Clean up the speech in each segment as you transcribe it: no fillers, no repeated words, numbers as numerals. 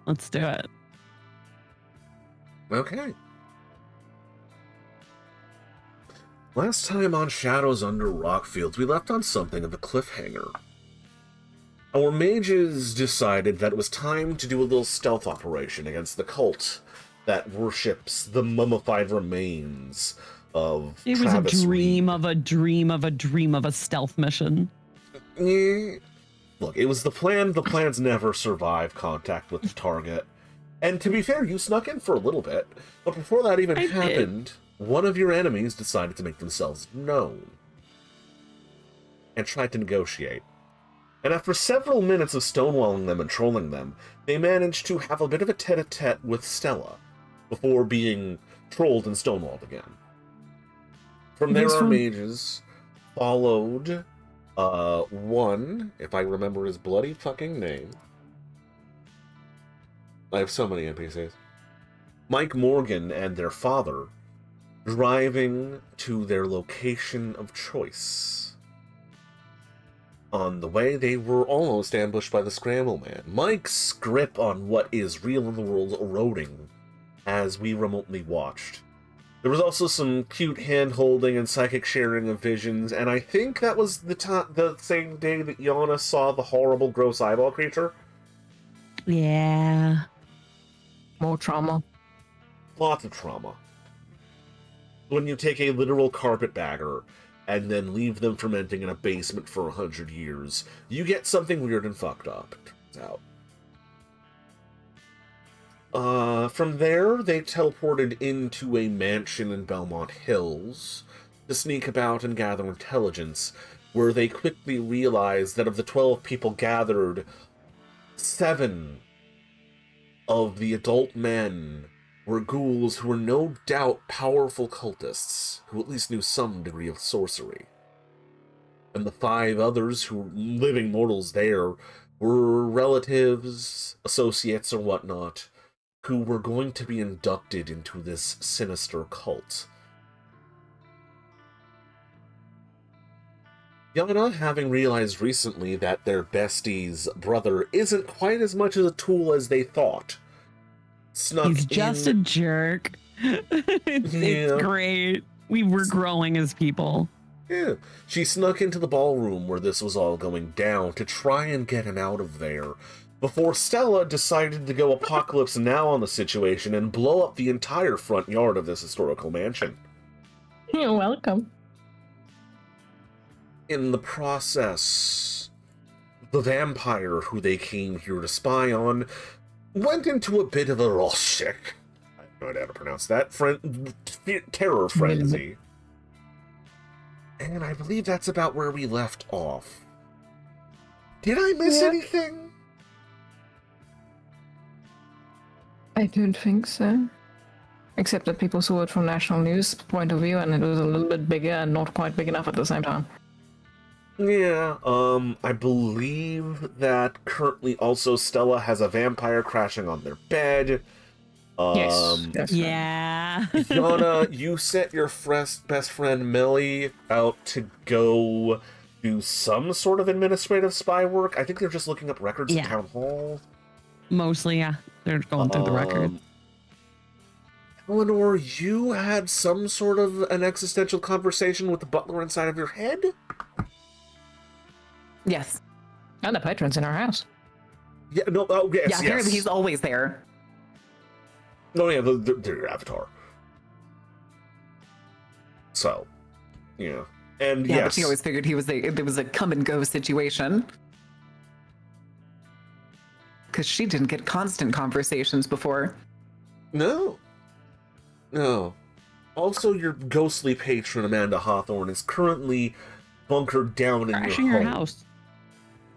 Let's do it. Okay. Last time on Shadows Under Rockfield, we left on something of a cliffhanger. Our mages decided that it was time to do a little stealth operation against the cult that worships the mummified remains of It was Travis a dream Reed. of a dream of a dream of a stealth mission. Look, it was the plan. The plans never survived contact with the target. And to be fair, you snuck in for a little bit. But before that even happened, one of your enemies decided to make themselves known and tried to negotiate. And after several minutes of stonewalling them and trolling them, they managed to have a bit of a tete-a-tete with Stella before being trolled and stonewalled again. From there, our mages followed one, if I remember his bloody fucking name. I have so many NPCs. Mike Morgan and their father driving to their location of choice. On the way, they were almost ambushed by the Scramble Man. Mike's grip on what is real in the world eroding as we remotely watched. There was also some cute hand-holding and psychic sharing of visions, and I think that was the same day that Yana saw the horrible, gross eyeball creature. Yeah. More trauma. Lots of trauma. When you take a literal carpetbagger and then leave them fermenting in a basement for 100 years, you get something weird and fucked up, it turns out. From there, they teleported into a mansion in Belmont Hills to sneak about and gather intelligence, where they quickly realized that of the 12 people gathered, 7 of the adult men were ghouls who were no doubt powerful cultists, who at least knew some degree of sorcery. And the 5 others, who living mortals there, were relatives, associates, or whatnot, who were going to be inducted into this sinister cult. Yana, having realized recently that their bestie's brother isn't quite as much of a tool as they thought, He's just a jerk. It's great. We were growing as people. Yeah. She snuck into the ballroom where this was all going down to try and get him out of there, before Stella decided to go Apocalypse Now on the situation and blow up the entire front yard of this historical mansion. You're welcome. In the process, the vampire who they came here to spy on went into a bit of a Roshik. I have no idea how to pronounce that. Terror frenzy. And I believe that's about where we left off. Did I miss anything? I don't think so. Except that people saw it from national news point of view, and it was a little bit bigger and not quite big enough at the same time. Yeah, I believe that currently also Stella has a vampire crashing on their bed. Yes. Yeah. Yana, you sent your best friend Millie out to go do some sort of administrative spy work. I think they're just looking up records at Town Hall. Mostly, yeah. They're going through the records. Eleanor, you had some sort of an existential conversation with the butler inside of your head? Yes. And the patron's in our house. Yeah, no, oh, yes, Yeah, apparently he's always there. Oh, yeah, they're your avatar. So, yeah. And yeah, yes. but she always figured there was a come and go situation. Because she didn't get constant conversations before. No. Also, your ghostly patron, Amanda Hawthorne, is currently bunkered down in your house.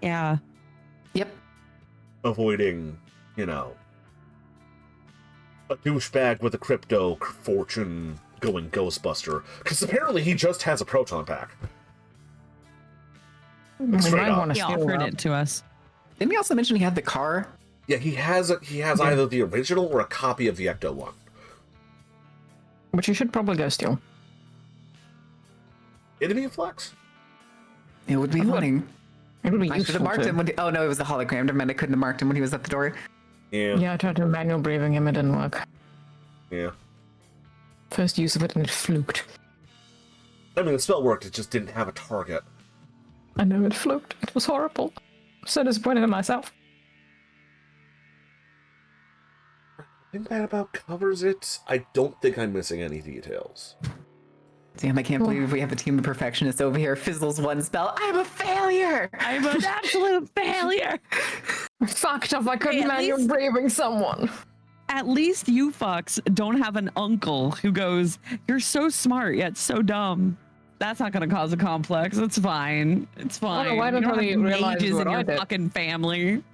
Yeah. Yep. Avoiding, a douchebag with a crypto fortune going Ghostbuster. Because apparently he just has a proton pack. Straight up. He offered it to us. Didn't he also mention he had the car? Yeah, he has either the original or a copy of the Ecto one. But you should probably go steal. It'd be a flex. It would be funny. It would be I should have marked him when oh no, it was a hologram. Never mind, I couldn't have marked him when he was at the door. Yeah, I tried to manual breathing him, it didn't work. Yeah. First use of it and it fluked. I mean, the spell worked, it just didn't have a target. I know it fluked. It was horrible. So disappointed in myself. I think that about covers it. I don't think I'm missing any details. Damn, I can't believe we have a team of perfectionists over here. Fizzles one spell. I'm a failure! I'm an absolute failure. I fucked up. I couldn't at manual least- breathing someone. At least you fucks don't have an uncle who goes, "You're so smart yet so dumb." That's not going to cause a complex. It's fine. It's fine. why You don't don't you have realize mages what in I your did? fucking family.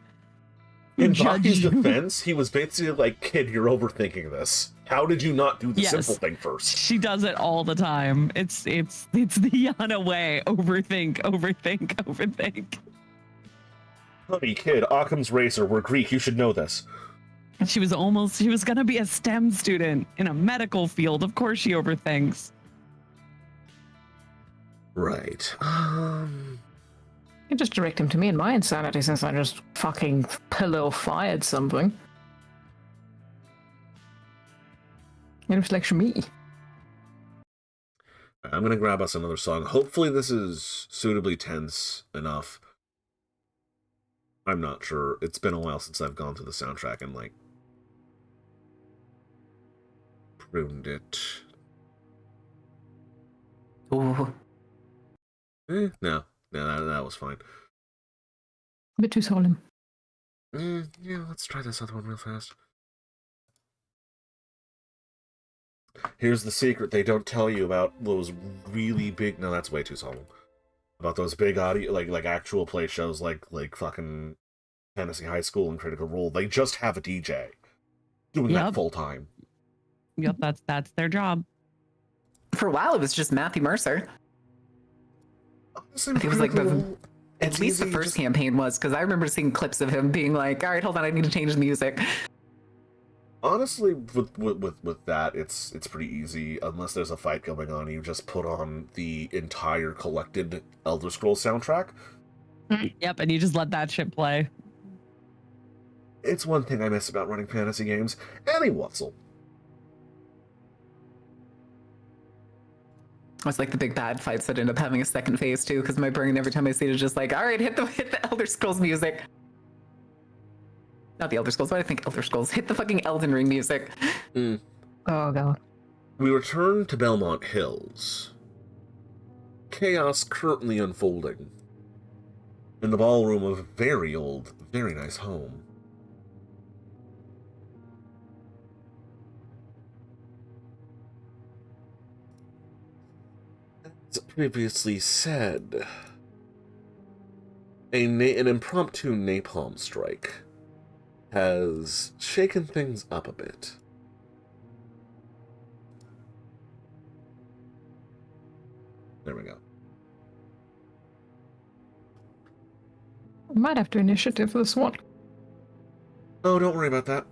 In Judge Baki's you. defense, he was basically like, "Kid, you're overthinking this. How did you not do the Yes. simple thing first?" She does it all the time. It's the Yana way. Overthink. Honey, kid, Occam's razor. We're Greek. You should know this. And she was going to be a STEM student in a medical field. Of course she overthinks. Right. You just direct him to me and my insanity since I just fucking pillow fired something. It reflects me. I'm gonna grab us another song. Hopefully this is suitably tense enough. I'm not sure. It's been a while since I've gone through the soundtrack and, like, pruned it. Ooh. No, that was fine. A bit too solemn. Yeah, let's try this other one real fast. Here's the secret they don't tell you about those really big... No, that's way too solemn. About those big audio, like actual play shows, like fucking Fantasy High School and Critical Role. They just have a DJ doing that full time. Yep, that's their job. For a while, it was just Matthew Mercer. Honestly, I think it was like at it's least the easy, first just- campaign was, because I remember seeing clips of him being like, all right, hold on, I need to change the music. Honestly, with that, it's pretty easy. Unless there's a fight going on, you just put on the entire collected Elder Scrolls soundtrack. Yep, and you just let that shit play. It's one thing I miss about running fantasy games. Annie Wutzel. It's like the big bad fights that end up having a second phase too, because my brain every time I see it is just like, all right, hit the Elder Scrolls music. Not the Elder Scrolls, but I think Elder Scrolls. Hit the fucking Elden Ring music. Oh god. We return to Belmont Hills. Chaos currently unfolding in the ballroom of a very old, very nice home. As previously said, an impromptu napalm strike has shaken things up a bit. There we go. I might have to initiative this one. Oh, don't worry about that.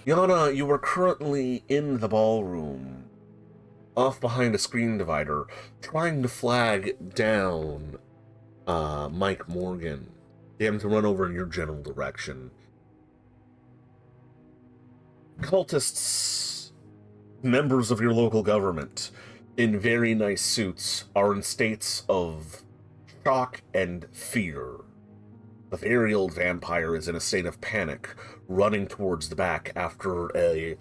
Yana, you are currently in the ballroom, off behind a screen divider, trying to flag down Mike Morgan. Get him to run over in your general direction. Cultists, members of your local government, in very nice suits, are in states of shock and fear. The very old vampire is in a state of panic, running towards the back after a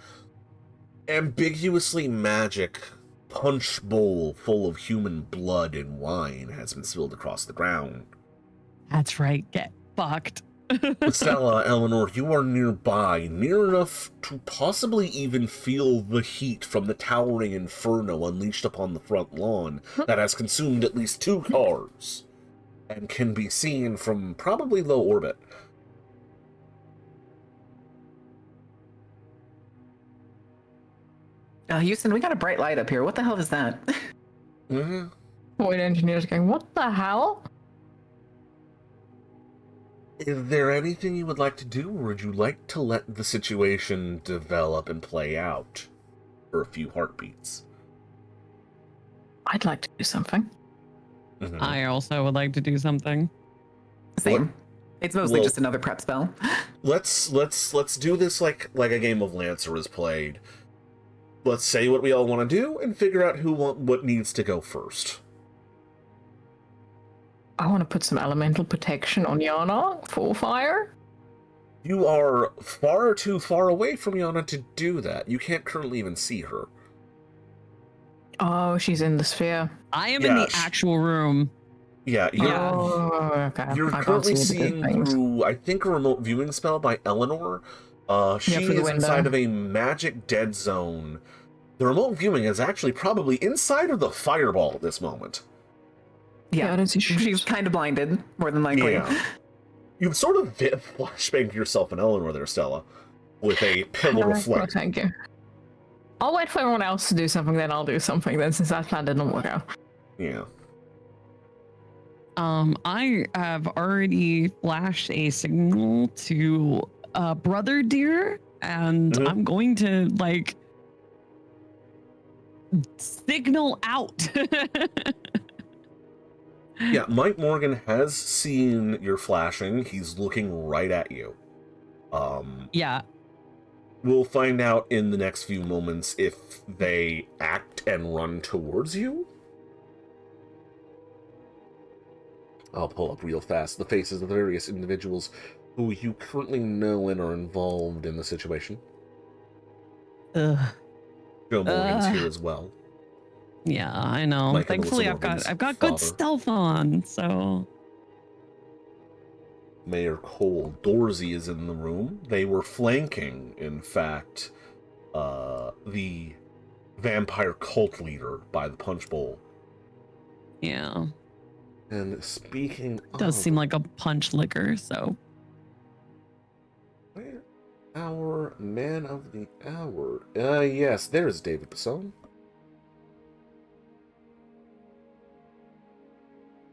ambiguously magic punch bowl full of human blood and wine has been spilled across the ground. That's right. Get fucked. Stella, Eleanor, you are nearby, near enough to possibly even feel the heat from the towering inferno unleashed upon the front lawn that has consumed at least 2 cars and can be seen from probably low orbit. Houston, we got a bright light up here. What the hell is that? Mm-hmm. Void engineers going, what the hell? Is there anything you would like to do, or would you like to let the situation develop and play out for a few heartbeats? I'd like to do something. Mhm. I also would like to do something. Same. What? It's mostly Well- just another prep spell. let's do this like a game of Lancer is played. Let's say what we all want to do and figure out what needs to go first. I want to put some elemental protection on Yana for fire. You are far too far away from Yana to do that. You can't currently even see her. Oh, she's in the sphere. I am in the actual room. Yeah, you're, okay. You're currently seeing through, I think, a remote viewing spell by Eleanor. She is inside of a magic dead zone. The remote viewing is actually probably inside of the fireball at this moment. Yeah, I don't see she's kind of blinded, more than likely. Yeah. You've sort of flashbanged yourself and Eleanor there, Stella, with a pillar of flame. Thank you. I'll wait for everyone else to do something, then I'll do something then, since that plan didn't work out. Yeah. I have already flashed a signal to Brother Deer, and I'm going to, like, signal out. Yeah, Mike Morgan has seen your flashing. He's looking right at you. Yeah. We'll find out in the next few moments if they act and run towards you. I'll pull up real fast the faces of the various individuals who you currently know and are involved in the situation. Joe Morgan's here as well. Yeah, I know. Mike Thankfully, I've got good stealth on, so. Mayor Cole Dorsey is in the room. They were flanking, in fact, the vampire cult leader by the punch bowl. Yeah. And speaking it does seem like a punch liquor, so. Our man of the hour. Yes, there's David Basson.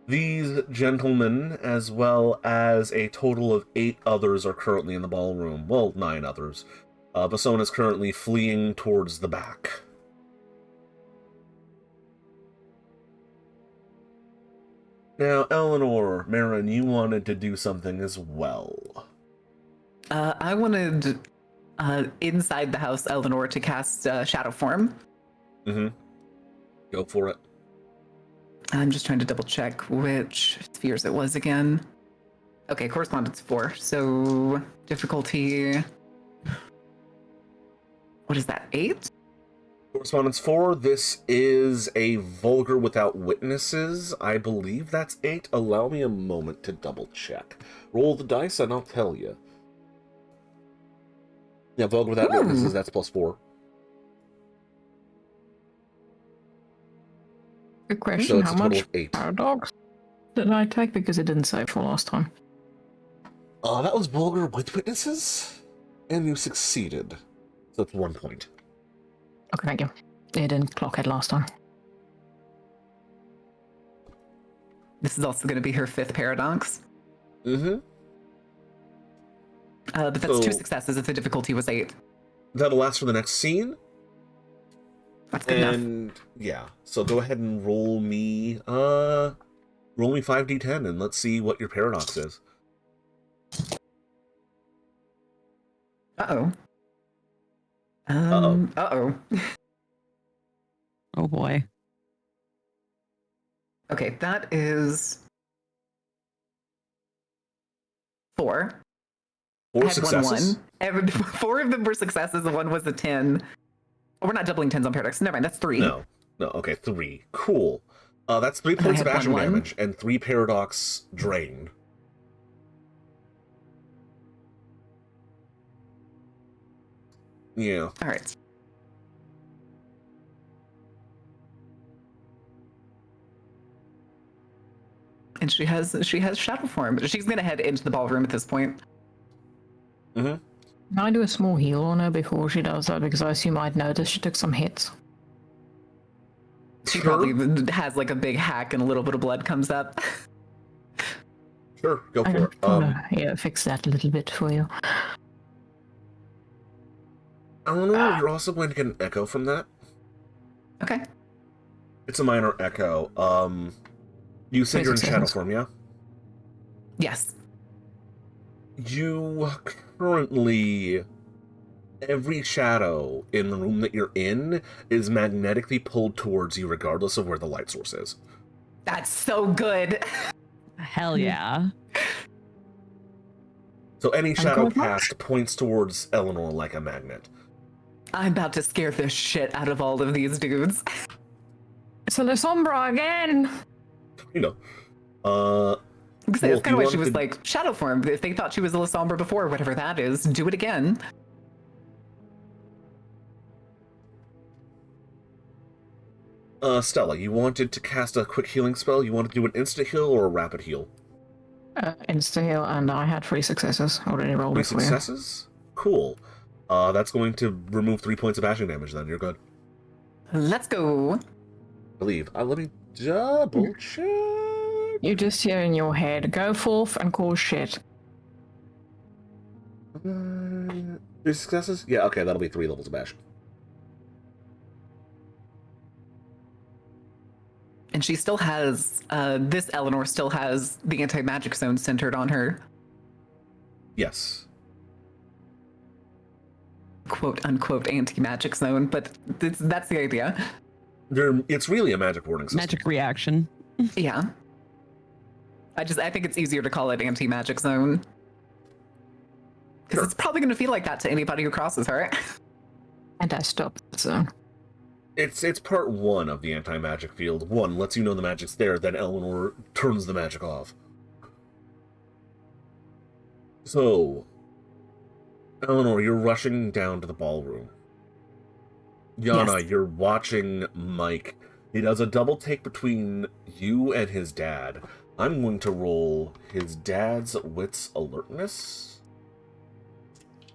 These gentlemen, as well as a total of 8 others, are currently in the ballroom. Well, 9 others. Basson is currently fleeing towards the back. Now, Eleanor, Marin, you wanted to do something as well. I wanted, inside the house, Eleanor to cast Shadow Form. Go for it. I'm just trying to double check which spheres it was again. Okay, correspondence 4. So, difficulty... What is that, 8? Correspondence 4, this is a vulgar without witnesses. I believe that's 8. Allow me a moment to double check. Roll the dice and I'll tell you. Yeah, vulgar without witnesses, that's +4. Good question. So it's How a total much of 8. paradox did I take? Because it didn't say for last time. That was vulgar with witnesses, and you succeeded. So that's 1 point. Okay, thank you. It didn't clock it last time. This is also going to be her 5th paradox. But that's 2 successes if the difficulty was 8. That'll last for the next scene. That's good enough. Yeah, so go ahead and roll me 5d10 and let's see what your paradox is. Uh-oh. Uh-oh. Oh boy. Okay, that is 4. 4 successes? 1. 4 of them were successes, and 1 was a 10. Oh, we're not doubling 10s on paradox. Never mind, that's 3. No, okay, 3. Cool. That's 3 points of astral damage and 3 paradox drained. Yeah. All right. And she has shadow form. She's gonna head into the ballroom at this point. Can I do a small heal on her before she does that? Because I assume I'd notice she took some hits. She probably has like a big hack and a little bit of blood comes up. Sure, go for it. Yeah, fix that a little bit for you. Eleanor, you're also going to get an echo from that. Okay. It's a minor echo. You said you're in shadow form, yeah? Yes. You currently, every shadow in the room that you're in is magnetically pulled towards you regardless of where the light source is. That's so good. Hell yeah. So any shadow quite much. cast points towards Eleanor like a magnet. I'm about to scare the shit out of all of these dudes. It's a La Sombra again. You know. Because Well, it's if kind you of why she want was to- like shadow form. If they thought she was a La Sombra before, whatever that is, do it again. Stella, you wanted to cast a quick healing spell? You want to do an insta heal or a rapid heal? Insta heal, and I had 3 successes. Already rolled 3 it for you. successes? Cool. That's going to remove 3 points of ashing damage then. You're good. Let's go. I believe. Let me double check. You just hear in your head, go forth and cause shit. 3 successes? Yeah, okay, that'll be 3 levels of ash. And she still has, this Eleanor still has the anti-magic zone centered on her. Yes. Quote unquote anti-magic zone, but that's the idea. It's really a magic warning system. Magic reaction. Yeah. I think it's easier to call it anti-magic zone. Because Sure. it's probably going to feel like that to anybody who crosses her. And I stopped, so. It's part 1 of the anti-magic field. 1 lets you know the magic's there, then Eleanor turns the magic off. So, Eleanor, you're rushing down to the ballroom. Yana, Yes. you're watching Mike. He does a double take between you and his dad. I'm going to roll his dad's wits alertness.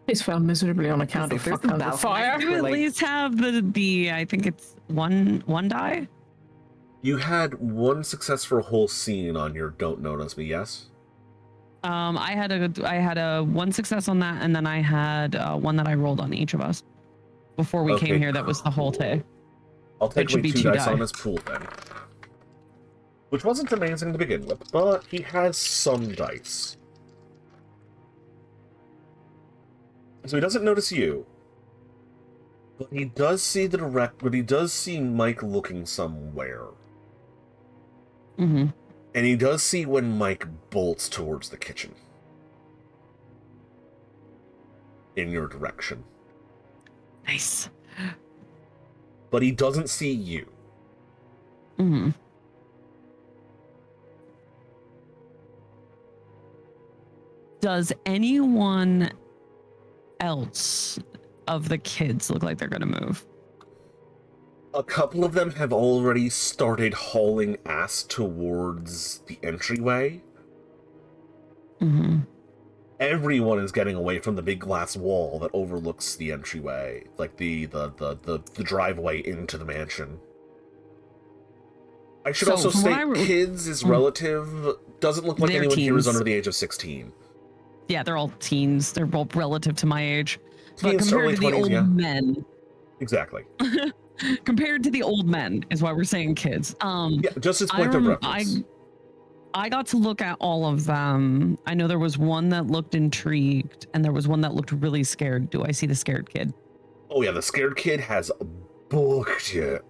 He's failed miserably on account of There's fucking the fire. You at like- least have the I think it's one die. You had 1 success for a whole scene on your Don't Notice Me, yes? I had a 1 success on that, and then I had 1 that I rolled on each of us before we Okay, came here. That was the whole day. I'll take It should away be 2 2 dice die. on his pool then. Which wasn't amazing to begin with, but he has some dice. So he doesn't notice you. But he does see but he does see Mike looking somewhere. Mm-hmm. And he does see when Mike bolts towards the kitchen. In your direction. Nice. But he doesn't see you. Mm-hmm. Does anyone else of the kids look like they're gonna move? A couple of them have already started hauling ass towards the entryway. Mm-hmm. Everyone is getting away from the big glass wall that overlooks the entryway, like the driveway into the mansion. I should So, also from what state, I kids is relative. Doesn't look like They're anyone here is teens. under the age of 16. Yeah, they're all teens. They're both relative to my age. But Teens to compared early to the 20s, old yeah. men, Exactly. compared to the old men is why we're saying kids. Yeah, just as I point of rem- reference. I got to look at all of them. I know there was one that looked intrigued, and there was one that looked really scared. Do I see the scared kid? Oh yeah, the scared kid has booked it.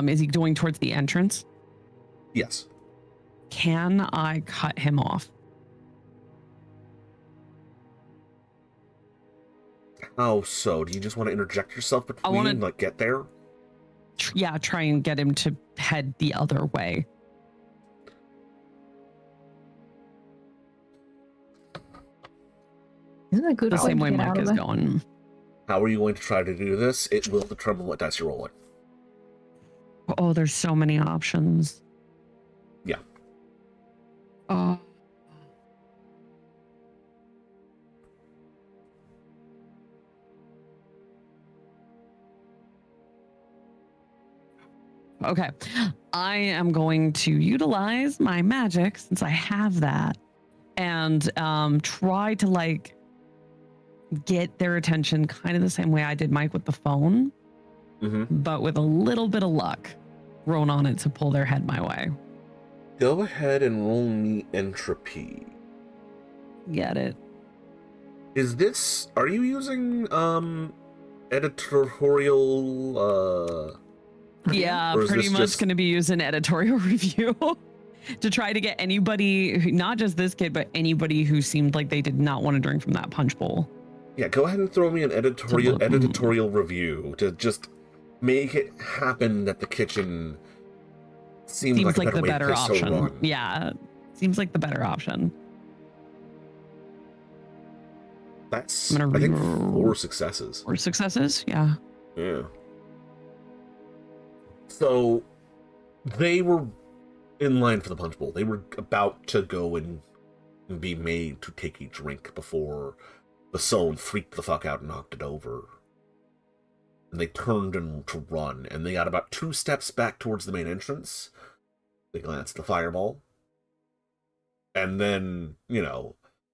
Is he going towards the entrance? Yes. Can I cut him off? How so? Do you just want to interject yourself between, wanna- like, get there? Yeah, try and get him to head the other way. Isn't it good The to same way get Mike out of is there? going. How are you going to try to do this? It will determine what dice you're rolling. Oh, there's so many options. Yeah. Oh. Okay. I am going to utilize my magic since I have that and try to like get their attention kind of the same way I did Mike with the phone, but with a little bit of luck thrown on it to pull their head my way. Go ahead and roll me entropy. get it. Are you using editorial Yeah, or is pretty this much just- going to be used in editorial review to try to get anybody, not just this kid, but anybody who seemed like they did not want to drink from that punch bowl. Yeah, go ahead and throw me an editorial review to just make it happen that the kitchen seems like the a better place to option. run. Yeah, seems like the better option. That's, I'm gonna I think, reroll. 4 successes. Or successes, yeah. Yeah. So, they were in line for the punch bowl. They were about to go and be made to take a drink before Basone freaked the fuck out and knocked it over. And they turned to run, and they got about 2 steps back towards the main entrance. They glanced at the fireball. And then,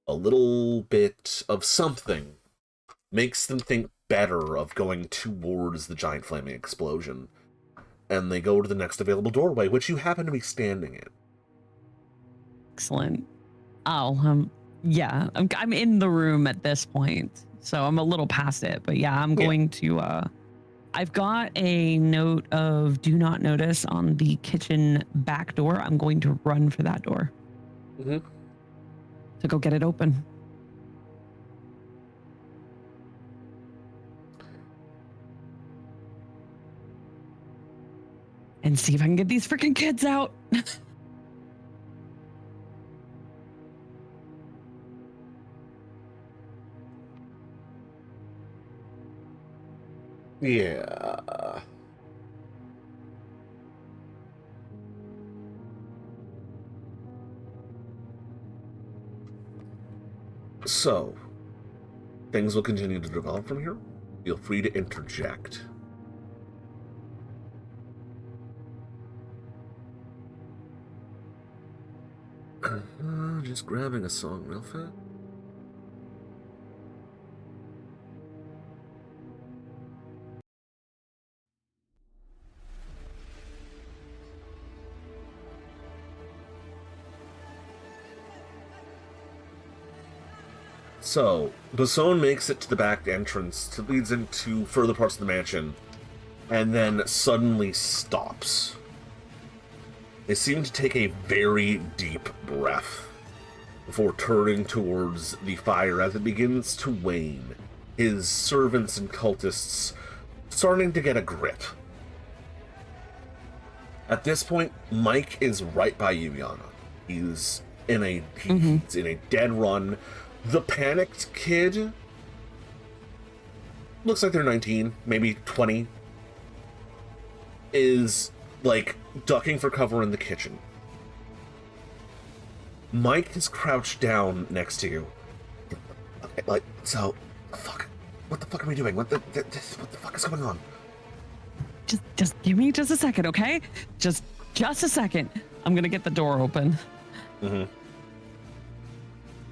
a little bit of something makes them think better of going towards the giant flaming explosion. And they go to the next available doorway, which you happen to be standing in. Excellent. Oh, yeah, I'm in the room at this point, so I'm a little past it, but yeah, I'm going to, I've got a note of do not notice on the kitchen back door. I'm going to run for that door Mm-hmm. to go get it open. And see if I can get these freaking kids out. Yeah. So, things will continue to develop from here. Feel free to interject. Just grabbing a song real fast. So, Basone makes it to the back entrance that leads into further parts of the mansion, and then suddenly stops. They seem to take a very deep breath before turning towards the fire as it begins to wane, his servants and cultists starting to get a grip. At this point, Mike is right by you, Yana. He's in a dead run. The panicked kid looks like they're 19, maybe 20, is like ducking for cover in the kitchen. Mike is crouched down next to you. Like, so, fuck. What the fuck are we doing? What the fuck is going on? Just give me just a second, okay? Just a second. I'm gonna get the door open. Mm-hmm.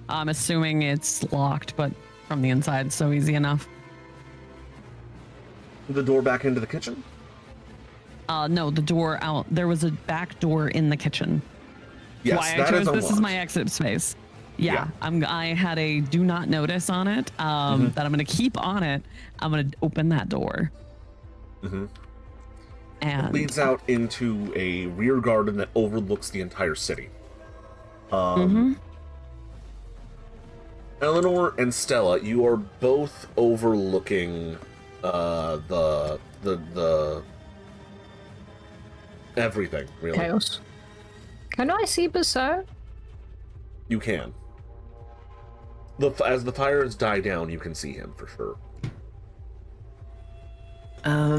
I'm assuming it's locked, but from the inside, so easy enough. The door back into the kitchen? No, the door out. There was a back door in the kitchen. Yes, Why I that chose is this is unlocked. my exit space. Yeah, Yeah. I had a do not notice on it. That I'm gonna keep on it. I'm gonna open that door. Mm-hmm. And It leads out into a rear garden that overlooks the entire city. Eleanor and Stella, you are both overlooking the everything, really. Chaos. Can I see Basone? You can. As the fires die down, you can see him for sure.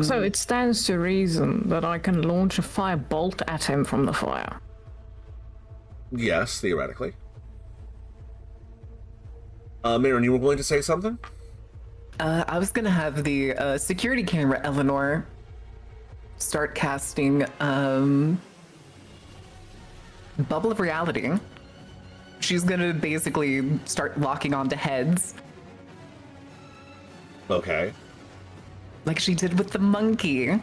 So it stands to reason that I can launch a fire bolt at him from the fire. Yes, theoretically. Marin, you were going to say something? I was gonna have the security camera Eleanor start casting Bubble of Reality. She's gonna basically start locking onto heads Okay. like she did with the monkey.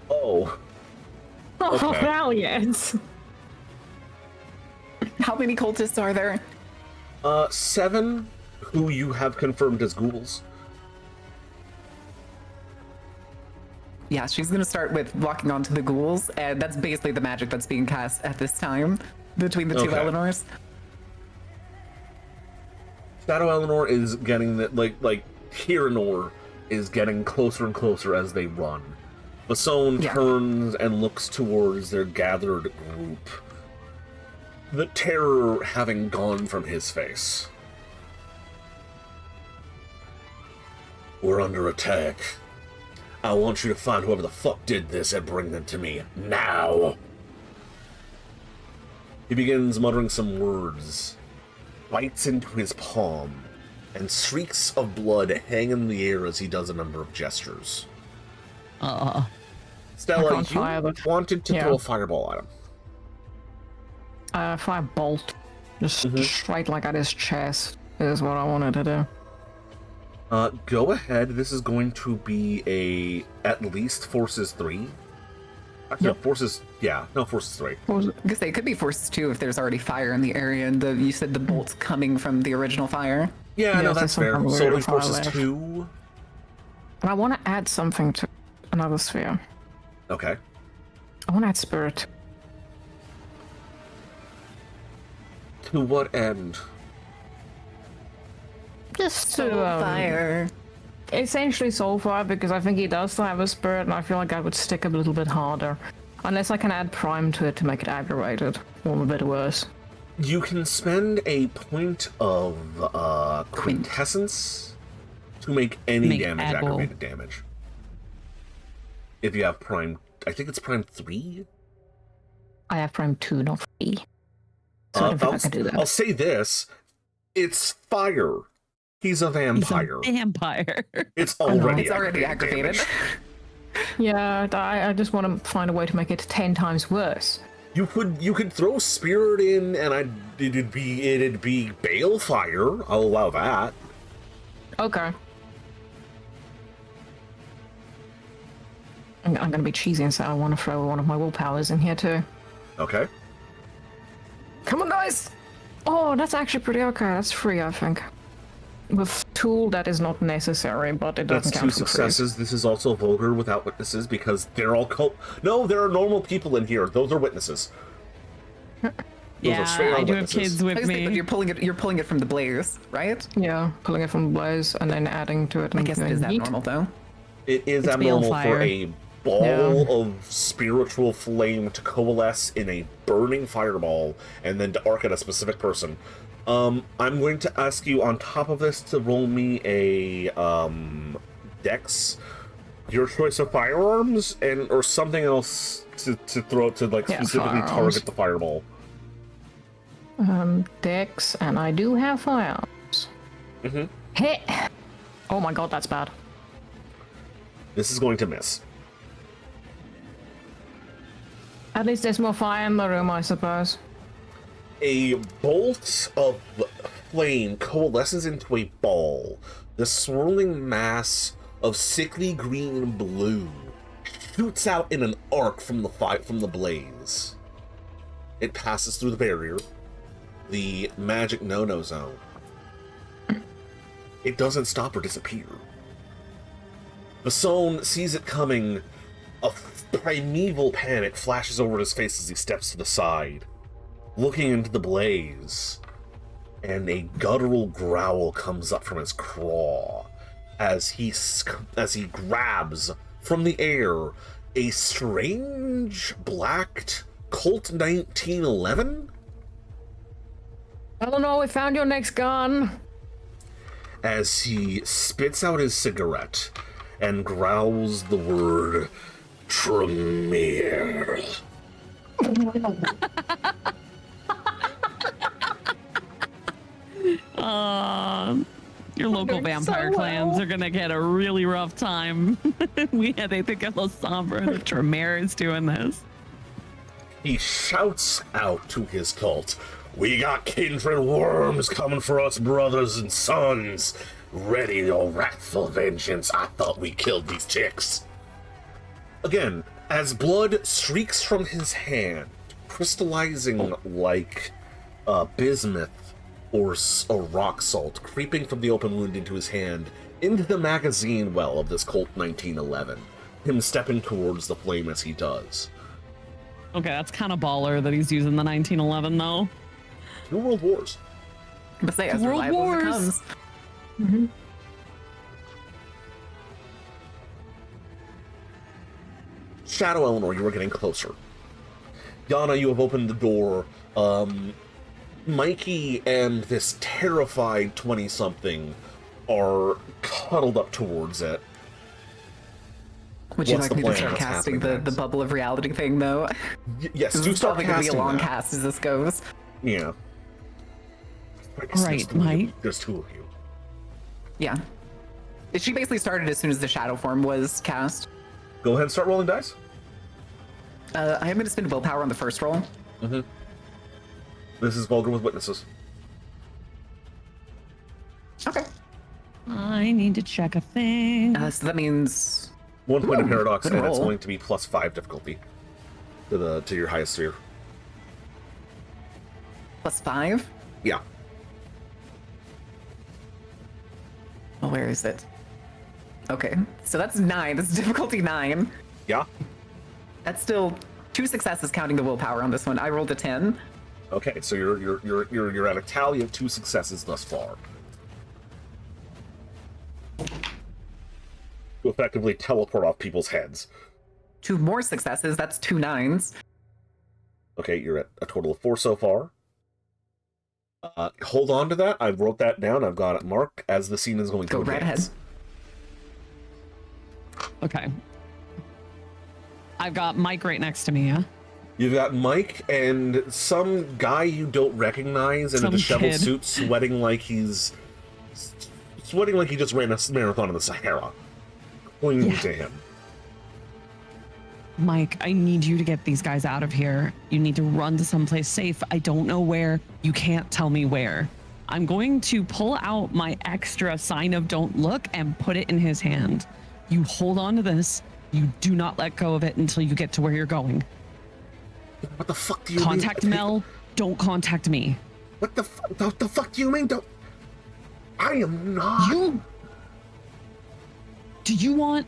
Oh. Oh, Okay. valiant! How many cultists are there? 7, who you have confirmed as ghouls. Yeah, she's gonna start with walking onto the ghouls, and that's basically the magic that's being cast at this time between the two Okay. Eleanors. Shadow Eleanor is getting like Kiranor is getting closer and closer as they run. Basone turns and looks towards their gathered group, the terror having gone from his face. We're under attack. I want you to find whoever the fuck did this and bring them to me now. He begins muttering some words, bites into his palm, and streaks of blood hang in the air as he does a number of gestures. Stella, you wanted to throw a fireball at him. Fire bolt. Just straight like at his chest is what I wanted to do. Go ahead. This is going to be at least forces 3. No, forces 3. I was gonna say, it could be forces 2 if there's already fire in the area, and you said the bolt's coming from the original fire. Yeah, no, that's fair. So only forces 2. And I want to add something to another sphere. Okay. I want to add spirit. To what end? Just to Fire. essentially soul fire, because I think he does still have a spirit, and I feel like I would stick a little bit harder. Unless I can add prime to it to make it aggravated, or a bit worse. You can spend a point of quintessence to make any damage aggravated damage. If you have prime, I think it's prime 3? I have prime 2, not 3. So I don't think I can do that. I'll say this. It's fire. He's a vampire. He's a vampire. It's already aggravated. Yeah, I just want to find a way to make it 10 times worse. You could throw spirit in, and it'd be balefire. I'll allow that. Okay. I'm gonna be cheesy and say I want to throw one of my willpowers in here too. Okay. Come on, guys! Oh, that's actually pretty okay. That's free, I think. With tool, that is not necessary, but it doesn't That's count 2 for successes. This is also vulgar without witnesses because they're all No, there are normal people in here. Those are witnesses. Yeah, I do have kids with But me. you're pulling it from the blaze, right? free. Yeah, pulling it from the blaze and then adding to it. I And guess it doing is heat. abnormal though. It is It's abnormal balefire. for a ball of spiritual flame to coalesce in a burning fireball and then to arc at a specific person. I'm going to ask you on top of this to roll me a dex, your choice of firearms, or something else to throw to specifically firearms. target the fireball. Dex, and I do have firearms. Hit! Oh my god, that's bad. This is going to miss. At least there's more fire in the room, I suppose. A bolt of flame coalesces into a ball. The swirling mass of sickly green and blue shoots out in an arc from the blaze. It passes through the barrier, the magic no-no zone. It doesn't stop or disappear. Basone sees it coming. A primeval panic flashes over his face as he steps to the side, looking into the blaze, and a guttural growl comes up from his craw as he grabs from the air a strange blacked Colt 1911. Eleanor, we found your next gun. As he spits out his cigarette and growls the word Tremere. Your local vampire clans are gonna get a really rough time. They think of La Sombra, the Tremere is doing this. He shouts out to his cult, "We got kindred worms coming for us, brothers and sons. Ready your wrathful vengeance. I thought we killed these chicks." Again, as blood streaks from his hand, crystallizing like bismuth or rock salt creeping from the open wound into his hand, into the magazine well of this Colt 1911. Him stepping towards the flame as he does. Okay, that's kind of baller that he's using the 1911 though. 2 World Wars. But say as World reliable as it Wars. comes. Mm-hmm. Shadow Eleanor, you are getting closer. Yana, you have opened the door. Mikey and this terrified 20-something are cuddled up towards it. Would you What's like the me to plan? start What's casting happening the next? bubble of reality thing, though? Yes, This do is start probably going to be a casting long that. cast as this goes. Yeah. Right, Mike. There's 2 of you. Yeah. She basically started as soon as the shadow form was cast. Go ahead and start rolling dice. I am going to spend willpower on the first roll. Mm-hmm. This is Vulgar with Witnesses. Okay. I need to check a thing. So that means 1 point of Ooh, paradox, good and it's roll. going to be +5 difficulty to your highest sphere. +5. Yeah. Oh, where is it? Okay, so that's 9. That's difficulty 9. Yeah. That's still 2 successes counting the willpower on this one. I rolled a 10. Okay, so you're at a tally of 2 successes thus far. To effectively teleport off people's heads. 2 more successes. That's 2 9s. Okay, you're at a total of 4 so far. Hold on to that. I wrote that down. I've got it marked as the scene is going to Go right advance. Okay. I've got Mike right next to me, yeah? You've got Mike and some guy you don't recognize in a Some disheveled kid. suit, sweating like he just ran a marathon in the Sahara. Pointing Yeah. to him. Mike, I need you to get these guys out of here. You need to run to someplace safe. I don't know where. You can't tell me where. I'm going to pull out my extra sign of don't look and put it in his hand. You hold on to this. You do not let go of it until you get to where you're going. What the fuck do you Contact mean? Mel. Don't contact me. What the fuck do you mean? Don't. I am not. Do you want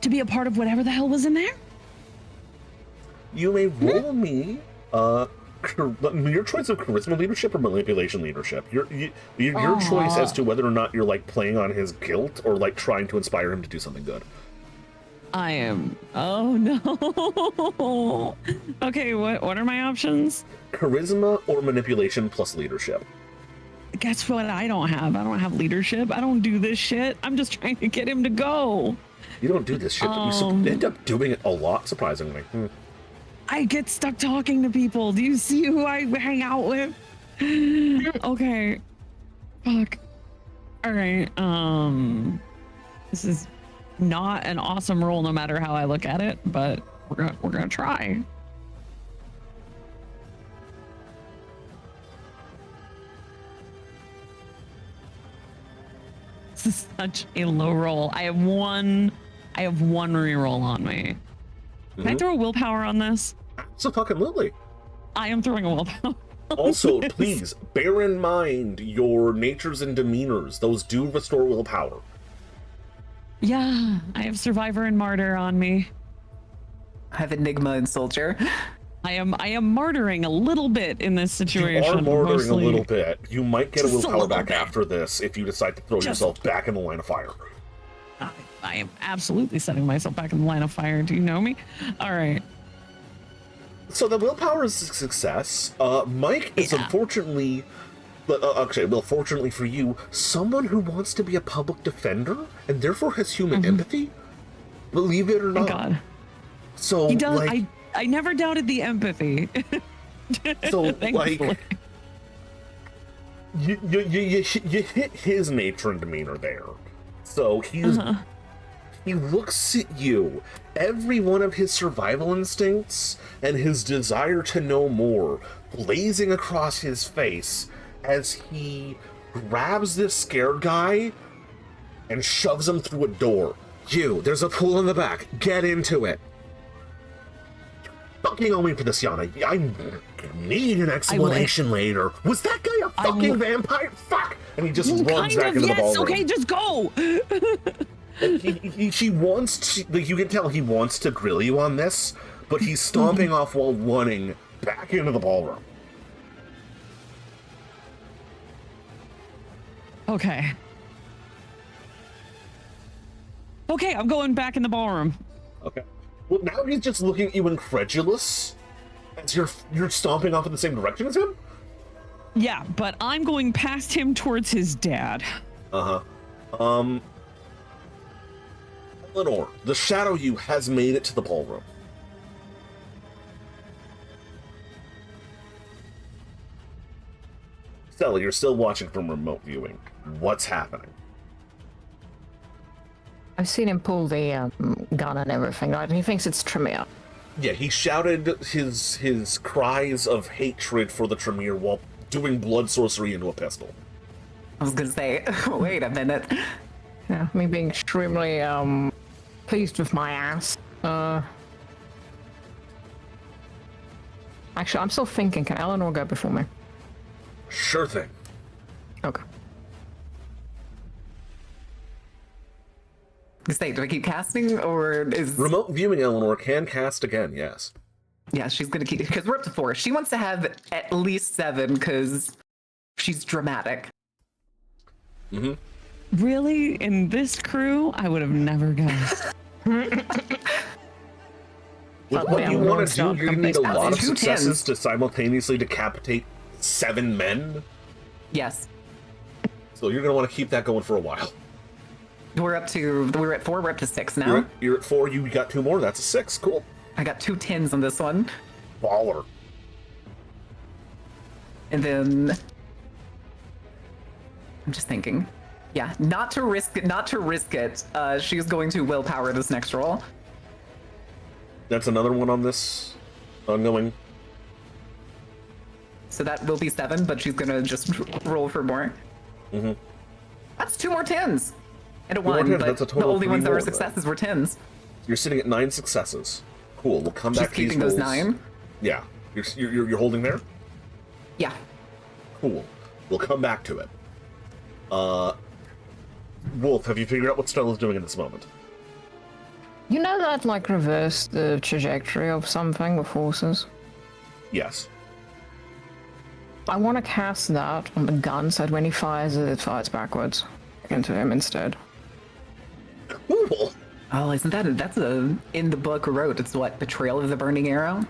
to be a part of whatever the hell was in there? You may roll me your choice of charisma leadership or manipulation leadership. Your choice as to whether or not you're like playing on his guilt or like trying to inspire him to do something good. I am. Oh no. Okay, what are my options? Charisma or manipulation plus leadership. Guess what? I don't have leadership. I don't do this shit. I'm just trying to get him to go. You don't do this shit, but you end up doing it a lot, surprisingly. I get stuck talking to people. Do you see who I hang out with? Okay. Fuck. All right. This is not an awesome roll, no matter how I look at it, but we're gonna try. This is such a low roll. I have one reroll on me. Can I throw a willpower on this? So fucking absolutely. I am throwing a willpower. Also, please bear in mind your natures and demeanors. Those do restore willpower. Yeah, I have Survivor and Martyr on me. I have Enigma and Soldier. I am martyring a little bit in this situation. You are martyring mostly. a little bit. You might get a Just a willpower little back bit. after this if you decide to throw Just- yourself back in the line of fire. I am absolutely setting myself back in the line of fire. Do you know me? All right. So the willpower is a success. Mike is Yeah. unfortunately, fortunately for you, someone who wants to be a public defender and therefore has human empathy. Believe it or not. Thank God. So He does. like, I never doubted the empathy. so Thankfully. like, you hit his nature and demeanor there. So he's he looks at you. Every one of his survival instincts and his desire to know more blazing across his face as he grabs this scared guy and shoves him through a door. You, there's a pool in the back. Get into it. Fucking owe me for this, Yana. I need an explanation later. Was that guy a fucking vampire, fuck! And he just runs kind back of, into the yes. ballroom. Okay, just go. And she wants to, like, you can tell he wants to grill you on this, but he's stomping off while running back into the ballroom. Okay. Okay, I'm going back in the ballroom. Okay. Well, now he's just looking at you incredulous as you're stomping off in the same direction as him? Yeah, but I'm going past him towards his dad. Eleanor, the shadow you has made it to the ballroom. Stella, you're still watching from remote viewing. What's happening? I've seen him pull the gun and everything, right? He thinks it's Tremere. Yeah, he shouted his cries of hatred for the Tremere while doing blood sorcery into a pistol. I was gonna say, wait a minute. Yeah, me being extremely pleased with my ass. Actually, I'm still thinking, can Eleanor go before me? Sure thing. Okay. Say, do I keep casting, or is... Remote viewing Eleanor can cast again, yes. Yeah, she's gonna keep, because we're up to 4. She wants to have at least 7, because she's dramatic. Mm-hmm. Really? In this crew, I would have never guessed. With what you want to do, you're going to need a lot of successes to simultaneously decapitate 7 men. Yes. So you're going to want to keep that going for a while. We're at 4, we're up to 6 now. You're at 4, you got 2 more, that's a 6, cool. I got 2 10s on this one. Baller. And then... I'm just thinking. Yeah, not to risk it. She's going to willpower this next roll. That's another one on this ongoing. So that will be 7, but she's gonna just roll for more. Mm-hmm. That's 2 more 10s. And a 2 more 1, 10s, but that's a total the of only 3 ones that more, were successes were 10s. You're sitting at 9 successes. Cool, we'll come back She's to these keeping those rolls. 9. Yeah, you're holding there? Yeah. Cool. We'll come back to it. Wolf, have you figured out what Stella's doing in this moment? You know that, like, reverse the trajectory of something with horses? Yes. I want to cast that on the gun so that when he fires it, it fires backwards into him instead. Cool. Oh, isn't that's a in the book wrote? It's what, Betrayal of the Burning Arrow?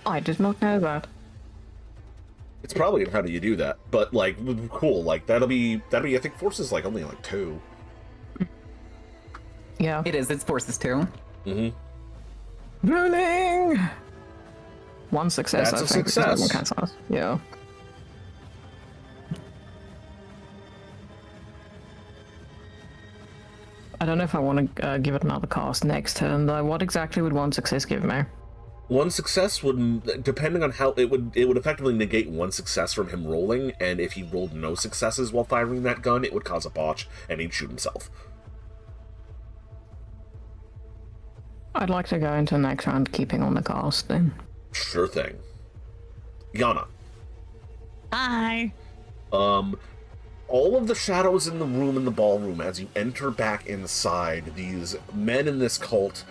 I did not know that. It's probably how do you do that, but like cool. Like that'll be I think forces like only like 2. Yeah. It is. It's forces 2. Mm-hmm. Rolling. 1 success. That's I a think. success. One cancel. Yeah. I don't know if I want to give it another cast next turn though. What exactly would 1 success give me? 1 success would, depending on how it would effectively negate 1 success from him rolling, and if he rolled no successes while firing that gun, it would cause a botch, and he'd shoot himself. I'd like to go into next round keeping on the cast then. Sure thing. Yana. Hi. All of the shadows in the room in the ballroom, as you enter back inside, these men in this cult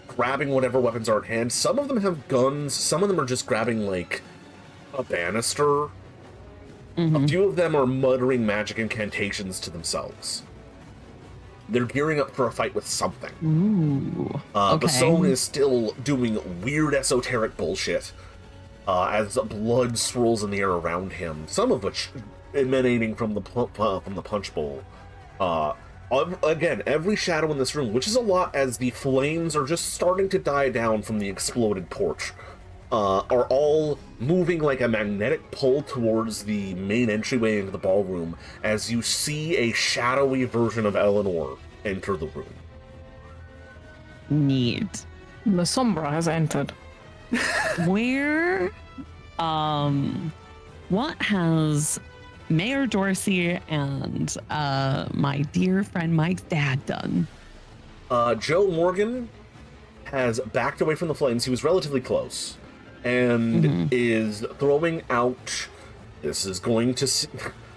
grabbing whatever weapons are at hand. Some of them have guns, some of them are just grabbing, like, a banister. A few of them are muttering magic incantations to themselves. They're gearing up for a fight with something. Ooh. Okay. Basone is still doing weird esoteric bullshit as blood swirls in the air around him, some of which emanating from the punch bowl. Again, every shadow in this room, which is a lot as the flames are just starting to die down from the exploded porch, are all moving like a magnetic pull towards the main entryway into the ballroom as you see a shadowy version of Eleanor enter the room. Neat. The Sombra has entered. Where, what has Mayor Dorsey and my dear friend Mike's dad done? Joe Morgan has backed away from the flames. He was relatively close and is throwing out This is going to...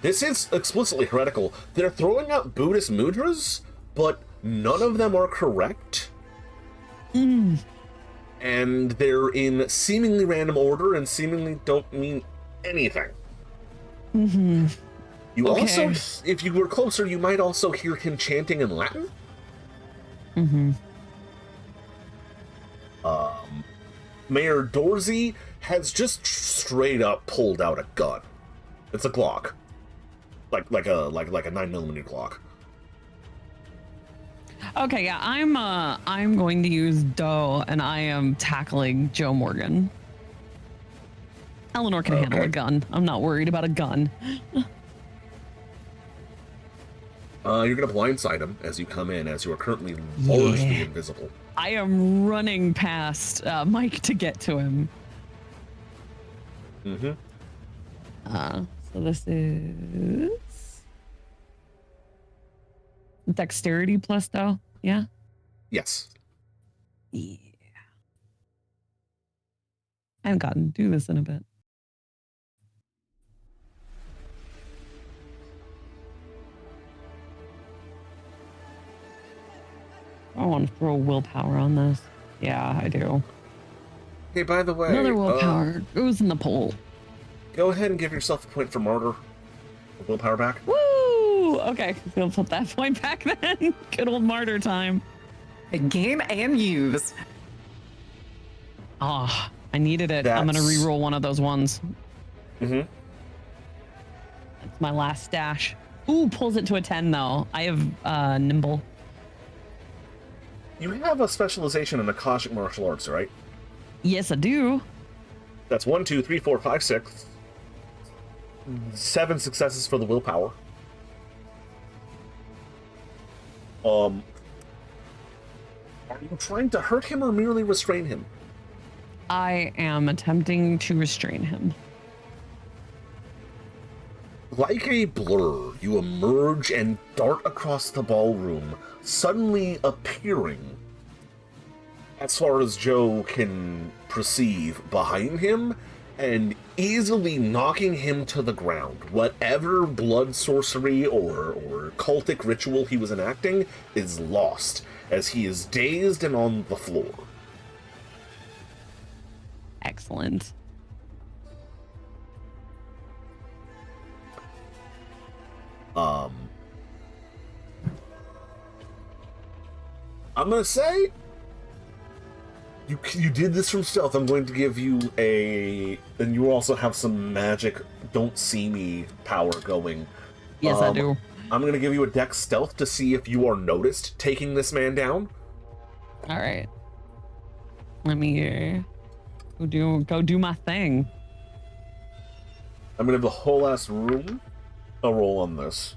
This is explicitly heretical. They're throwing out Buddhist mudras, but none of them are correct. And they're in seemingly random order and seemingly don't mean anything. You also, if you were closer, you might also hear him chanting in Latin. Mayor Dorsey has just straight up pulled out a gun. It's a Glock, like a 9mm Glock. Okay, yeah, I'm going to use Doe, and I am tackling Joe Morgan. Eleanor can handle a gun. I'm not worried about a gun. You're gonna blindside him as you come in, as you are currently largely invisible. I am running past Mike to get to him. So this is dexterity plus Doe, yeah? Yes. Yeah. I haven't gotten to do this in a bit. I want to throw willpower on this. Yeah, I do. Hey, by the way, Another willpower goes in the pool. Go ahead and give yourself a point for martyr. Willpower back. Woo! Okay, we'll put that point back then. Good old martyr time. Gain and use. Ah, I needed it. I'm gonna re-roll one of those ones. That's my last stash. Ooh, pulls it to a 10 though. I have nimble. You have a specialization in Akashic martial arts, right? Yes, I do. That's 1, 2, 3, 4, 5, 6. 7 successes for the willpower. Are you trying to hurt him or merely restrain him? I am attempting to restrain him. Like a blur, you emerge and dart across the ballroom, suddenly appearing, as far as Joe can perceive, behind him, and easily knocking him to the ground. Whatever blood sorcery or cultic ritual he was enacting is lost, as he is dazed and on the floor. Excellent. I'm gonna say you did this from stealth. I'm going to give you and you also have some magic don't see me power going. Yes, I do. I'm gonna give you a dex stealth to see if you are noticed taking this man down. All right. Let me go do my thing. I'm gonna have the whole ass room a roll on this.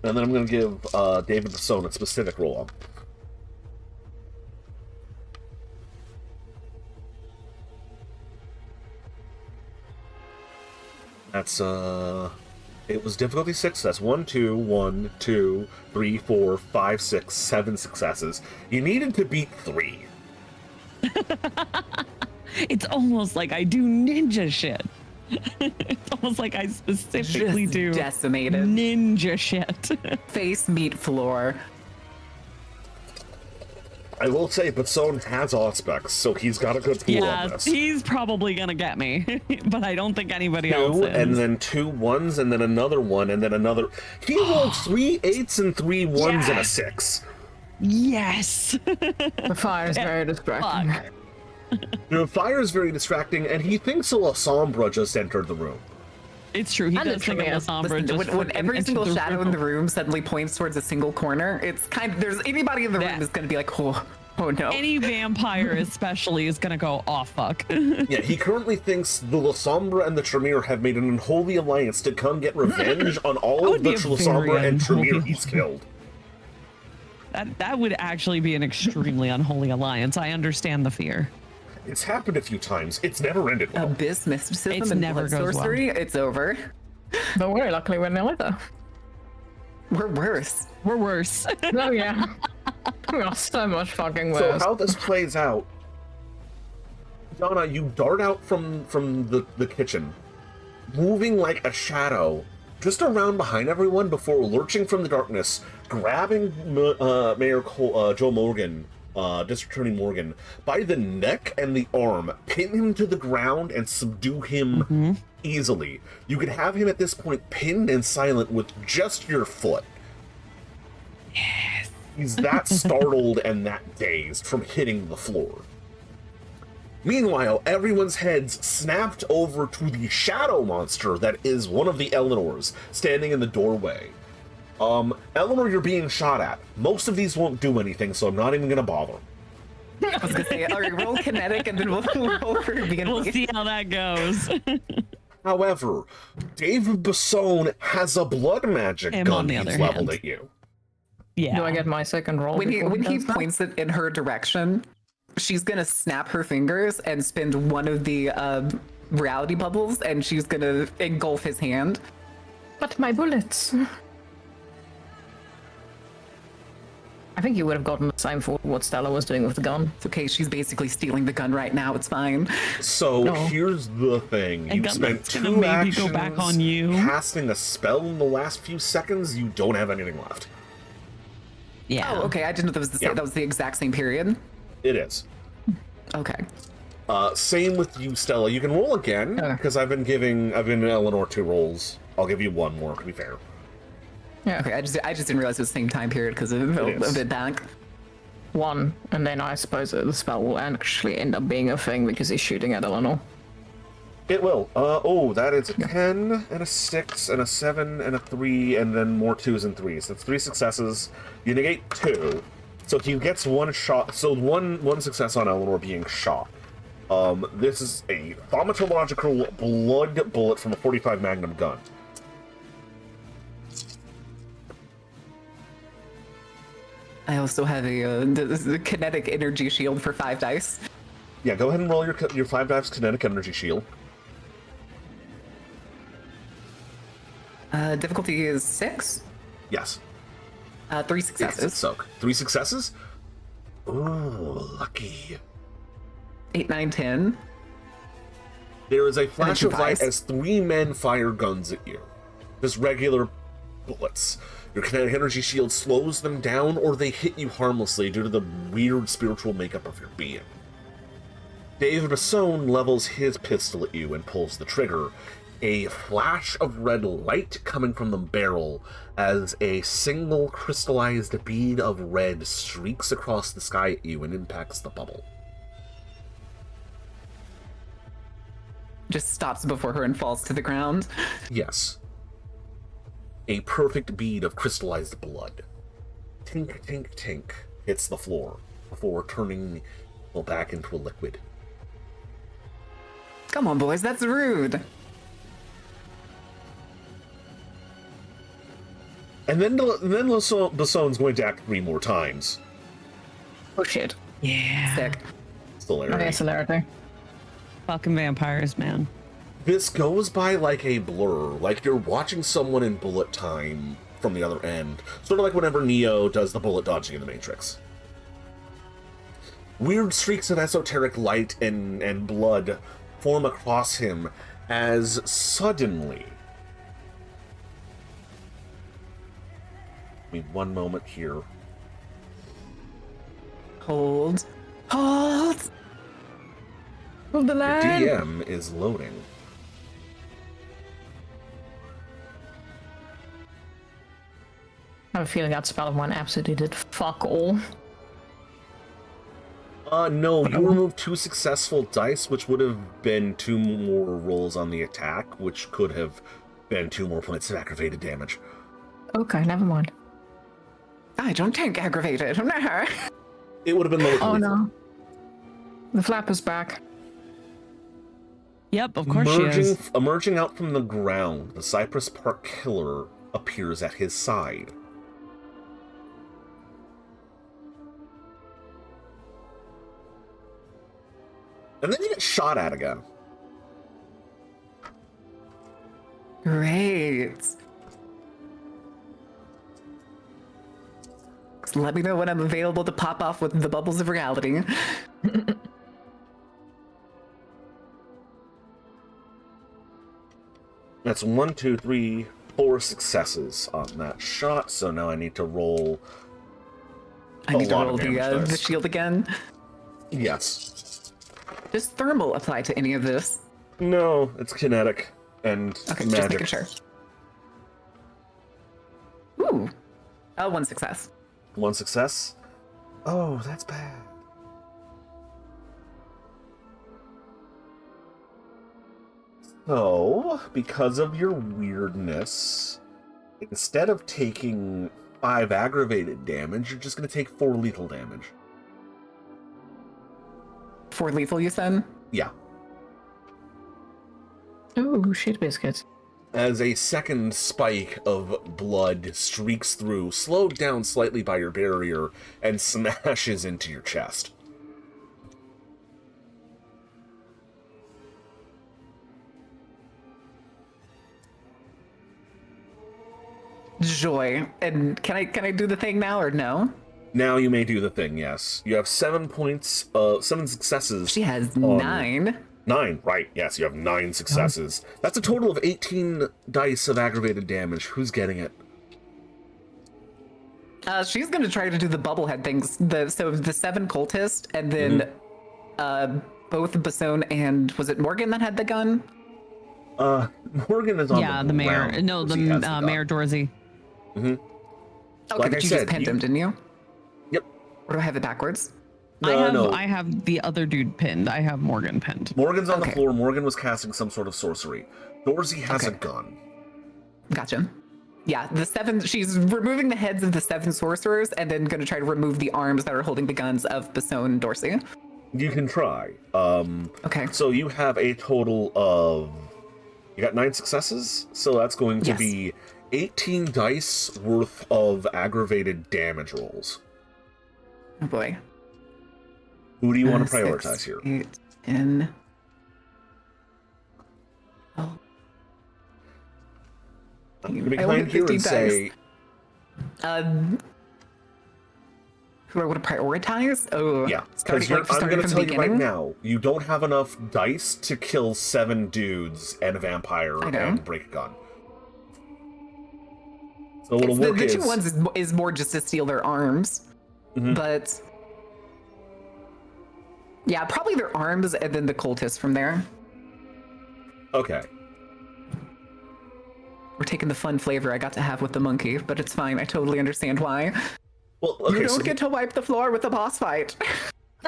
And then I'm going to give David Basone a specific roll on. That's, it was difficulty 6. That's 1, 2, 3, 4, 5, 6, 7 successes. You needed to beat 3. It's almost like I do ninja shit. It's almost like I specifically Just do decimated. ninja shit. Face meet floor. I will say, Basone has Auspex, so he's got a good pool on this. He's probably gonna get me, but I don't think anybody 2, else is. and then 2 1s, and then another 1, and then another. He rolled 3 8s and 3 1s and a 6. Yes. The fire is very distracting. Fuck. The fire is very distracting, and he thinks a La Sombra just entered the room. It's true. He And does think of Tremere. La Sombra. Listen, just when fucking every entered single the shadow in room. the room suddenly points towards a single corner, it's kind of, there's anybody in the room is going to be like, oh no. Any vampire especially is gonna go, oh fuck. Yeah, he currently thinks the La Sombra and the Tremere have made an unholy alliance to come get revenge on all of the would be a La Sombra very and Tremere unholy he's killed. That would actually be an extremely unholy alliance. I understand the fear. It's happened a few times. It's never ended well. Abyss mysticism It's and never blood goes well. sorcery, it's over. Don't worry, luckily we're neither. We're worse. We're worse. Oh yeah. We are so much fucking So worse. how this plays out, Donna, you dart out from the kitchen, moving like a shadow, just around behind everyone before lurching from the darkness, grabbing Mayor Joe Morgan, District Attorney Morgan, by the neck and the arm, pin him to the ground, and subdue him easily. You could have him at this point pinned and silent with just your foot. Yes. He's that startled and that dazed from hitting the floor. Meanwhile, everyone's heads snapped over to the shadow monster that is one of the Eleanors, standing in the doorway. Eleanor, you're being shot at. Most of these won't do anything, so I'm not even gonna bother. I was gonna say, all right, roll kinetic and then we'll roll for beginning. We'll see how that goes. However, David Basone has a blood magic And gun on the he's other leveled hand. at you. Yeah. Do I get my second roll? When he does that? points it in her direction, she's gonna snap her fingers and spin one of the reality bubbles, and she's gonna engulf his hand. But my bullets. I think you would have gotten the same for what Stella was doing with the gun. It's okay, she's basically stealing the gun right now. It's fine. So No. here's the thing. And You've gun spent that's gonna 2 maybe actions go back on you. casting a spell in the last few seconds. You don't have anything left. Yeah. Oh, okay. I didn't know that was the same. Yeah. That was the exact same period. It is. Okay. Same with you, Stella. You can roll again, Okay. because I've been giving Eleanor 2 rolls. I'll give you 1 more, to be fair. Yeah. Okay. I just didn't realize it was the same time period because it felt is. a bit back. 1, and then I suppose the spell will actually end up being a thing because he's shooting at Eleanor. It will. Oh, that is a 10 and a 6 and a 7 and a 3, and then more 2s and 3s. That's 3 successes. You negate 2, so he gets 1 shot. So one success on Eleanor being shot. This is a thaumatological blood bullet from a 45 Magnum gun. I also have the kinetic energy shield for 5 dice. Yeah, go ahead and roll your 5 dice kinetic energy shield. Difficulty is 6. Yes. 3 Yes, successes. soak. 3 successes? Ooh, lucky. 8, 9, 10. There is a flash you of light guys. as 3 men fire guns at you. Just regular bullets. Your kinetic energy shield slows them down, or they hit you harmlessly due to the weird spiritual makeup of your being. David Basone levels his pistol at you and pulls the trigger. A flash of red light coming from the barrel as a single crystallized bead of red streaks across the sky at you and impacts the bubble. Just stops before her and falls to the ground. Yes. A perfect bead of crystallized blood. Tink, tink, tink hits the floor before turning back into a liquid. Come on, boys, that's rude. And then Basone's going to act 3 more times. Oh shit. Yeah. Sick. Celerity. Okay, celerity. Fucking vampires, man. This goes by like a blur, like you're watching someone in bullet time from the other end. Sort of like whenever Neo does the bullet dodging in the Matrix. Weird streaks of esoteric light and blood form across him as suddenly... Give me 1 moment here. Hold. Hold. Hold the The line. DM is loading. I have a feeling that spell of mine absolutely did fuck all. No, you removed 2 successful dice, which would have been 2 more rolls on the attack, which could have been 2 more points of aggravated damage. Okay, never mind. I don't take aggravated. It would have been lower. Oh no. The flap is back. Yep, of course she is. Emerging out from the ground, the Cypress Park killer appears at his side. And then you get shot at again. Great. Just let me know when I'm available to pop off with the bubbles of reality. That's 1, 2, 3, 4 successes on that shot. So now I need to roll. I need to roll the shield again. Yes. Does thermal apply to any of this? No, it's kinetic and Okay, magic. just making sure. Ooh. 1 success. 1 success? Oh, that's bad. So, because of your weirdness, instead of taking 5 aggravated damage, you're just going to take 4 lethal damage. 4 lethal, you said? Yeah. Oh, shit biscuits. As a second spike of blood streaks through, slowed down slightly by your barrier, and smashes into your chest. Joy. And can I do the thing now or no? Now you may do the thing, yes. You have 7 points, 7 successes. She has on- 9. 9, right. Yes, you have 9 successes. That's a total of 18 dice of aggravated damage. Who's getting it? She's gonna try to do the bubblehead things. So the 7 cultists, and then both Basone and was it Morgan that had the gun? Morgan is on the mayor. ground. No, She has the gun. Mayor Dorsey. Okay, Like but I you said, just pinned him, didn't you? Yep. Or do I have it backwards? No. I have the other dude pinned. I have Morgan pinned. Morgan's on the Okay. floor. Morgan was casting some sort of sorcery. Dorsey has a Okay. gun. Gotcha. Yeah, the 7. She's removing the heads of the 7 sorcerers, and then going to try to remove the arms that are holding the guns of Basone and Dorsey. You can try. Okay. So you have a total of... You got 9 successes? So that's going to Yes. be 18 dice worth of aggravated damage rolls. Oh boy. Who do you want to 6, prioritize here? 8, 10. Oh. I'm going to be I only kind get here and 15 say... Who I want to prioritize? Oh, Yeah, starting, because I'm starting going to from the tell you right beginning? now, you don't have enough dice to kill 7 dudes and a vampire I know. and break a gun. So what'll It's work the is... 2 ones is more just to steal their arms, but yeah, probably their arms and then the cultists from there. Okay. We're taking the fun flavor I got to have with the monkey, but it's fine. I totally understand why. Well, okay, You don't so, get to wipe the floor with a boss fight.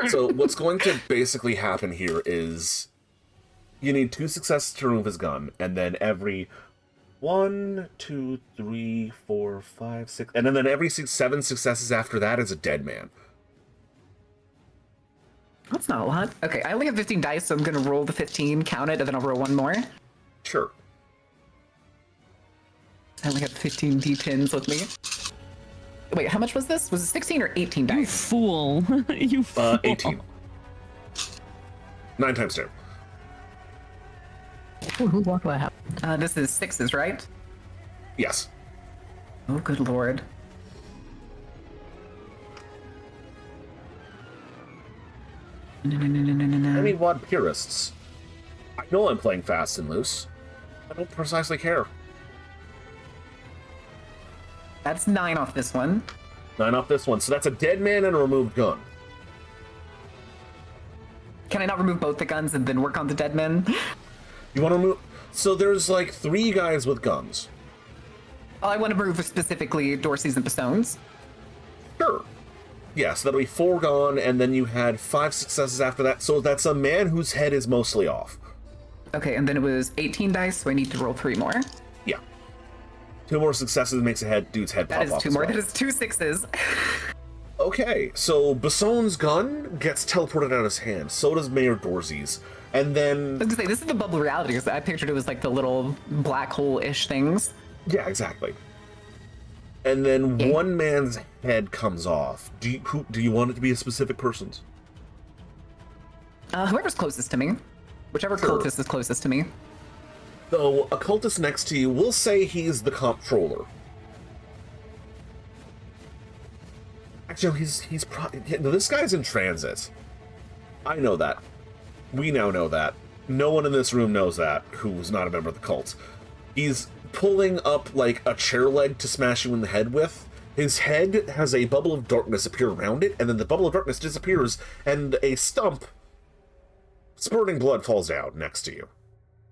so what's going to basically happen here is you need 2 successes to remove his gun, and then every 1, 2, 3, 4, 5, 6, and then every 7 successes after that is a dead man. That's not a lot. Okay, I only have 15 dice, so I'm gonna roll the 15, count it, and then I'll roll 1 more. Sure. I only have 15 d10s with me. Wait, how much was this? Was it 16 or 18 You dice? fool. You fool. 18. 9 times 2. What will I have? This is 6s, right? Yes. Oh, good lord. I mean, what purists? I know I'm playing fast and loose. I don't precisely care. That's 9 off this one. 9 off this one, so that's a dead man and a removed gun. Can I not remove both the guns and then work on the dead men? You want to remove... So there's like 3 guys with guns. Oh, I want to remove specifically Dorsey's and Bastone's. Sure. Yes, that'll be 4 gone, and then you had 5 successes after that, so that's a man whose head is mostly off. Okay, and then it was 18 dice, so I need to roll 3 more. Yeah. 2 more successes makes a dude's head That pop is off 2 as more. well. That is 2 6s. Okay, so Bassone's gun gets teleported out of his hand. So does Mayor Dorsey's. And I then... was gonna say, this is the bubble reality, because I pictured it was like the little black hole-ish things. Yeah, exactly. And then Okay. one man's head comes off. Do you want it to be a specific person's? Whoever's closest to me. Whichever Sure. cultist is closest to me. So, a cultist next to you, we'll say he's the comptroller. Actually, he's probably... This guy's in transit. I know that. We now know that. No one in this room knows that, who's not a member of the cult. He's pulling up like a chair leg to smash you in the head with. His head has a bubble of darkness appear around it, and then the bubble of darkness disappears, and a stump spurting blood falls down next to you.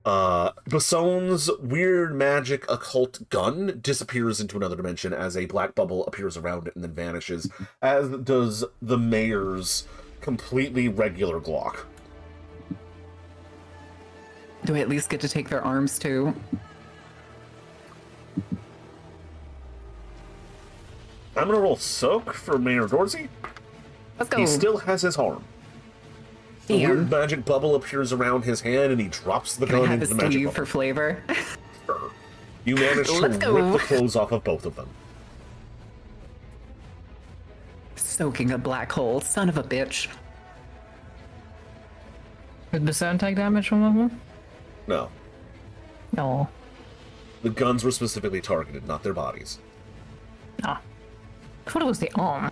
Bassone's weird magic occult gun disappears into another dimension as a black bubble appears around it and then vanishes, as does the mayor's completely regular Glock. Do I at least get to take their arms too? I'm gonna roll soak for Mayor Dorsey. Let's go. He still has his arm. The Damn. weird magic bubble appears around his hand, and he drops the Can I gun have into a the magic sleeve bubble. for flavor? Sure. You manage to Let's rip go. the clothes off of both of them. Soaking a black hole, son of a bitch. Did the sun take damage from that one? No. No. The guns were specifically targeted, not their bodies. Ah. I thought it was the arm.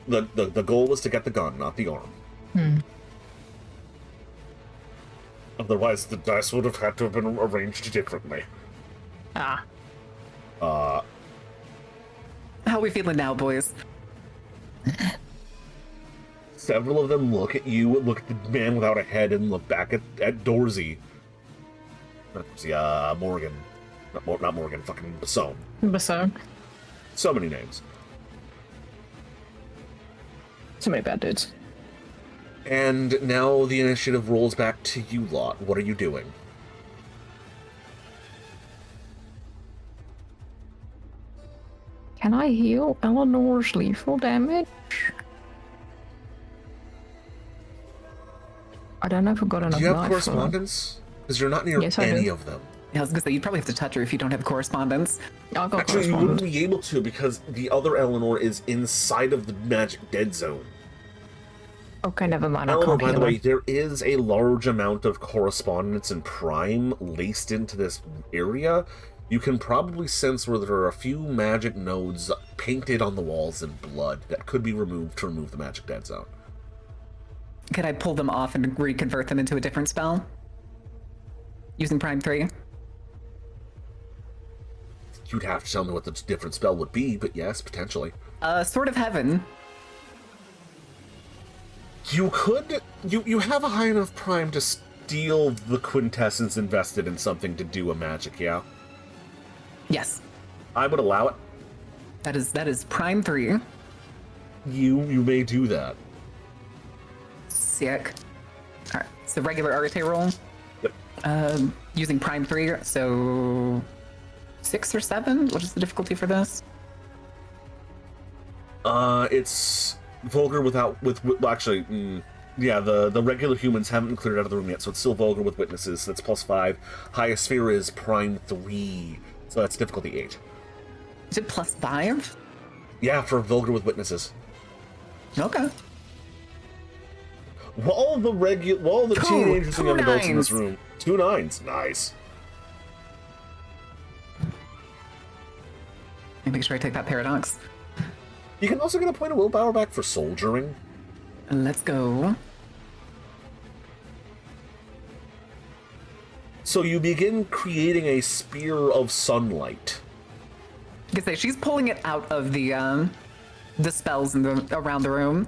The goal was to get the gun, not the arm. Otherwise, the dice would have had to have been arranged differently. Ah. How are we feeling now, boys? Several of them look at you, look at the man without a head, and look back at Dorsey. Not Dorsey, Morgan. Not Morgan, fucking Basone. Bassoon. So many names. So many bad dudes. And now the initiative rolls back to you lot. What are you doing? Can I heal Eleanor's lethal damage? I don't know if I've got enough Do you have life correspondence? Because you're not near Yes, I any do. of them. Yeah, I was gonna say, you'd probably have to touch her if you don't have correspondence. I'll go Actually, you wouldn't correspondence. be able to because the other Eleanor is inside of the magic dead zone. Okay, never mind. I Eleanor, can't by the heal way, her. there is a large amount of correspondence and Prime laced into this area. You can probably sense where there are a few magic nodes painted on the walls in blood that could be removed to remove the magic dead zone. Could I pull them off and reconvert them into a different spell? Using Prime 3? You'd have to tell me what the different spell would be, but yes, potentially. Sword of Heaven. You could... You have a high enough Prime to steal the quintessence invested in something to do a magic, yeah? Yes. I would allow it. That is Prime 3. You may do that. Sick. Alright, so regular Arete roll. Yep. Using Prime 3, so 6 or 7? What is the difficulty for this? It's vulgar without well, actually, yeah. The regular humans haven't been cleared out of the room yet, so it's still vulgar with witnesses. So that's +5. Highest sphere is Prime 3, so that's difficulty 8. Is it +5? Yeah, for vulgar with witnesses. Okay. While the teenagers and young adults in this 9s. room, 2 9s, nice. Let me make sure I take that paradox. You can also get a point of willpower back for soldiering. Let's go. So you begin creating a spear of sunlight. I can say she's pulling it out of the spells around the room.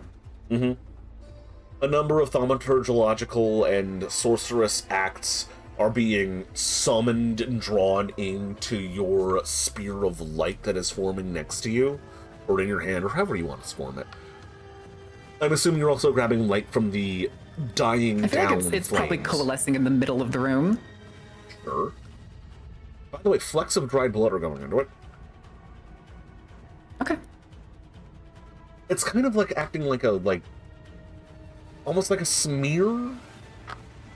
A number of thaumaturgical and sorceress acts are being summoned and drawn into your spear of light that is forming next to you, or in your hand, or however you want to form it. I'm assuming you're also grabbing light from the dying I feel down like it's probably flames. coalescing in the middle of the room. Sure. By the way, flecks of dried blood are going into it. Okay. It's kind of like acting like almost like a smear,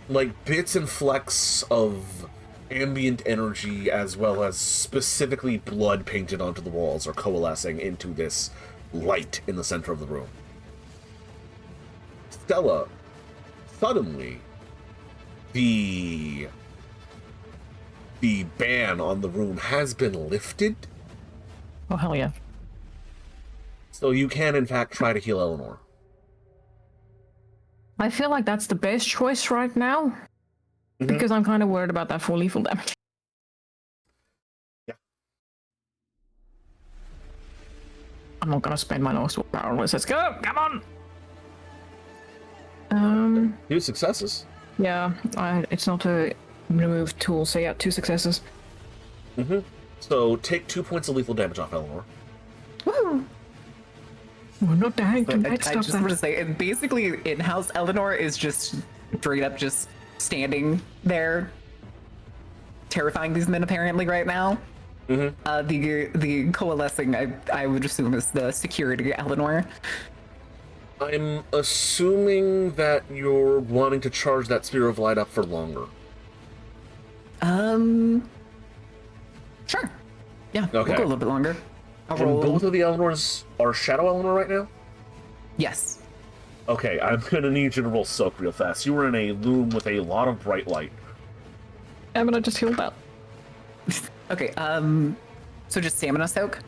like bits and flecks of ambient energy as well as specifically blood painted onto the walls are coalescing into this light in the center of the room. Stella, suddenly, the ban on the room has been lifted, Oh, hell yeah. so you can in fact try to heal Eleanor. I feel like that's the best choice right now. Because I'm kind of worried about that 4 lethal damage. Yeah. I'm not gonna spend my last power. Let's go! Come on! 2 successes. Yeah, it's not a remove tool, so yeah, 2 successes. So take 2 points of lethal damage off Eleanor. Woo! Well, not the Hank and I Pet stuff. just want to say, basically, in-house Eleanor is just straight up just standing there, terrifying these men apparently right now. The coalescing, I would assume, is the security Eleanor. I'm assuming that you're wanting to charge that Sphere of Light up for longer. Sure. Yeah, Okay. we'll go a little bit longer. I'll And roll. both of the Eleanors are Shadow Eleanor right now? Yes. Okay, I'm gonna need you to roll Soak real fast. You were in a room with a lot of bright light. I'm gonna just heal that. Okay, so just stamina soak?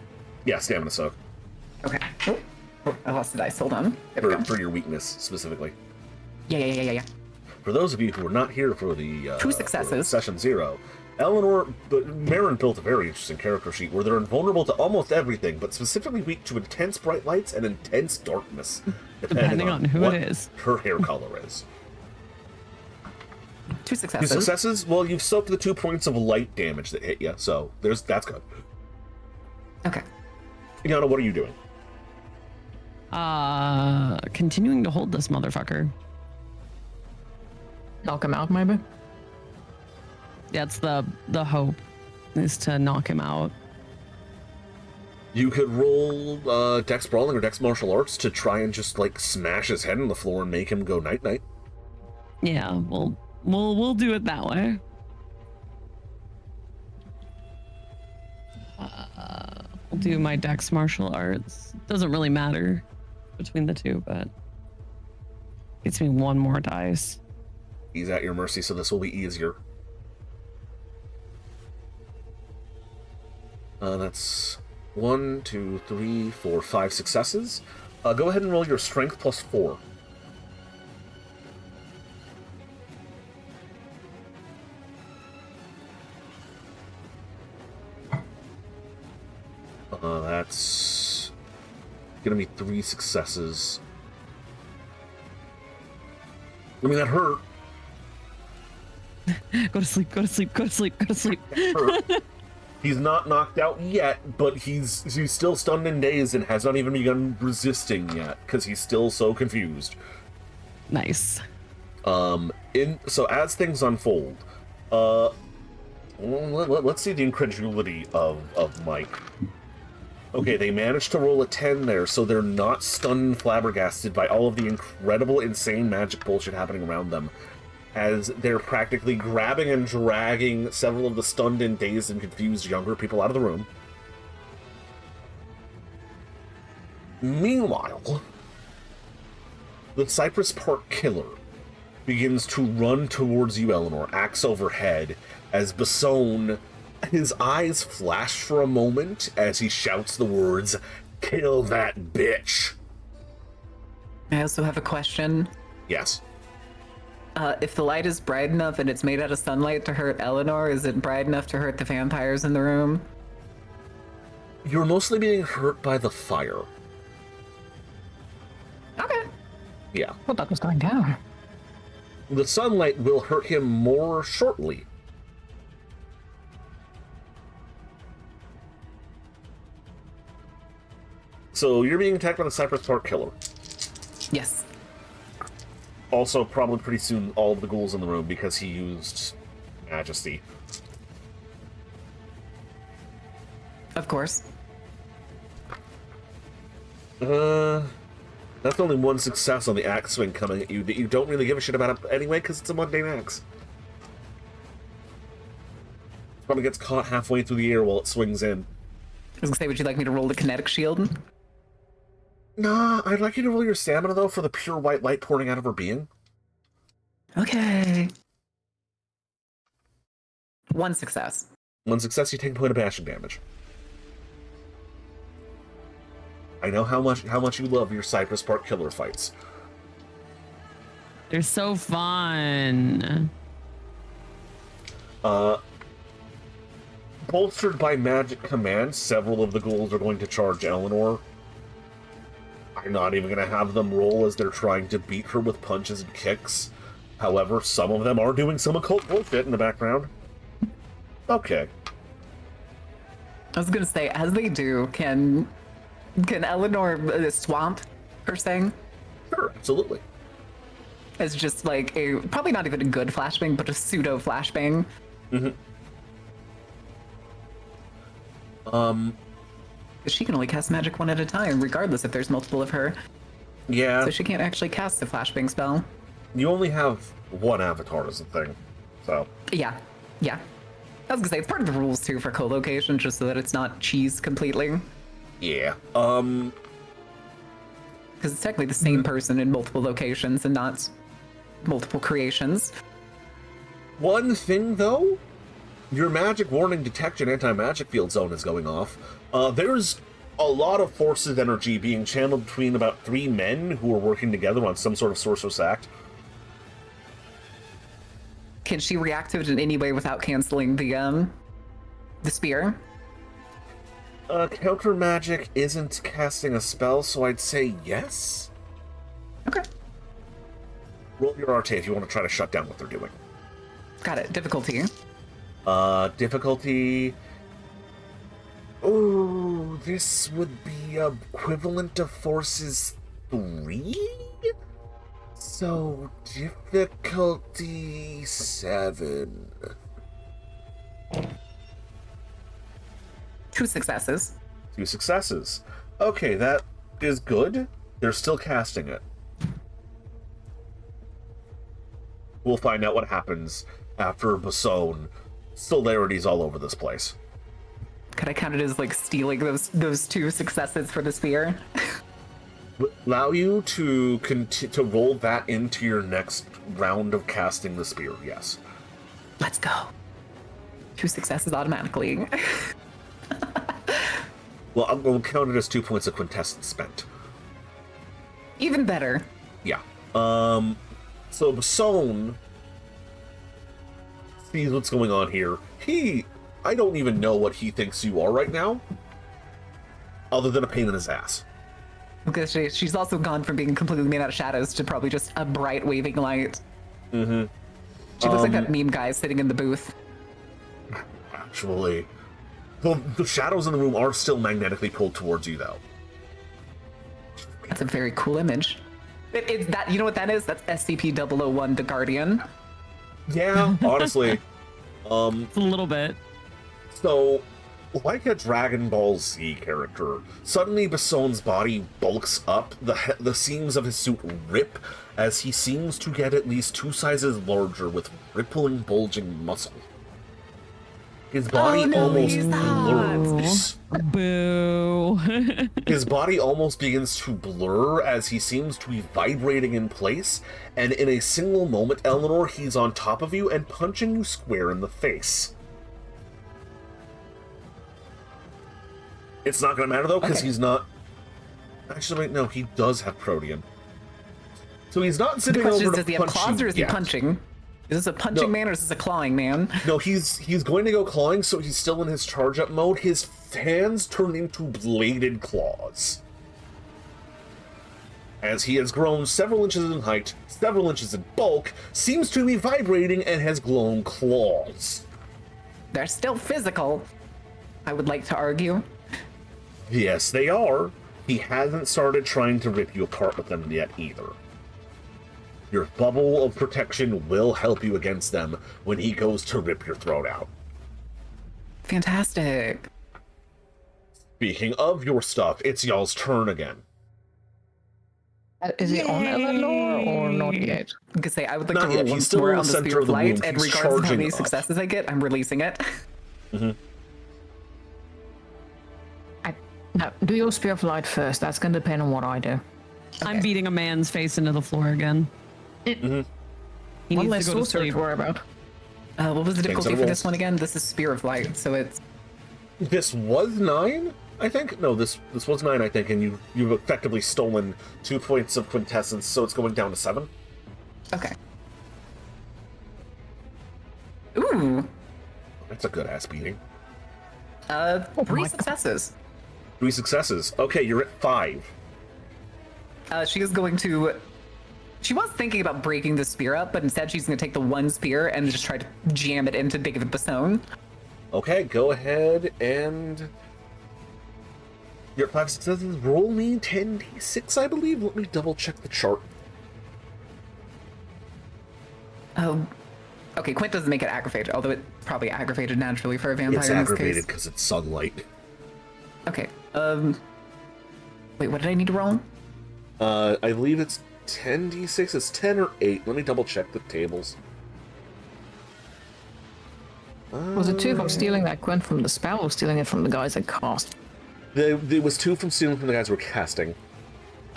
Yeah, Stamina Soak. Okay. Oh, I lost the dice. Hold on. There we go. For your weakness, specifically. Yeah. For those of you who were not here for the 2 successes. for session 0, Eleanor, but Marin built a very interesting character sheet where they're invulnerable to almost everything, but specifically weak to intense bright lights and intense darkness, Depending on who what it is. her hair color is. 2 2 successes. successes? Well, you've soaked the 2 points of light damage that hit you, so that's good. Okay. Yana, what are you doing? Continuing to hold this motherfucker. Knock him out, maybe? That's the hope, is to knock him out. You could roll Dex Brawling or Dex Martial Arts to try and just, like, smash his head on the floor and make him go night-night. Yeah, we'll do it that way. I'll do my Dex Martial Arts. Doesn't really matter between the two, but gets me 1 more dice. He's at your mercy, so this will be easier. That's 1, 2, 3, 4, 5 successes. Go ahead and roll your Strength plus 4. That's gonna be 3 successes. I mean, that hurt. Go to sleep, go to sleep, go to sleep, go to sleep. Hurt. He's not knocked out yet, but he's still stunned and dazed and has not even begun resisting yet because he's still so confused. Nice. So as things unfold, let's see the incredulity of Mike. Okay, they managed to roll a 10 there, so they're not stunned and flabbergasted by all of the incredible, insane magic bullshit happening around them, as they're practically grabbing and dragging several of the stunned and dazed and confused younger people out of the room. Meanwhile, the Cypress Park killer begins to run towards you, Eleanor, axe overhead, as Basone, his eyes flash for a moment as he shouts the words, "Kill that bitch!" I also have a question. Yes. If the light is bright enough and it's made out of sunlight to hurt Eleanor, is it bright enough to hurt the vampires in the room? You're mostly being hurt by the fire. Okay. Yeah. Well, that was going down. The sunlight will hurt him more shortly. So you're being attacked by the Cypress Park killer. Yes. Also, probably pretty soon, all of the ghouls in the room because he used Majesty. Of course. That's only 1 success on the axe swing coming at you that you don't really give a shit about it anyway because it's a mundane axe. Probably gets caught halfway through the air while it swings in. I was gonna say, would you like me to roll the kinetic shield? Nah, I'd like you to roll your stamina, though, for the pure white light pouring out of her being. Okay. 1 success. 1 success, you take a point of bashing damage. I know how much you love your Cypress Park killer fights. They're so fun. Bolstered by magic command, several of the ghouls are going to charge Eleanor. I'm not even going to have them roll as they're trying to beat her with punches and kicks. However, some of them are doing some occult bullshit in the background. Okay. I was gonna say, as they do, can Eleanor swamp her thing? Sure, absolutely. As just like a probably not even a good flashbang, but a pseudo flashbang. She can only cast magic one at a time, regardless if there's multiple of her. Yeah. So she can't actually cast the flashbang spell. You only have one avatar as a thing, so. Yeah. I was gonna say, it's part of the rules too for co-location, just so that it's not cheese completely. Yeah. Because it's technically the same person in multiple locations and not multiple creations. One thing, though, your magic warning detection anti-magic field zone is going off. There's a lot of forces energy being channeled between about 3 men who are working together on some sort of sorcerous act. Can she react to it in any way without canceling the spear? Counter magic isn't casting a spell, so I'd say yes. Okay. Roll your RT if you want to try to shut down what they're doing. Got it. Difficulty. Difficulty. Oh, this would be equivalent to forces 3? So, difficulty 7. 2 successes. 2 successes. Okay, that is good. They're still casting it. We'll find out what happens after Basone solarities all over this place. Could I count it as like stealing those 2 successes for the spear? Allow you to to roll that into your next round of casting the spear, yes. Let's go. 2 successes automatically. Well, I'm going to count it as 2 points of quintessence spent. Even better. Yeah. So Basone sees what's going on here. I don't even know what he thinks you are right now, other than a pain in his ass. Because she's also gone from being completely made out of shadows to probably just a bright waving light. Mm-hmm. She looks like that meme guy sitting in the booth. Actually, the shadows in the room are still magnetically pulled towards you, though. That's a very cool image. It's that, you know what that is? That's SCP-001, the Guardian. Yeah, honestly. It's a little bit. So, like a Dragon Ball Z character, suddenly Basone's body bulks up, the seams of his suit rip, as he seems to get at least 2 sizes larger with rippling, bulging muscle. His body almost blurs. Boo. His body almost begins to blur as he seems to be vibrating in place, and in a single moment, Eleanor, he's on top of you and punching you square in the face. It's not going to matter, though, because he's not... Actually, wait, no, he does have protean. So he's not sitting over to punch you. Does he have claws, or is he punching? Is this a punching man, or is this a clawing man? No, he's going to go clawing, so he's still in his charge-up mode. His hands turn into bladed claws. As he has grown several inches in height, several inches in bulk, seems to be vibrating, and has grown claws. They're still physical, I would like to argue. Yes, they are. He hasn't started trying to rip you apart with them yet, either. Your bubble of protection will help you against them when he goes to rip your throat out. Fantastic. Speaking of your stuff, it's y'all's turn again. Is it on Eleanor or not yet? I could say I would like Not to yet. roll He's once still more in on the the center Spear of of the Light, room. and He's regardless of how charging many up. successes I get, I'm releasing it. No, do your Spear of Light first. That's going to depend on what I do. I'm beating a man's face into the floor again. He One needs less to go to sorcerer sleep. to worry about. What was the difficulty on for this rolls. one again? This is Spear of Light, so it's... This was 9, I think? No, this was 9, I think, and you've effectively stolen 2 points of quintessence, so it's going down to 7. Okay. Ooh! That's a good ass beating. Three successes. 3 successes. Okay, you're at 5. She is going to. She was thinking about breaking the spear up, but instead she's going to take the one spear and just try to jam it into David Basone. Okay, go ahead and. You're at 5 successes. Roll me 10d6, I believe. Let me double check the chart. Oh. Okay, Quint doesn't make it aggravated, although it's probably aggravated naturally for a vampire It's in this aggravated case. because it's sunlight. Okay. Wait, what did I need to roll? I believe it's 10d6. It's 10 or 8. Let me double check the tables. Was it 2 from stealing that Gwent from the spell or stealing it from the guys that cast? There was 2 from stealing from the guys who were casting.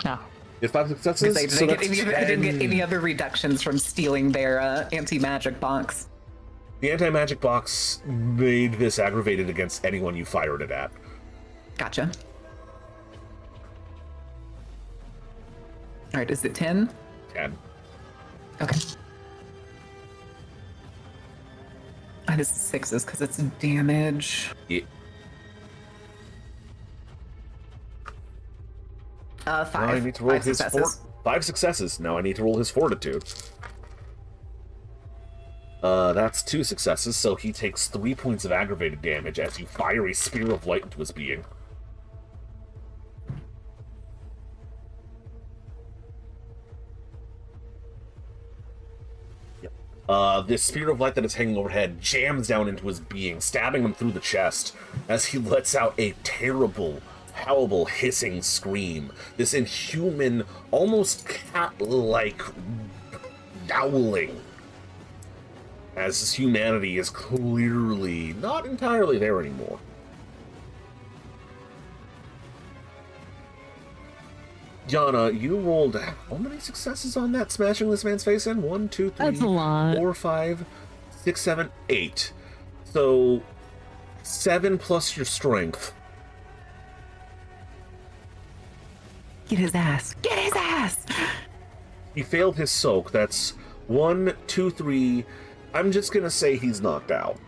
Ah. You have 5 successes? I So that's didn't get 10. any other reductions from stealing their anti-magic box. The anti-magic box made this aggravated against anyone you fired it at. Gotcha. Alright, is it 10? 10. Okay. This is 6s because it's damage. Yeah. 5. Now I need to roll 5 his successes. 5 successes. Now I need to roll his fortitude. That's 2 successes, so he takes 3 points of aggravated damage as you fire a spear of light into his being. This spear of light that is hanging overhead jams down into his being, stabbing him through the chest as he lets out a terrible, howlable, hissing scream. This inhuman, almost cat-like howling, as his humanity is clearly not entirely there anymore. Yana, you rolled how many successes on that, smashing this man's face in? 1, 2, 3, That's a lot. 4, 5, 6, 7, 8. So 7 plus your strength. Get his ass. Get his ass! He failed his soak. That's 1, 2, 3. I'm just gonna say he's knocked out.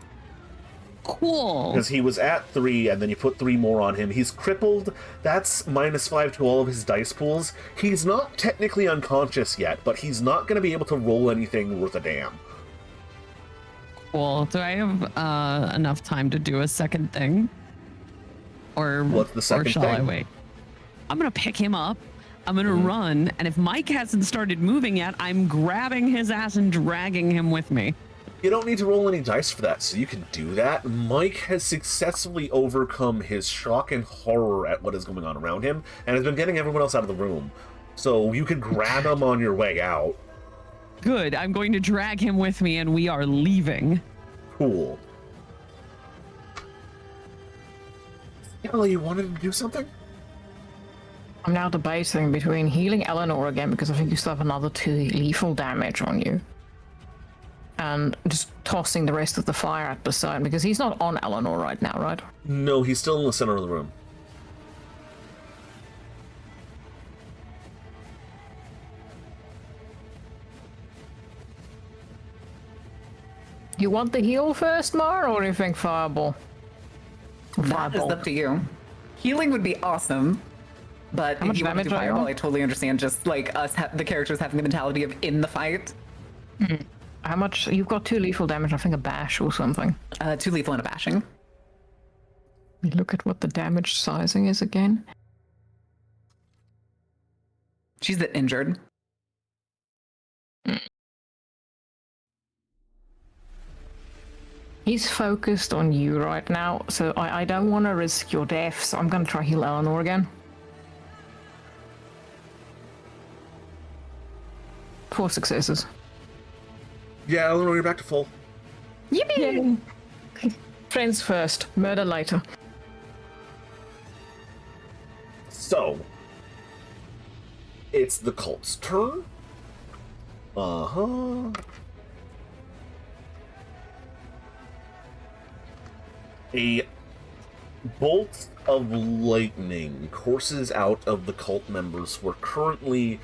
Cool. Because he was at 3, and then you put 3 more on him. He's crippled. That's -5 to all of his dice pools. He's not technically unconscious yet, but he's not going to be able to roll anything worth a damn. Cool. Do I have enough time to do a second thing? Or What's the second or shall I thing? wait? I'm gonna pick him up. I'm gonna run, and if Mike hasn't started moving yet, I'm grabbing his ass and dragging him with me. You don't need to roll any dice for that, so you can do that. Mike has successfully overcome his shock and horror at what is going on around him, and has been getting everyone else out of the room. So you could grab him on your way out. Good. I'm going to drag him with me, and we are leaving. Cool. Ellie, you wanted to do something? I'm now debating between healing Eleanor again, because I think you still have another 2 lethal damage on you, and just tossing the rest of the fire at Basone, because he's not on Eleanor right now, right? No, he's still in the center of the room. You want the heal first, Mar, or do you think Fireball? That is up to you. Healing would be awesome, but How if much you want to do damage are you Fireball, on? I totally understand. Just like us, the characters having the mentality of in the fight. How much? You've got 2 lethal damage, I think a bash or something. 2 lethal and a bashing. Let me look at what the damage sizing is again. She's the injured. He's focused on you right now, so I don't want to risk your death, so I'm going to try heal Eleanor again. 4 successes. Yeah, Eleanor, you're back to full. Yippee! Friends first, murder later. So, it's the cult's turn. Uh-huh. A bolt of lightning courses out of the cult members who are currently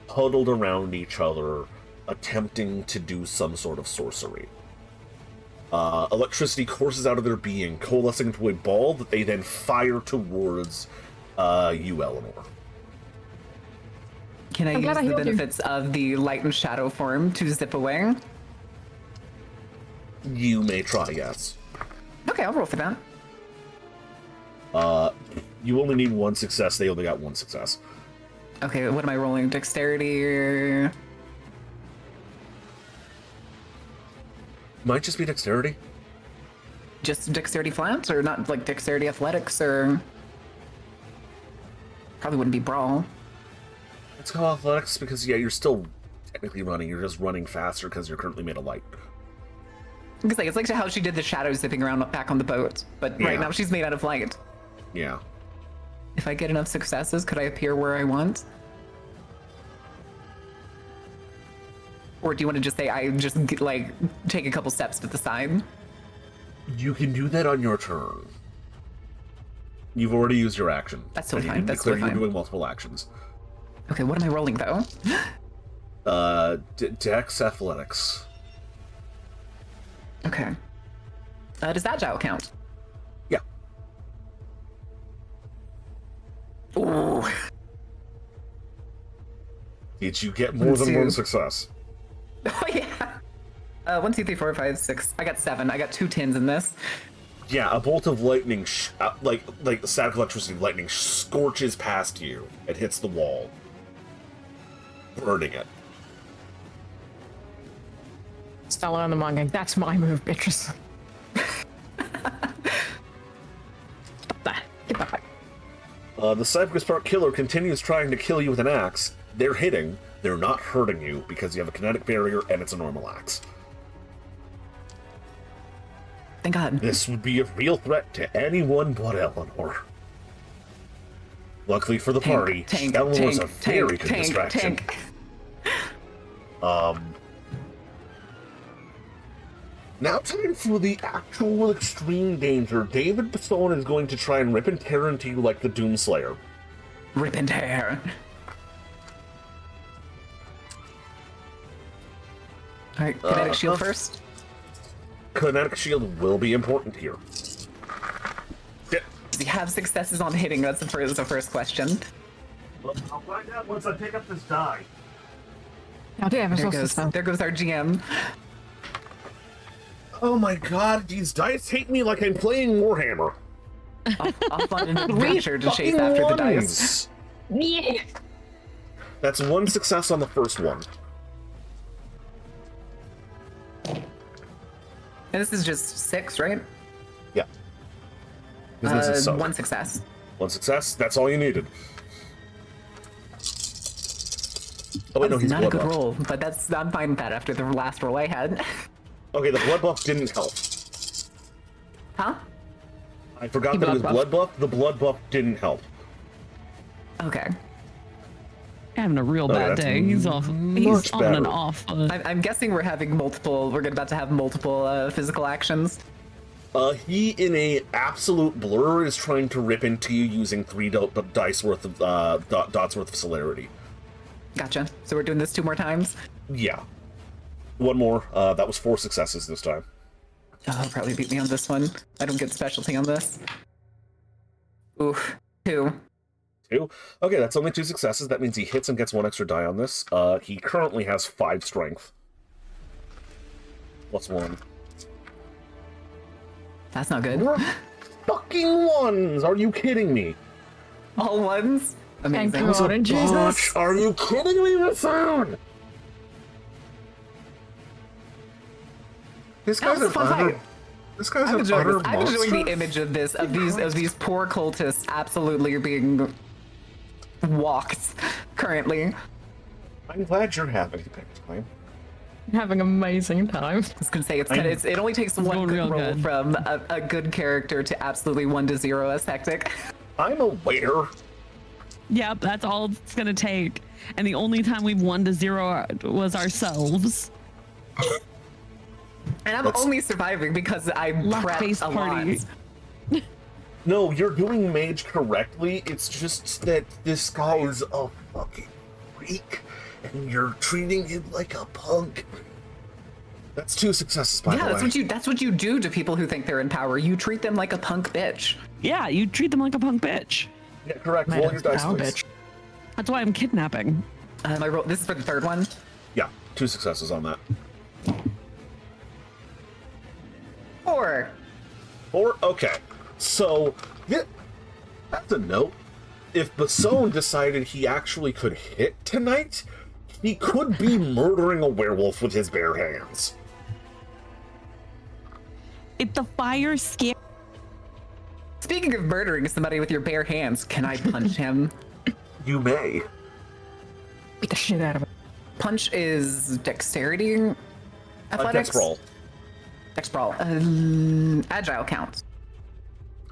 huddled around each other, attempting to do some sort of sorcery. Electricity courses out of their being, coalescing into a ball that they then fire towards you, Eleanor. Can I use the benefits of the light and shadow form to zip away? You may try, yes. Okay, I'll roll for that. You only need one success. They only got one success. Okay, what am I rolling? Dexterity? Might just be dexterity. Just dexterity flat? Or not like dexterity athletics? Or probably wouldn't be brawl. Let's go athletics because, yeah, you're still technically running. You're just running faster because you're currently made of light. Because like, it's like how she did the shadow zipping around back on the boat. But right Yeah. now she's made out of light. Yeah. If I get enough successes, could I appear where I want? Or do you want to just say I just like take a couple steps to the side? You can do that on your turn. You've already used your action. That's so And you fine, can that's declare so you're fine. doing multiple actions. Okay, what am I rolling though? Dex athletics. Okay. Does agile count? Yeah. Ooh. Did you get more than Two. one success? Oh yeah. 1, 2, 3, 4, 5, 6. I got 7. I got 2 10s in this. Yeah, a bolt of lightning, like static electricity, lightning scorches past you. It hits the wall, burning it. Stella and the Monging. That's my move, bitches. Stop that. Get back. The Cypress Park Killer continues trying to kill you with an axe. They're hitting. They're not hurting you because you have a kinetic barrier and it's a normal axe. Thank God. This would be a real threat to anyone but Eleanor. Luckily for the party, Eleanor's a very good distraction. Now time for the actual extreme danger. David Basone is going to try and rip and tear into you like the Doomslayer. Rip and tear. Alright, kinetic shield first. Kinetic shield will be important here. Yeah. Does he have successes on hitting? That's the first question. Well, I'll find out once I pick up this die. Oh, damn, There goes our GM. Oh my god, these dice hate me like I'm playing Warhammer. Off on an adventure to chase after the dice. Yeah. That's one success on the first one. And this is just 6, right? Yeah. This is so. One success. One success, that's all you needed. Oh wait, no, That's he's not a blood good buff. roll, but I'm fine with that after the last roll I had. Okay, the blood buff didn't help. Huh? I forgot that it was blood buff. The blood buff didn't help. Okay. Having a real bad that's day. He's off. He's much on and better. off. I'm guessing we're about to have multiple physical actions. He, in a absolute blur, is trying to rip into you using 3 dice worth of, dots worth of celerity. Gotcha. So we're doing this 2 more times? Yeah. One more. That was 4 successes this time. Oh, he'll probably beat me on this one. I don't get specialty on this. Oof. 2. 2? Okay, that's only 2 successes. That means he hits and gets 1 extra die on this. He currently has 5 strength. Plus 1. That's not good. Fucking ones! Are you kidding me? All ones? Amazing. Thank God in Jesus. Gosh, are you kidding me, Basone? This That guy's was an a fun utter. fight. This guy's I'm an enjoying utter this. I'm enjoying monster. the image of this, of these poor cultists absolutely being walked currently. I'm glad you're having a good time. Having an amazing time. I was gonna say it only takes one going good real roll good. from a good character to absolutely 1-0 as hectic. I'm a waiter. Yep, that's all it's gonna take. And the only time we've 1-0 was ourselves. And I'm That's- only surviving because I Luck-based prepped a party. lot. No, you're doing mage correctly. It's just that this guy is a fucking freak, and you're treating him like a punk. That's 2 successes, by the way. that's what you do to people who think they're in power. You treat them like a punk bitch. Yeah, you treat them like a punk bitch. Yeah, correct. Roll your dice, please. Bitch. That's why I'm kidnapping. This is for the third one. Yeah, 2 successes on that. 4. 4? Okay. So, that's a note. If Basone decided he actually could hit tonight, he could be murdering a werewolf with his bare hands. If the fire scare. Speaking of murdering somebody with your bare hands, can I punch him? You may. Beat the shit out of it. Punch is dexterity, athletics. Dex roll. Dex brawl. Agile counts.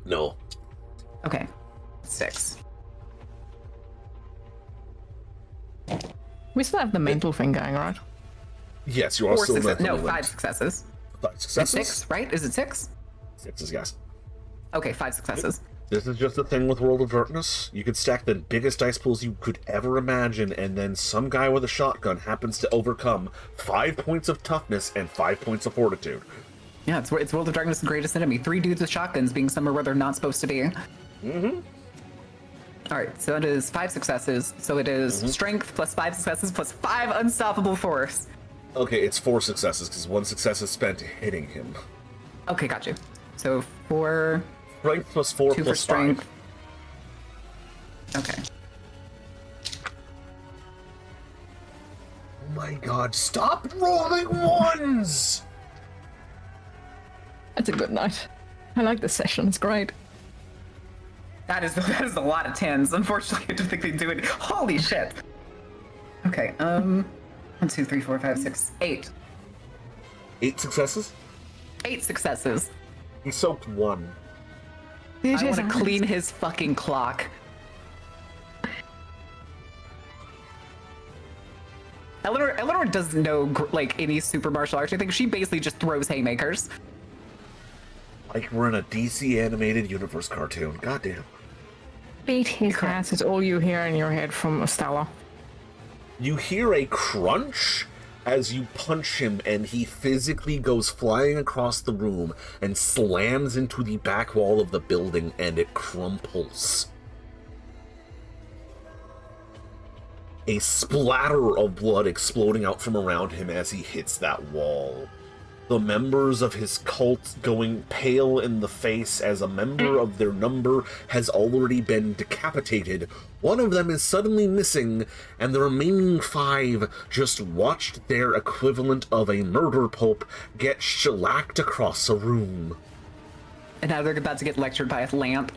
No. Okay. 6. We still have the mental thing going, right? Yes, you are 4 still successes. No, mentally 5 linked. successes. 5 successes? 6, right? Is it 6? 6 is yes. Okay, 5 successes. This is just the thing with World of Darkness. You could stack the biggest dice pools you could ever imagine, and then some guy with a shotgun happens to overcome 5 points of toughness and 5 points of fortitude. Yeah, it's World of Darkness' greatest enemy. 3 dudes with shotguns being somewhere where they're not supposed to be. Mm-hmm. All right, so it is 5 successes. So it is strength plus 5 successes plus 5 unstoppable force. Okay, it's 4 successes, because 1 success is spent hitting him. Okay, got you. So 4, Strength plus 4 2 for plus strength. 5. Okay. Oh my god, stop rolling ones! That's a good night. I like this session. It's great. That is a lot of 10s. Unfortunately, I don't think they do it. Holy shit. Okay, 1, 2, 3, 4, 5, 6, 8. 8 successes? 8 successes. He soaked 1. I want to clean his fucking clock. Eleanor doesn't know like any super martial arts. I think she basically just throws haymakers. Like we're in a DC animated universe cartoon. Goddamn. Beat his ass is all you hear in your head from Estella. You hear a crunch as you punch him, and he physically goes flying across the room and slams into the back wall of the building, and it crumples. A splatter of blood exploding out from around him as he hits that wall. The members of his cult going pale in the face as a member of their number has already been decapitated. One of them is suddenly missing, and the remaining 5 just watched their equivalent of a murder pope get shellacked across a room. And now they're about to get lectured by a lamp.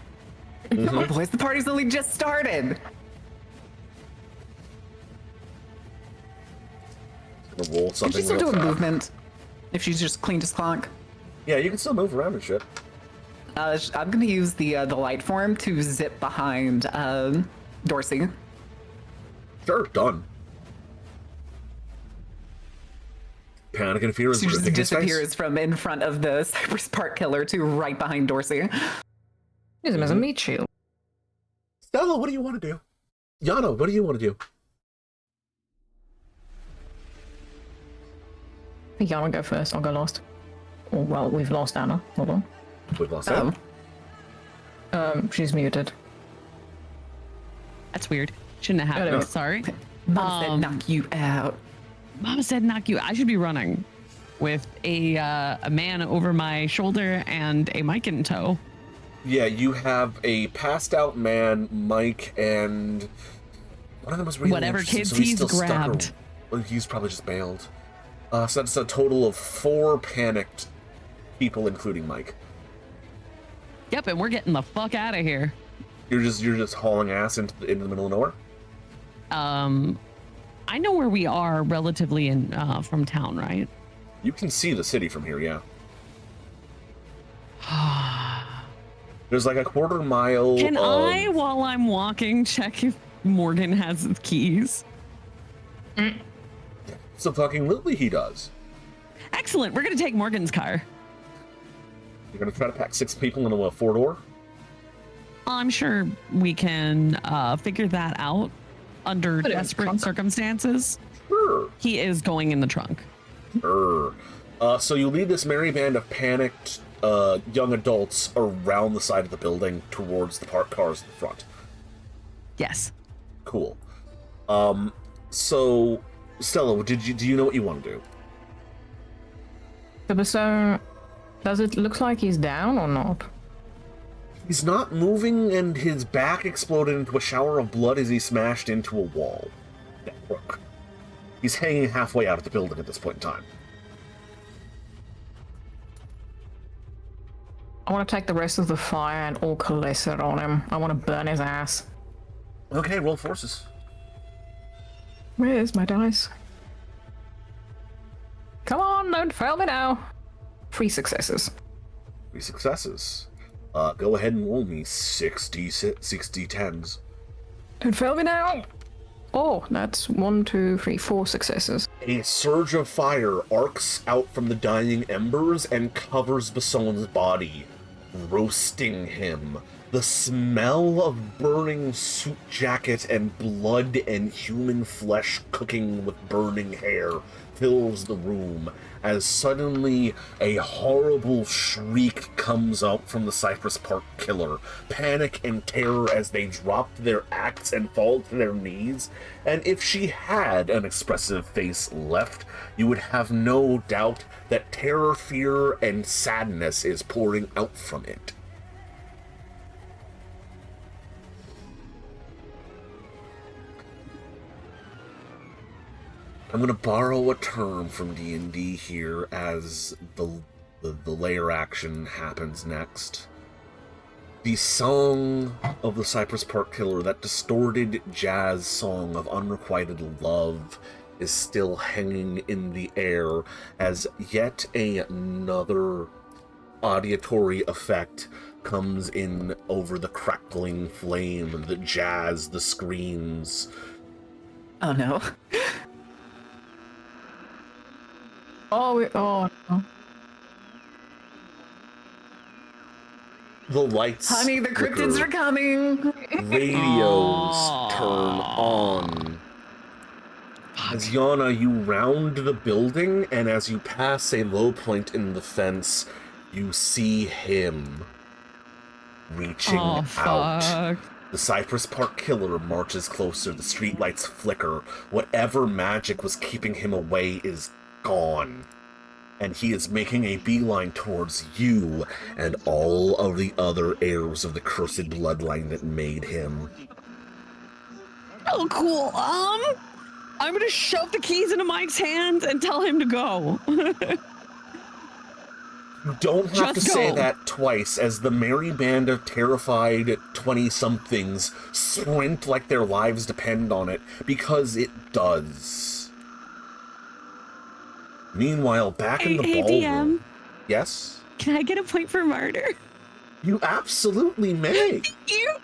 Oh boys, the party's only just started! Gonna roll Can something she still real do a fast. movement? If she's just cleaned his clock? Yeah, you can still move around and shit. I'm gonna use the light form to zip behind Dorsey. Sure, done. Panic and fear is She just ripping his face. disappears from in front of the Cyber Spark Killer to right behind Dorsey. Use him as a meat shield. Stella, what do you want to do? Yana, what do you want to do? I think Yana go first. I'll go last. Oh, well, we've lost Anna. Hold on. We've lost Oh. Anna. She's muted. That's weird. Shouldn't have happened. Anyway. Sorry. Mom said knock you out. Mama said knock you. I should be running with a man over my shoulder and a mic in tow. Yeah, you have a passed out man, Mike, and one of them was really Whatever interested, kids so he's still stuck grabbed. well, he's probably just bailed. So that's a total of 4 panicked people, including Mike. Yep, and we're getting the fuck out of here. You're just hauling ass into the middle of nowhere. I know where we are relatively in from town, right? You can see the city from here, yeah. There's like a quarter mile. Can of... I, while I'm walking, check if Morgan has his keys? So fucking Lily he does. Excellent. We're gonna take Morgan's car. You're gonna try to pack 6 people into a 4-door? I'm sure we can figure that out under Put it in the desperate trunk. circumstances. Sure. He is going in the trunk. Sure. So you lead this merry band of panicked young adults around the side of the building towards the parked cars in the front. Yes. Cool. So Stella, do you know what you want to do? The Basson, does it look like he's down or not? He's not moving, and his back exploded into a shower of blood as he smashed into a wall that broke. He's hanging halfway out of the building at this point in time. I want to take the rest of the fire and all coalesce it on him. I want to burn his ass. Okay, roll forces. Where's my dice? Come on, don't fail me now. 3 successes. 3 successes. Go ahead and roll me 60 10s. Don't fail me now. Oh, that's 1, 2, 3, 4 successes. A surge of fire arcs out from the dying embers and covers Basson's body, roasting him. The smell of burning suit jacket and blood and human flesh cooking with burning hair fills the room as suddenly a horrible shriek comes out from the Cypress Park killer. Panic and terror as they drop their axe and fall to their knees. And if she had an expressive face left, you would have no doubt that terror, fear, and sadness is pouring out from it. I'm going to borrow a term from D&D here as the layer action happens next. The song of the Cypress Park Killer, that distorted jazz song of unrequited love, is still hanging in the air as yet another auditory effect comes in over the crackling flame, the jazz, the screams. Oh no. Oh no. The lights Honey, the flicker. cryptids are coming. Radios turn on. As Yana, you round the building, and as you pass a low point in the fence, you see him reaching out. The Cypress Park Killer marches closer, the streetlights flicker. Whatever magic was keeping him away is gone. And he is making a beeline towards you and all of the other heirs of the cursed bloodline that made him. Oh, cool. I'm gonna shove the keys into Mike's hands and tell him to go. You don't have to say that twice, as the merry band of terrified 20-somethings sprint like their lives depend on it, because it does. Meanwhile, back in the ballroom... DM. Yes? Can I get a point for murder? You absolutely may. Thank you.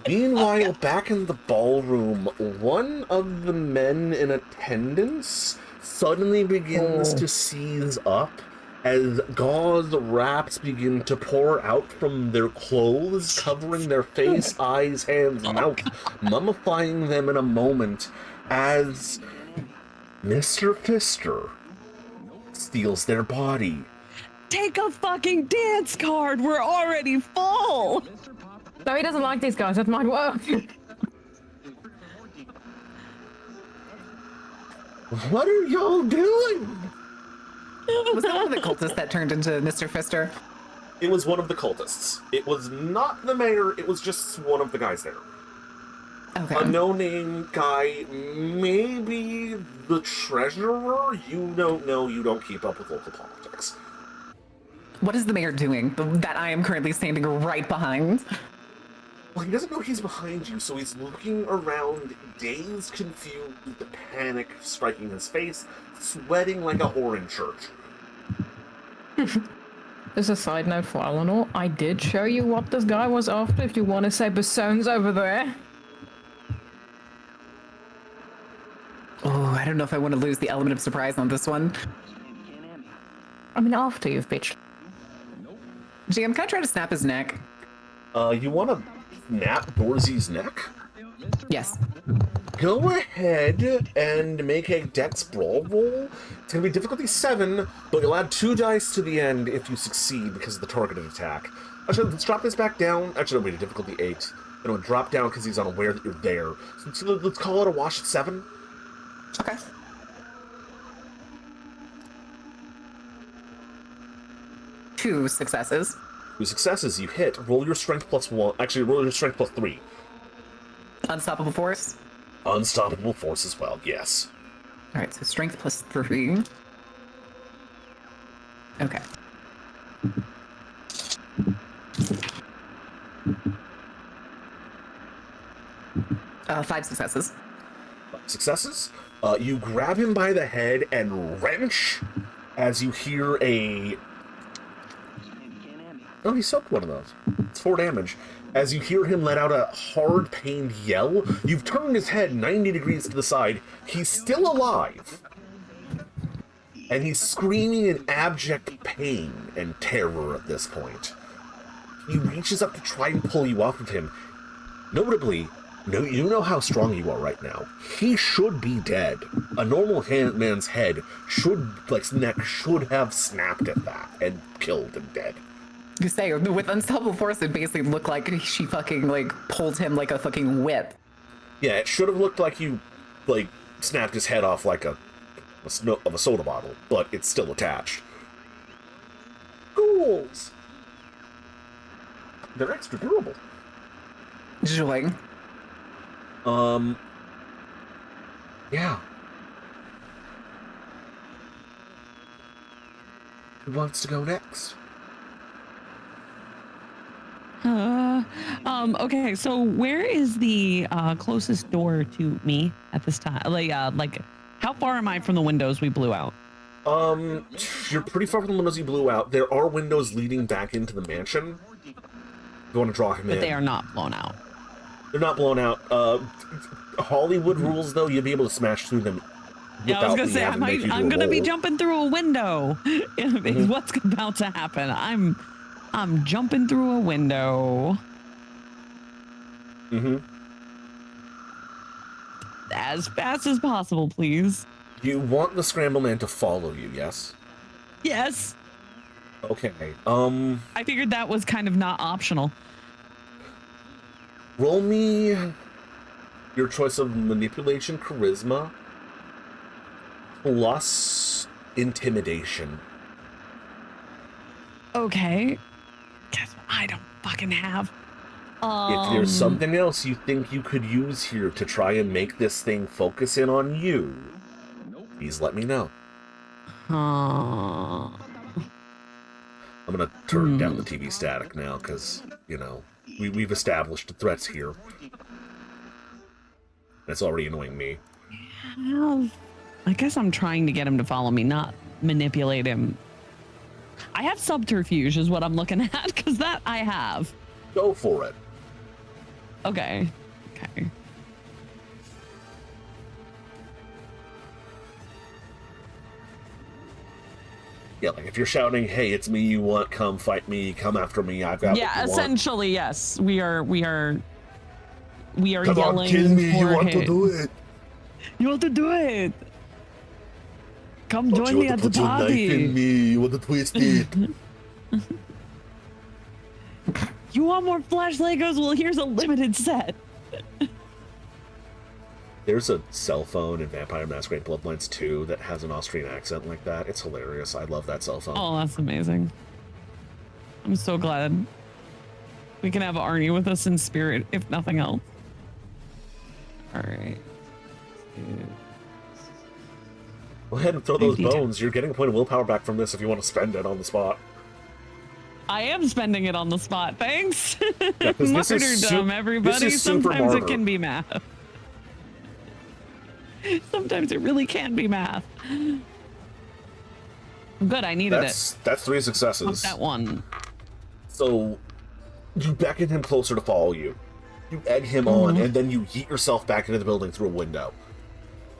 Meanwhile, back in the ballroom, one of the men in attendance suddenly begins to seize up as gauze wraps begin to pour out from their clothes, covering their face, eyes, hands, mouth, mummifying them in a moment as Mr. Pfister steals their body. Take a fucking dance card. We're already full. No, he doesn't like these guys. That might work. What are y'all doing? Was that one of the cultists that turned into Mr. Pfister? It was one of the cultists. It was not the mayor, it was just one of the guys there. Okay. A no-name guy, maybe the treasurer? You don't know, you don't keep up with local politics. What is the mayor doing that I am currently standing right behind? Well, he doesn't know he's behind you, so he's looking around, dazed, confused, the panic striking his face, sweating like a whore in church. As a side note for Eleanor, I did show you what this guy was after, if you want to say Basson's over there. Oh, I don't know if I want to lose the element of surprise on this one. I mean, after you've bitched. GM, can I try to snap his neck? You want to snap Dorsey's neck? Yes. Go ahead and make a dex brawl roll It's going to be difficulty 7, but you'll add 2 dice to the end if you succeed because of the targeted attack. Actually, let's drop this back down. Actually, no, wait, difficulty 8. And it'll drop down because he's unaware that you're there. So let's call it a wash at 7. Okay. Two successes. 2 successes, you hit. Roll your strength plus 1. Actually, roll your strength plus 3. Unstoppable force. Unstoppable force as well, yes. All right, so strength plus 3. Okay. Five successes. 5 successes. You grab him by the head and wrench as you hear a... Oh, he soaked one of those. It's 4 damage. As you hear him let out a hard, pained yell, you've turned his head 90 degrees to the side. He's still alive. And he's screaming in abject pain and terror at this point. He reaches up to try and pull you off of him. Notably, you know how strong you are right now. He should be dead. A normal man's head neck should have snapped at that and killed and dead. You say, with Unstoppable Force, it basically looked like she fucking, pulled him like a fucking whip. Yeah, it should have looked like you, snapped his head off like a soda bottle, but it's still attached. Ghouls! They're extra durable. Joy. Yeah. Who wants to go next? Okay, so where is the closest door to me at this time? How far am I from the windows we blew out? You're pretty far from the windows you blew out. There are windows leading back into the mansion. You want to draw him in. But they are not blown out. They're not blown out. Hollywood rules, though, you'll be able to smash through them. Yeah, I was gonna say I'm gonna be jumping through a window. Is what's about to happen. I'm jumping through a window. Mm-hmm. As fast as possible, please. You want the Scramble Man to follow you, yes? Yes. Okay. I figured that was kind of not optional. Roll me your choice of manipulation, charisma, plus intimidation. Okay. Guess what I don't fucking have. If there's something else you think you could use here to try and make this thing focus in on you, please let me know. I'm gonna turn down the TV static now, because, we've established the threats here. That's already annoying me. I guess I'm trying to get him to follow me, not manipulate him. I have subterfuge is what I'm looking at, because that I have. Go for it. Okay. Yeah, if you're shouting, "Hey, it's me! You want? Come fight me! Come after me! I've got." Yeah, essentially, yes. We are Come yelling. on, kill me! You want to do it? You want to do it? Come join me at the party. You want to put your knife in me? You want to twist it? You want more Flash Legos? Well, here's a limited set. There's a cell phone in Vampire Masquerade Bloodlines 2 that has an Austrian accent like that. It's hilarious. I love that cell phone. Oh, that's amazing. I'm so glad we can have Arnie with us in spirit, if nothing else. All right. Go ahead and throw those bones. You're getting a point of willpower back from this if you want to spend it on the spot. I am spending it on the spot. Thanks. Yeah, Martyrdom, everybody. Sometimes it can be math. Sometimes it really can be math. Good, I needed it. That's 3 successes. Pump that one. So you beckon him closer to follow you. You egg him on, and then you yeet yourself back into the building through a window.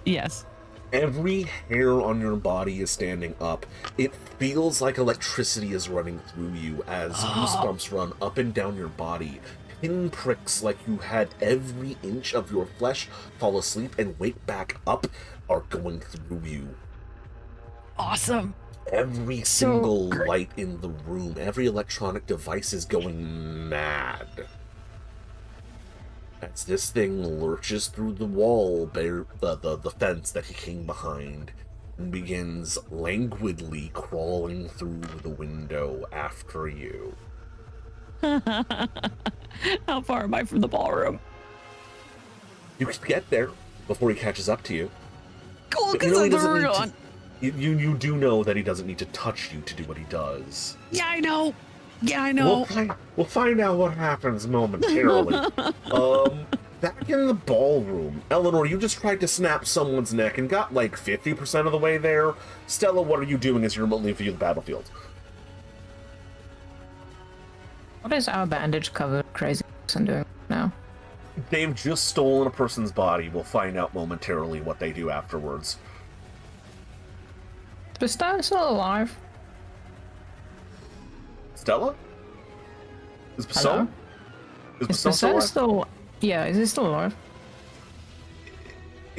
Yes. Every hair on your body is standing up. It feels like electricity is running through you as goosebumps run up and down your body. Pinpricks like you had every inch of your flesh fall asleep and wake back up are going through you. Awesome. Every single light in the room, every electronic device is going mad. As this thing lurches through the wall, the fence that he came behind, and begins languidly crawling through the window after you. How far am I from the ballroom? You can get there before he catches up to you. Cool, But you because know he I'm doesn't need on. to, you do know that he doesn't need to touch you to do what he does. Yeah, I know. Yeah, I know. We'll find out what happens momentarily. Back in the ballroom, Eleanor, you just tried to snap someone's neck and got like 50% of the way there. Stella, what are you doing as you remotely view the battlefield? What is our bandage covered crazy person doing now? They've just stolen a person's body. We'll find out momentarily what they do afterwards. Is Stella still alive? Stella? Is Hello? Basone? Is Is Basone still alive? still... Yeah, is he still alive?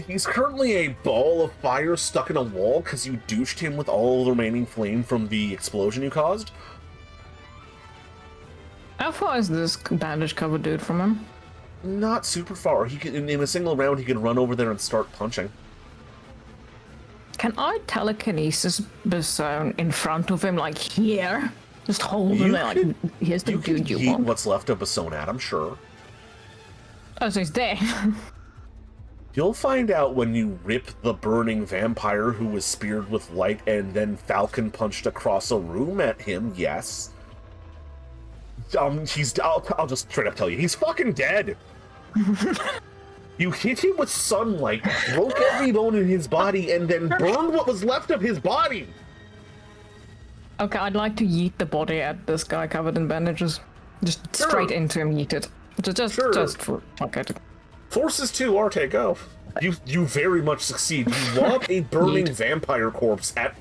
He's currently a ball of fire stuck in a wall because you douched him with all the remaining flame from the explosion you caused. How far is this bandage covered dude from him? Not super far. He could, in a single round, he could run over there and start punching. Can I telekinesis Basone in front of him, like here? Just hold him there, like, here's the You can dude you eat want. what's left of Basone at, I'm sure. Oh, so he's dead. You'll find out when you rip the burning vampire who was speared with light and then Falcon punched across a room at him, yes. I'll just straight up tell you, he's fucking dead. You hit him with sunlight, broke every bone in his body, and then burned what was left of his body. Okay, I'd like to yeet the body at this guy covered in bandages. Just straight into him, yeet it. Just for okay. Forces 2, Arte, go. You very much succeed. You lob a burning vampire corpse at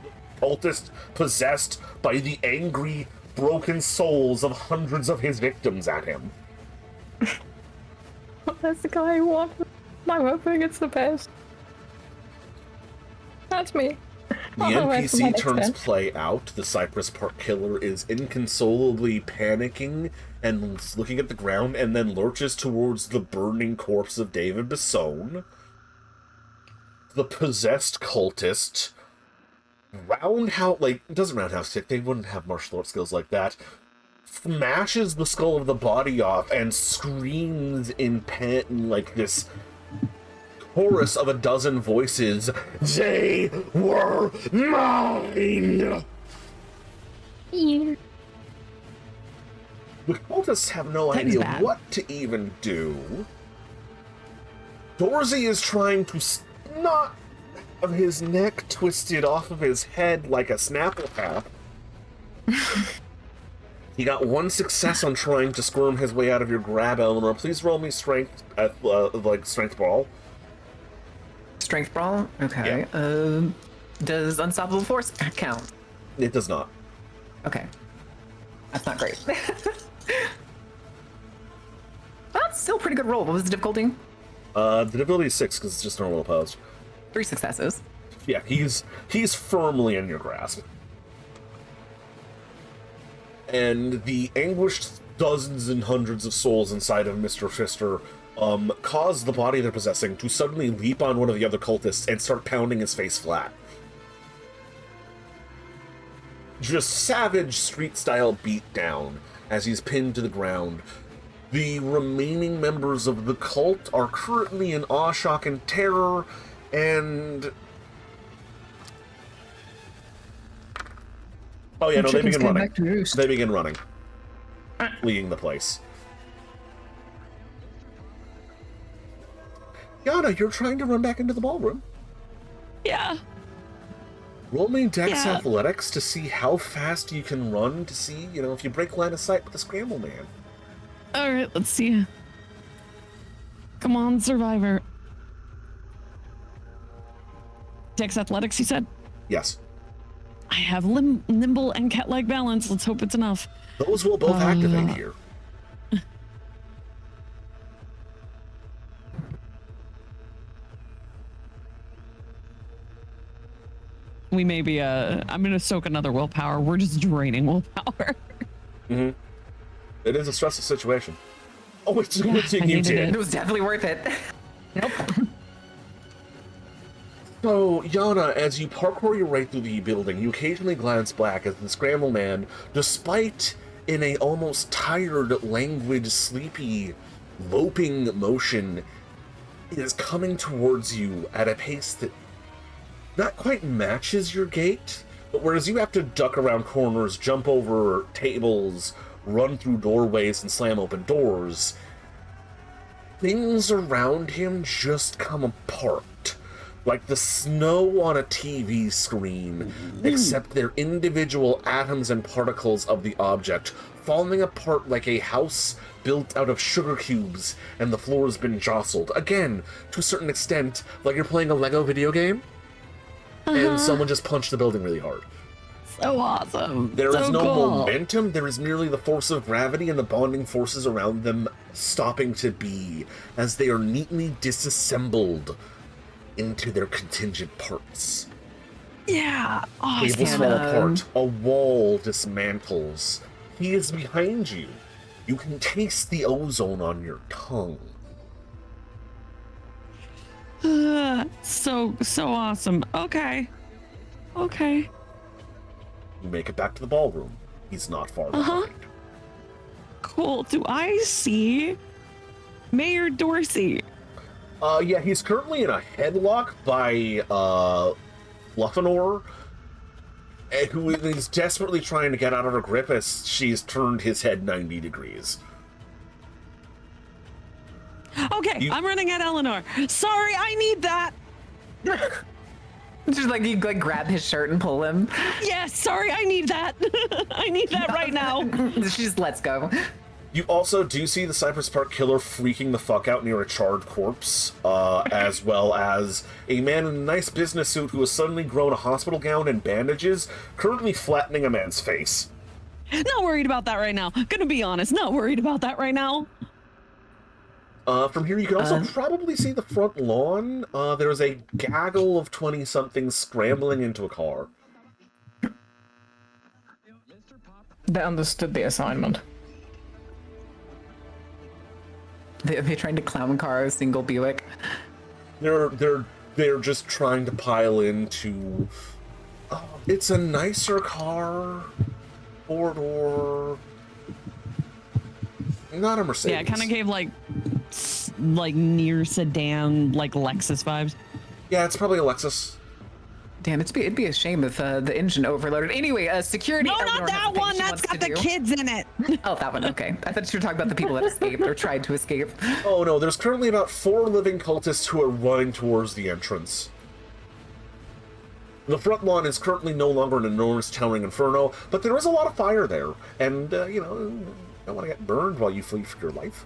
the cultist possessed by the angry, broken souls of hundreds of his victims at him. That's the guy I want. I'm hoping it's the best. That's me. The NPC turns play out. The Cypress Park killer is inconsolably panicking and looking at the ground, and then lurches towards the burning corpse of David Basone. The possessed cultist doesn't roundhouse kick, they wouldn't have martial arts skills like that, smashes the skull of the body off and screams in pain like this chorus of a dozen voices, "They were mine!" The cultists have no idea what to even do. Dorsey is trying to not have his neck twisted off of his head like a Snapple Path. He got one success on trying to squirm his way out of your grab, Eleanor. Please roll me strength at strength brawl. Strength brawl? Okay. Yeah. Does Unstoppable Force count? It does not. Okay. That's not great. That's still a pretty good roll. What was the difficulty? The difficulty is 6 because it's just normal opposed. 3 successes. Yeah, he's firmly in your grasp. And the anguished dozens and hundreds of souls inside of Mr. Fister cause the body they're possessing to suddenly leap on one of the other cultists and start pounding his face flat. Just savage street-style beatdown as he's pinned to the ground. The remaining members of the cult are currently in awe, shock, and terror, and... Oh yeah, no, they begin running. They begin running. Fleeing the place. Yana, you're trying to run back into the ballroom. Yeah. Roll me Dex Athletics to see how fast you can run, to see, if you break line of sight with the Scramble Man. Alright, let's see. Come on, Survivor. Dex Athletics, you said? Yes. I have nimble and cat-like balance. Let's hope it's enough. Those will both activate here. we may be I'm gonna soak another willpower. We're just draining willpower. Mm-hmm. It is a stressful situation. Oh, it's a Yeah, good thing I you needed did. It was definitely worth it. Nope. So, Yana, as you parkour your way through the building, you occasionally glance back as the Scramble Man, despite in a almost tired, languid, sleepy, loping motion, is coming towards you at a pace that not quite matches your gait, but whereas you have to duck around corners, jump over tables, run through doorways, and slam open doors, things around him just come apart. Like the snow on a TV screen, except they're individual atoms and particles of the object, falling apart like a house built out of sugar cubes and the floor has been jostled. Again, to a certain extent, like you're playing a Lego video game and someone just punched the building really hard. So awesome. There so is no cool. momentum, there is merely the force of gravity and the bonding forces around them stopping to be, as they are neatly disassembled into their contingent parts. Yeah. Tables Awesome. fall apart, a wall dismantles. He is behind you. You can taste the ozone on your tongue. So awesome. Okay. You make it back to the ballroom. He's not far behind. Cool. Do I see Mayor Dorsey? Yeah, he's currently in a headlock by, Fluffinor, who is desperately trying to get out of her grip as she's turned his head 90 degrees. Okay, I'm running at Eleanor. Sorry, I need that. Just like you like grab his shirt and pull him. Yes, sorry, I need that. I need that right now. She just lets go. You also do see the Cypress Park Killer freaking the fuck out near a charred corpse, as well as a man in a nice business suit who has suddenly grown a hospital gown and bandages, currently flattening a man's face. Not worried about that right now. Gonna be honest, not worried about that right now. From here, you can also probably see the front lawn. There's a gaggle of 20-somethings scrambling into a car. They understood the assignment. They're trying to clown car a single Buick. They're just trying to pile into. It's a nicer car, 4-door. Not a Mercedes. Yeah, it kind of gave like near sedan, like Lexus vibes. Yeah, it's probably a Lexus. Damn, it'd be a shame if the engine overloaded. Anyway, security. No, Eleanor not has that a thing one. she That's wants got to the do. kids in it. Oh, that one. Okay, I thought you were talking about the people that escaped or tried to escape. Oh no, there's currently about 4 living cultists who are running towards the entrance. The front lawn is currently no longer an enormous towering inferno, but there is a lot of fire there, and you don't want to get burned while you flee for your life.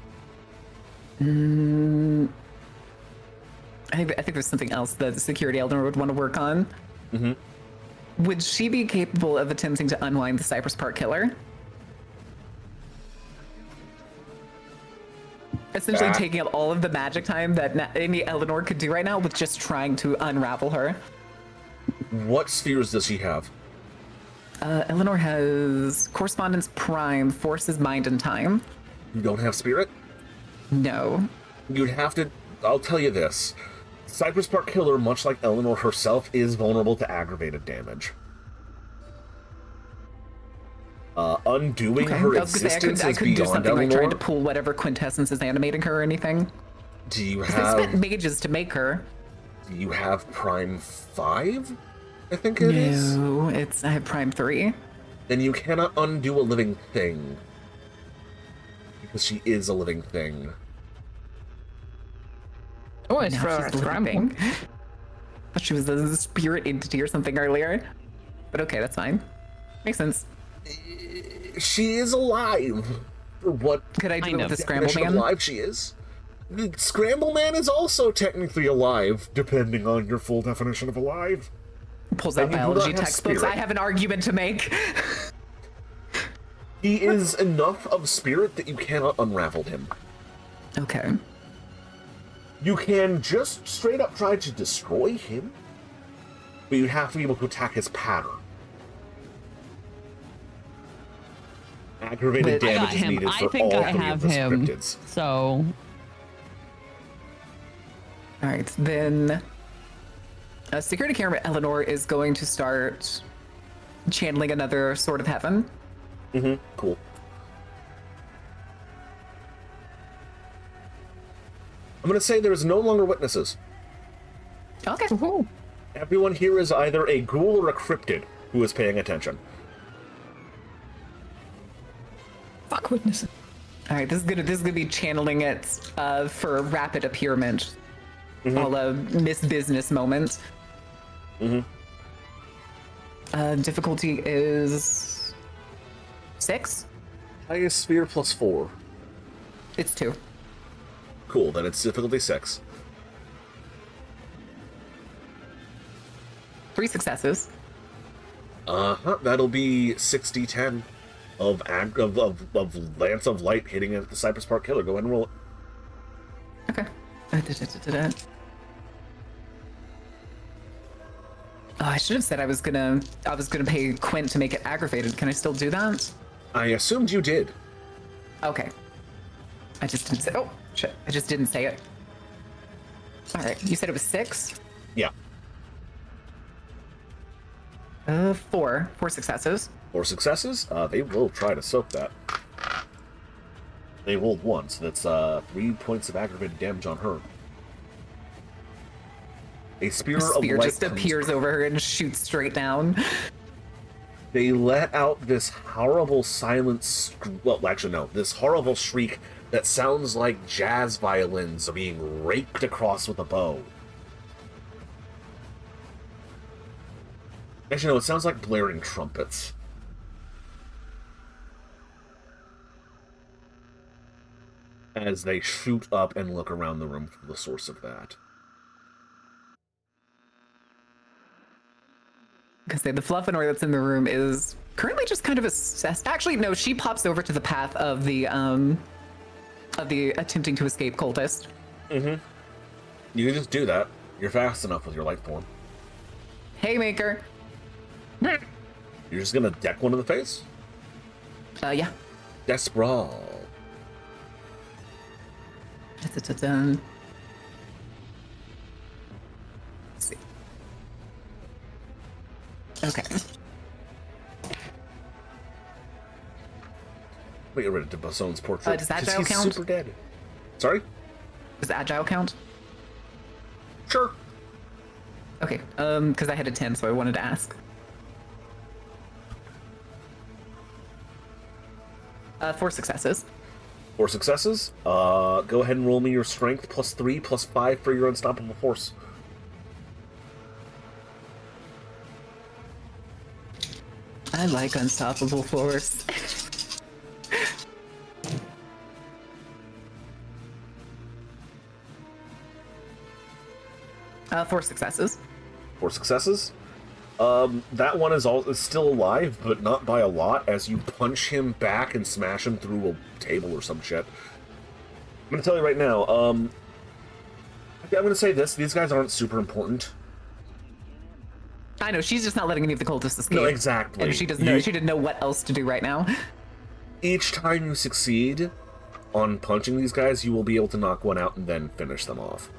I think there's something else that the security Eleanor would want to work on. Would she be capable of attempting to unwind the Cypress Park Killer? Essentially taking up all of the magic time that Amy Eleanor could do right now with just trying to unravel her. What spheres does he have? Eleanor has Correspondence Prime, Forces, Mind, and Time. You don't have spirit? No. You'd have to. I'll tell you this. Cypress Park Killer, much like Eleanor herself, is vulnerable to aggravated damage. Undoing her I was gonna say, existence I is could do beyond something like Eleanor. trying to pull whatever quintessence is animating her or anything. Do you 'Cause they spent have? mages to make her. Do you have Prime 5? I think it is. No, I have Prime 3. Then you cannot undo a living thing. Because she is a living thing. Oh, it's Now for she's scramble. living. Thought she was a spirit entity or something earlier. But okay, that's fine. Makes sense. She is alive. For what Could I do Kind it of. with the Scramble definition of Man? alive she is? The Scramble Man is also technically alive, depending on your full definition of alive. Pulls out And you do biology not have textbooks. spirit. I have an argument to make. He is enough of spirit that you cannot unravel him. Okay. You can just straight up try to destroy him. but you have to be able to attack his pattern. Aggravated I got damage is him. needed I for think all I three have of the him. cryptids. So, All right, then security camera Eleanor is going to start channeling another Sword of Heaven. Cool. I'm going to say there is no longer witnesses. Okay. Everyone here is either a ghoul or a cryptid who is paying attention. Fuck witnesses. All right, this is gonna be channeling it for rapid appearment, all a Miss Business moment. Difficulty is 6. Highest sphere plus 4. It's 2. Cool, then it's difficulty 6. 3 successes. That'll be 60-10 of Lance of Light hitting at the Cypress Park Killer. Go ahead and roll it. Okay. Oh, I should have said I was gonna pay Quint to make it aggravated. Can I still do that? I assumed you did. Okay. I just didn't say. Oh shit! I just didn't say it. All right. You said it was 6. Yeah. 4 successes. 4 successes. They will try to soak that. They rolled 1, so that's 3 points of aggravated damage on her. A spear of light just appears over her and shoots straight down. They let out this horrible well, actually no, this horrible shriek that sounds like jazz violins are being raked across with a bow. Actually, no, it sounds like blaring trumpets. As they shoot up and look around the room for the source of that. Because the Fluffinor that's in the room is currently just kind of assessed. Actually, no, she pops over to the path of the attempting to escape cultist. You can just do that. You're fast enough with your light form. Haymaker. You're just gonna deck one in the face? Yeah. Desperal. Dun-dun-dun-dun. Let's see. Okay. Wait, get rid of Bassone's portrait. Does 'cause Agile he's count? super dead. Sorry? Does Agile count? Sure. Okay. Because I had a 10, so I wanted to ask. 4 successes. 4 successes. Go ahead and roll me your strength plus 3 plus 5 for your unstoppable force. I like unstoppable force. 4 successes. 4 successes. That one is still alive, but not by a lot, as you punch him back and smash him through a table or some shit. I'm gonna tell you right now, I'm gonna say this, these guys aren't super important. I know, she's just not letting any of the cultists escape. No, exactly. And she didn't know what else to do right now. Each time you succeed on punching these guys, you will be able to knock one out and then finish them off.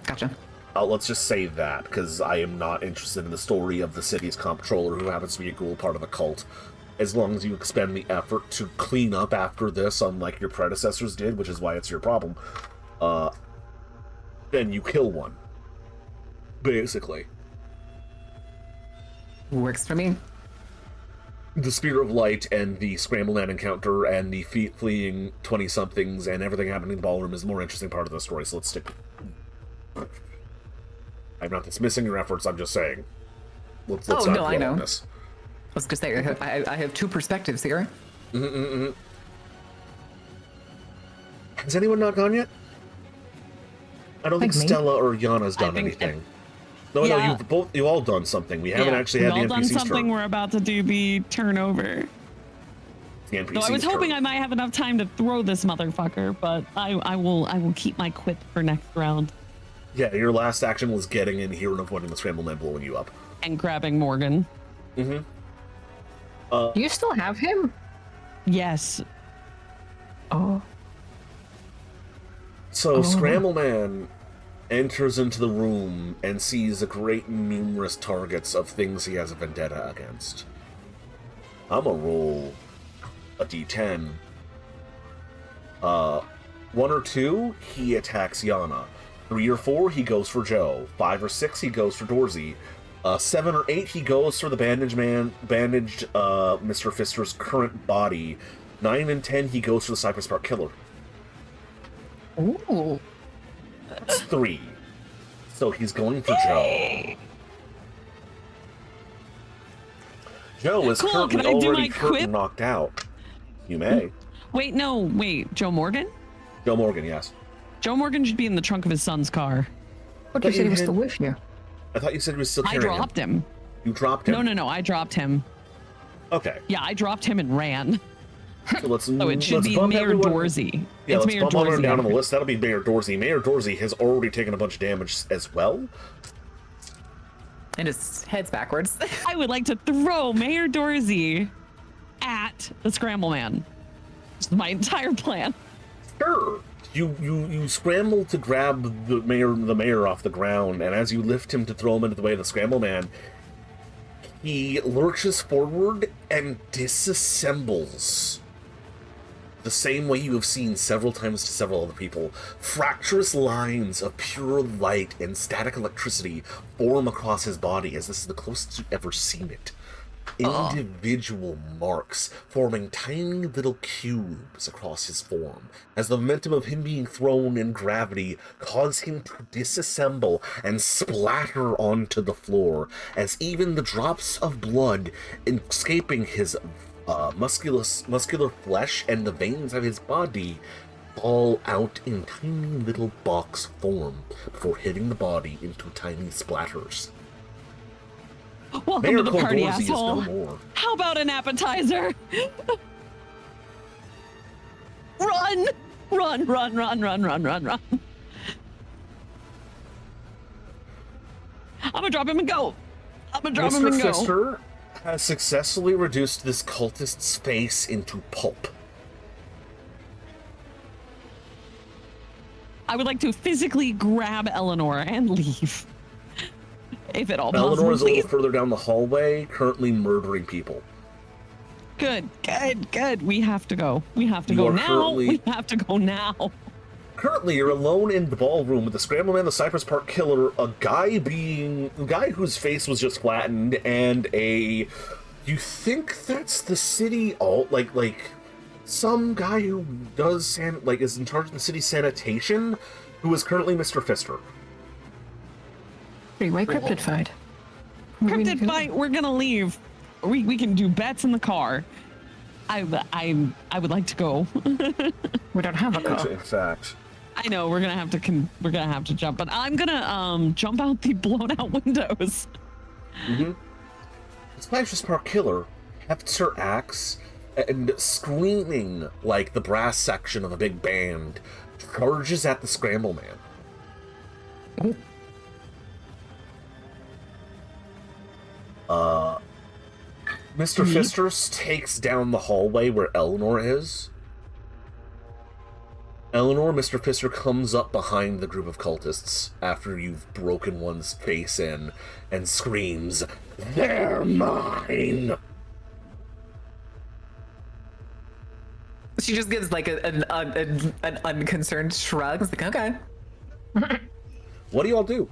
Gotcha. Let's just say that, because I am not interested in the story of the city's comptroller, who happens to be a ghoul part of a cult. As long as you expend the effort to clean up after this, unlike your predecessors did, which is why it's your problem, then you kill one. Basically. Works for me. The Spear of Light and the Scramble Land encounter and the fleeing 20-somethings and everything happening in the ballroom is the more interesting part of the story, so let's stick. I'm not dismissing your efforts, I'm just saying. Let's not dwell I know. on this. I was gonna say, I have 2 perspectives here. Has anyone not gone yet? I don't think Like me? Stella or Yana's done think anything. No, Yeah. you all done something. We haven't actually had the We've all done NPC's something. turn. We're about to do the turnover. The NPC's So I was hoping turn. I might have enough time to throw this motherfucker, but I will keep my quip for next round. Yeah, your last action was getting in here and avoiding the scramble man blowing you up. And grabbing Morgan. Mm-hmm. Do you still have him? Yes. Oh. So Scramble Man enters into the room and sees a great numerous targets of things he has a vendetta against. I'm gonna roll a d10. 1 or 2, he attacks Yana. 3 or 4, he goes for Joe. 5 or 6, he goes for Dorsey. 7 or 8, he goes for the bandaged Mr. Fister's current body. 9 and 10, he goes for the Cypress Park Killer. Ooh. That's 3. So he's going for Joe. Joe is Cool, currently can I do already my hurt quip? and knocked out. You may. Wait, Joe Morgan? Joe Morgan, yes. Joe Morgan should be in the trunk of his son's car. What you said he was still with you? I thought you said he was still I carrying dropped him. You dropped him? No, I dropped him. Okay. Yeah, I dropped him and ran. So let's, So it should let's be bump Mayor everyone- Dorsey. Yeah, It's let's Mayor bump everyone Dorsey. down on the list. That'll be Mayor Dorsey. Mayor Dorsey has already taken a bunch of damage as well. And his head's backwards. I would like to throw Mayor Dorsey at the Scramble Man. This is my entire plan. Sure. You scramble to grab the mayor off the ground, and as you lift him to throw him into the way of the Scramble Man, he lurches forward and disassembles the same way you have seen several times to several other people. Fracturous lines of pure light and static electricity form across his body, as this is the closest you've ever seen it. Individual marks forming tiny little cubes across his form, as the momentum of him being thrown in gravity cause him to disassemble and splatter onto the floor, as even the drops of blood escaping his muscular flesh and the veins of his body fall out in tiny little box form before hitting the body into tiny splatters. Welcome Mayor to the party, Cordorzy is asshole. no more. How about an appetizer? Run! Run, run, run, run, run, run, run. I'm gonna drop him and go. I'm gonna drop him Mr. and go. Fister has successfully reduced this cultist's face into pulp. I would like to physically grab Eleanor and leave. If at all possible, Eleanor is a please. little further down the hallway, currently murdering people. Good. We have to go. We have to You go are now. currently- We have to go now. Currently, you're alone in the ballroom with the Scramble Man, the Cypress Park Killer, a guy whose face was just flattened, and you think that's the city like some guy who does is in charge of the city sanitation, who is currently Mr. Fister. Three-way cryptid fight. Cryptid fight. We're gonna leave. We can do bets in the car. I would like to go. We don't have a car. In fact, I know we're gonna have to jump, but I'm gonna jump out the blown out windows. the Cypress Park Killer hefts her axe and, screaming like the brass section of a big band, charges at the Scramble Man. Mr. Fister takes down the hallway where Eleanor is. Eleanor, Mr. Fister comes up behind the group of cultists after you've broken one's face in and screams, "They're mine!" She just gives like an unconcerned shrug. It's like, okay. What do y'all do?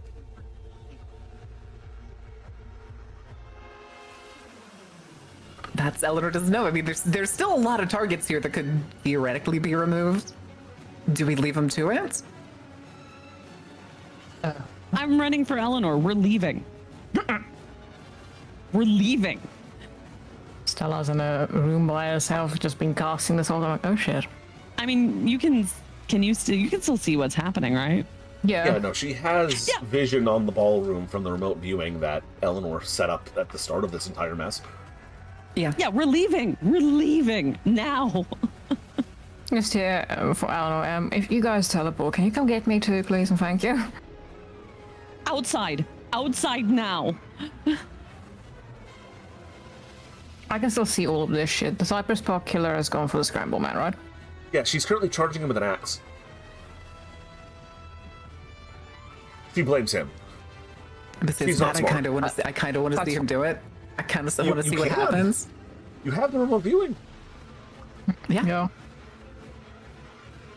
That's Eleanor doesn't know. I mean, there's still a lot of targets here that could theoretically be removed. Do we leave them to it? I'm running for Eleanor. We're leaving. We're leaving. Stella's in a room by herself, just been casting this all time. Oh shit. I mean, you can still see what's happening, right? Yeah, no, she has vision on the ballroom from the remote viewing that Eleanor set up at the start of this entire mess. Yeah. Yeah, we're leaving. We're leaving now. Just here for Eleanor. If you guys teleport, can you come get me too, please, and thank you? outside. Outside now. I can still see all of this shit. The Cypress Park killer has gone for the Scramble Man, right? Yeah, she's currently charging him with an axe. She blames him. Besides that, I kind of want to see him do it. I kind of want to see what happens. You have the remote viewing. Yeah.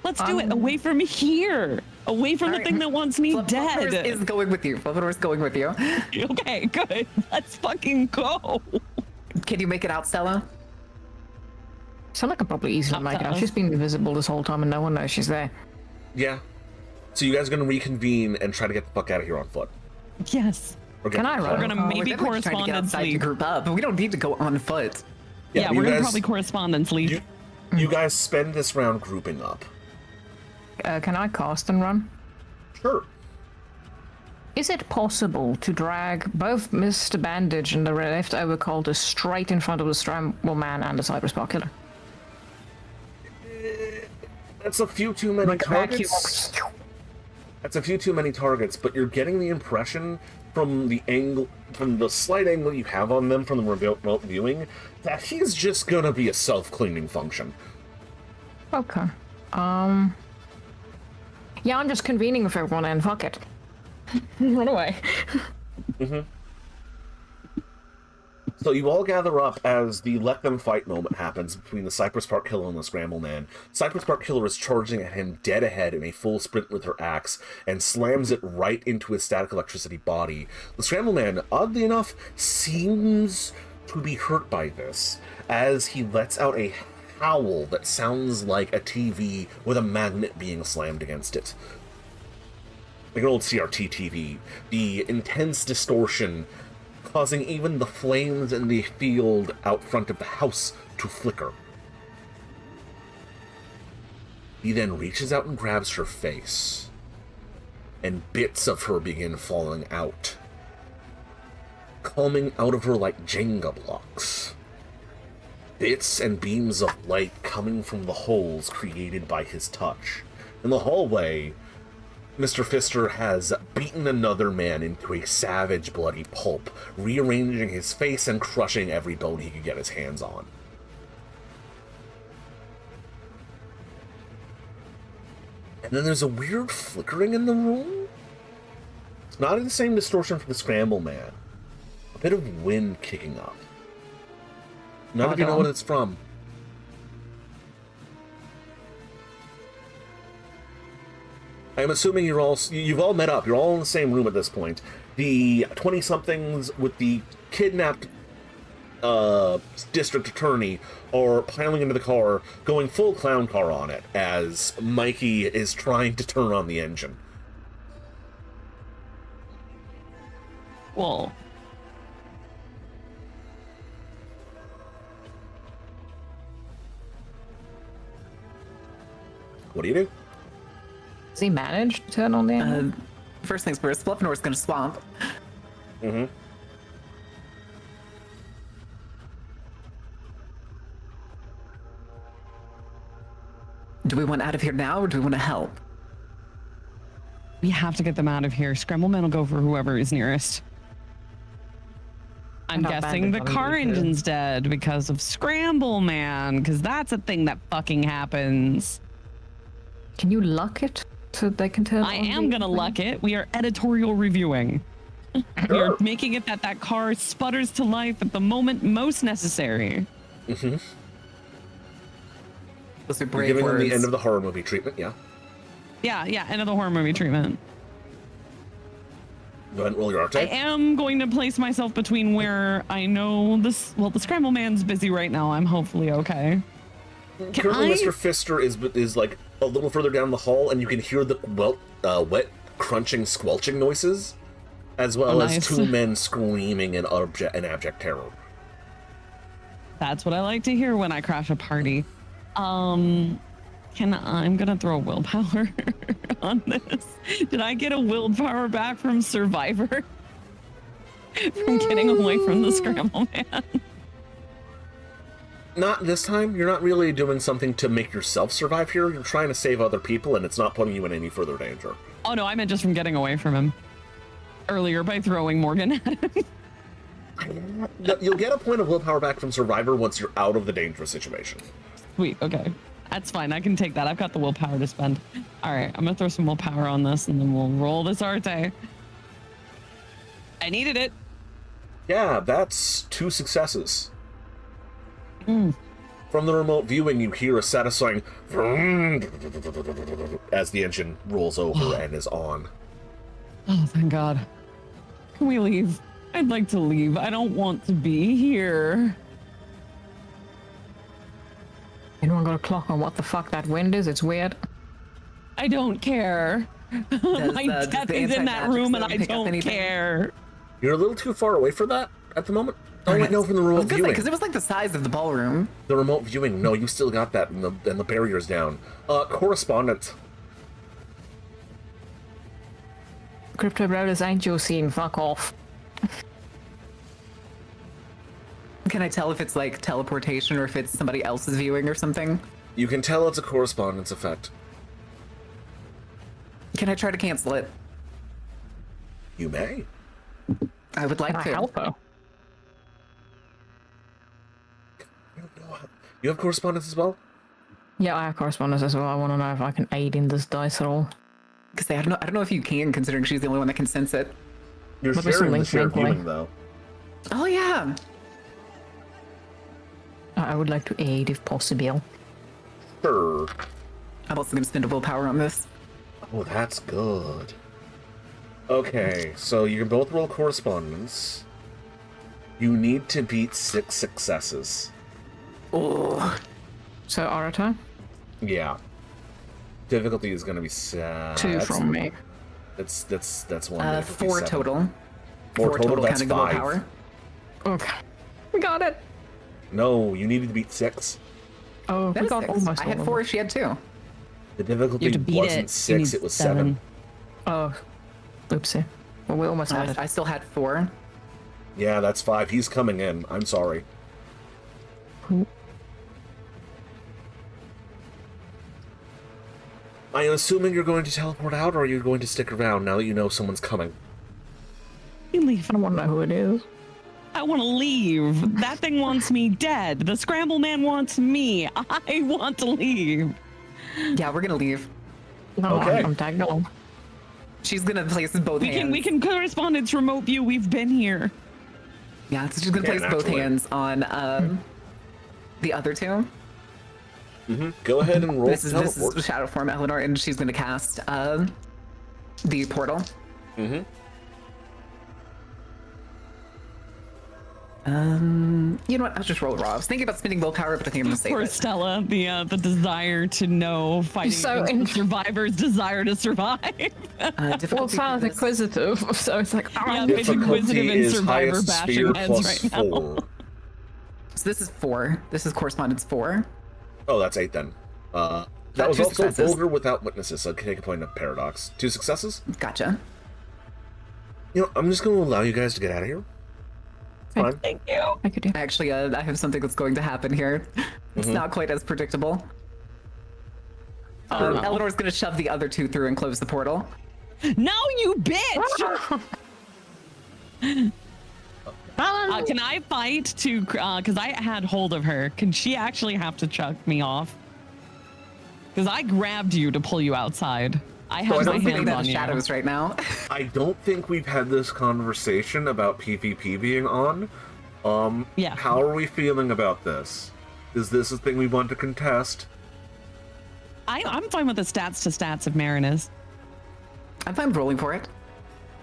Let's do it away from here. Away from the thing that wants me dead. Fluffador is going with you. Fluffador is going with you. Okay, good. Let's fucking go. Can you make it out, Stella? Sound like I probably easily make it out. She's been invisible this whole time and no one knows she's there. Yeah. So you guys are going to reconvene and try to get the fuck out of here on foot. Yes. Can I run? We're going to maybe correspondence to leave. group up, but we don't need to go on foot. Yeah, we're going to probably correspondence leave. You guys spend this round grouping up. Can I cast and run? Sure. Is it possible to drag both Mr. Bandage and the leftover cultist straight in front of the Scramble Man and the Cypress Park killer? That's a few too many targets. That's a few too many targets, but you're getting the impression from the slight angle you have on them from the remote viewing, that he's just gonna be a self-cleaning function. Okay. Yeah, I'm just convening with everyone and fuck it. Run away. So you all gather up as the let them fight moment happens between the Cypress Park Killer and the Scramble Man. Cypress Park Killer is charging at him dead ahead in a full sprint with her axe and slams it right into his static electricity body. The Scramble Man, oddly enough, seems to be hurt by this as he lets out a howl that sounds like a TV with a magnet being slammed against it. Like an old CRT TV. The intense distortion causing even the flames in the field out front of the house to flicker. He then reaches out and grabs her face, and bits of her begin falling out, coming out of her like Jenga blocks. Bits and beams of light coming from the holes created by his touch. In the hallway, Mr. Pfister has beaten another man into a savage, bloody pulp, rearranging his face and crushing every bone he could get his hands on. And then there's a weird flickering in the room. It's not the same distortion from the Scramble Man. A bit of wind kicking up. None of you know what it's from. I'm assuming you've all met up. You're all in the same room at this point. The 20-somethings with the kidnapped district attorney are piling into the car, going full clown car on it, as Mikey is trying to turn on the engine. Well, what do you do? Does he manage to turn on the engine? First things first, Fluffador's gonna swamp. Mm-hmm. Do we want out of here now, or do we want to help? we have to get them out of here. Scrambleman will go for whoever is nearest. I'm guessing the car engine's dead because of Scramble Man, because that's a thing that fucking happens. Can you luck it so they can turn? I am gonna luck it. We are editorial reviewing. We are making it that that car sputters to life at the moment most necessary. Mm-hmm. Those are brave giving words. them the end of the horror movie treatment, yeah. Yeah, end of the horror movie treatment. Go ahead and roll your I archetype. am going to place myself between where I know this. Well, the Scramble Man's busy right now. I'm hopefully okay. Currently, Mr. Pfister is like a little further down the hall, and you can hear the wet, crunching, squelching noises, as well as two men screaming in abject terror. That's what I like to hear when I crash a party. I'm gonna throw willpower on this. Did I get a willpower back from Survivor? From getting away from the Scramble Man? Not this time. You're not really doing something to make yourself survive here. You're trying to save other people, and it's not putting you in any further danger. Oh no, I meant just from getting away from him. earlier by throwing Morgan at him. You'll get a point of willpower back from Survivor once you're out of the dangerous situation. Sweet, okay. That's fine. I can take that. I've got the willpower to spend. All right, I'm going to throw some willpower on this, and then we'll roll this Arte. I needed it. Yeah, that's 2 successes. Mm. From the remote viewing, you hear a satisfying as the engine rolls over and is on. Oh, thank God. Can we leave? I'd like to leave. I don't want to be here. Anyone got a clock on what the fuck that wind is? It's weird. I don't care. My death is in that room and I don't care. You're a little too far away for that at the moment. Oh, wait, no, from the remote viewing. Because it was like the size of the ballroom. The remote viewing, no, you still got that, and the barrier's down. Correspondence. Crypto Brothers ain't your scene, fuck off. Can I tell if it's like teleportation or if it's somebody else's viewing or something? You can tell it's a correspondence effect. Can I try to cancel it? You may. I would like Can I to. help her? You have correspondence as well? Yeah, I have correspondence as well. I want to know if I can aid in this dice at all. Because I don't know if you can, considering she's the only one that can sense it. You're But there's sharing some the shared link link, viewing, though. Oh yeah. I would like to aid if possible. Sure. I'm also going to spend a willpower on this. Oh, that's good. Okay, so you can both roll correspondence. You need to beat 6 successes. Oh. So, Arata? Yeah. Difficulty is going to be 7. 2 from me. That's one. difficulty 4 7. total. 4 total, that's counting the 5. willpower. Okay. We got it. No, you needed to beat 6. Oh, That we is got 6. almost I all had of 4, them. she had 2. The difficulty You have to beat wasn't it. You 6, need it was 7. Oh, oopsie. Well, we almost had it. I still had 4. Yeah, that's 5. He's coming in. I'm sorry. I'm assuming you're going to teleport out, or are you going to stick around now that you know someone's coming? You leave. I don't want to know who it is. I want to leave. That thing wants me dead. The scramble man wants me. I want to leave. Yeah, we're going to leave. No, Okay. I'm tagged along. She's going to place both hands. We can correspondence remote view. We've been here. Yeah, so she's going to place both naturally. hands on the other two. Go ahead and roll This is teleport. Shadow Form Eleanor, and she's going to cast the portal. Mm-hmm. You know what? I'll just roll raw. I was thinking about spending willpower, but I think I'm going to save Poor it. Stella, the desire to know, fighting So against the survivor's desire to survive. Well, it Difficulty sounds for this- inquisitive, so it's like, Yeah, oh, but inquisitive Difficulty and is survivor highest bashing sphere heads plus right now. 4. So this is 4. This is correspondence 4. Oh, that's 8 then. That was 2 also successes. vulgar without witnesses, so I can take a point of paradox. 2 successes? Gotcha. You know, I'm just going to allow you guys to get out of here. Fine. Thank you. I could do. Actually, I have something that's going to happen here. It's not quite as predictable. Oh, no. Eleanor's going to shove the other 2 through and close the portal. No, you bitch! Can I fight to, because I had hold of her. Can she actually have to chuck me off? Because I grabbed you to pull you outside. I have I my don't think hands that on you. shadows right now. I don't think we've had this conversation about PvP being on. Yeah. How are we feeling about this? Is this a thing we want to contest? I'm fine with the stats to stats of Marin is. I'm fine rolling for it.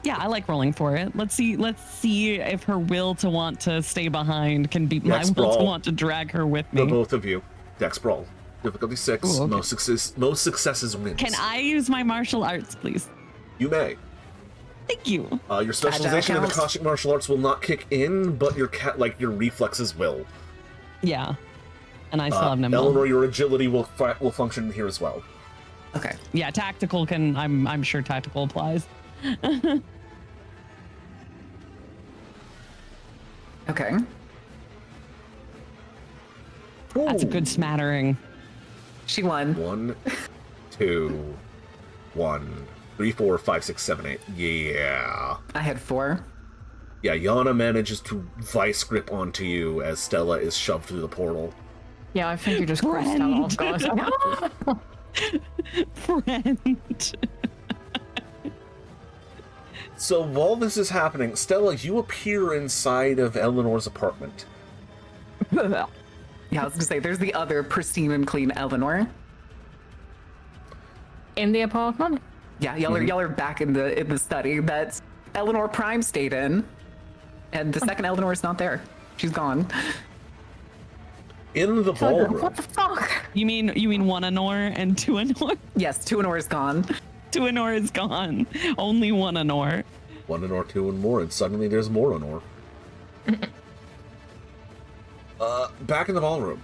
Yeah, I like rolling for it. Let's see if her will to want to stay behind can beat my Dex will to brawl. want to drag her with The me. both of you. Dex Brawl. Difficulty 6. Ooh, okay. Most successes wins. Can I use my martial arts, please? You may. Thank you. Your specialization in counts. Akashic martial arts will not kick in, but your reflexes will. Yeah. And I still have nimble. Eleanor, your agility will function here as well. Okay. Yeah, tactical can. I'm sure tactical applies. Okay. That's a good smattering. She won. 1, 2, 1. 3, 4, 5, 6, 7, 8. Yeah. I had 4. Yeah, Yana manages to vice grip onto you as Stella is shoved through the portal. Yeah, I think you just crossed that off, guys. Friend. So while this is happening, Stella, you appear inside of Eleanor's apartment. Yeah, I was gonna say, there's the other pristine and clean Eleanor. In the apartment? Yeah, y'all are back in the study that Eleanor Prime stayed in, and the second Eleanor is not there. She's gone. In the ballroom. What the fuck? You mean one Anor and two Anor? Yes, two Anor is gone. Two Anor is gone. Only one Anor. One Anor, two and more, and suddenly there's more Anor. Back in the ballroom.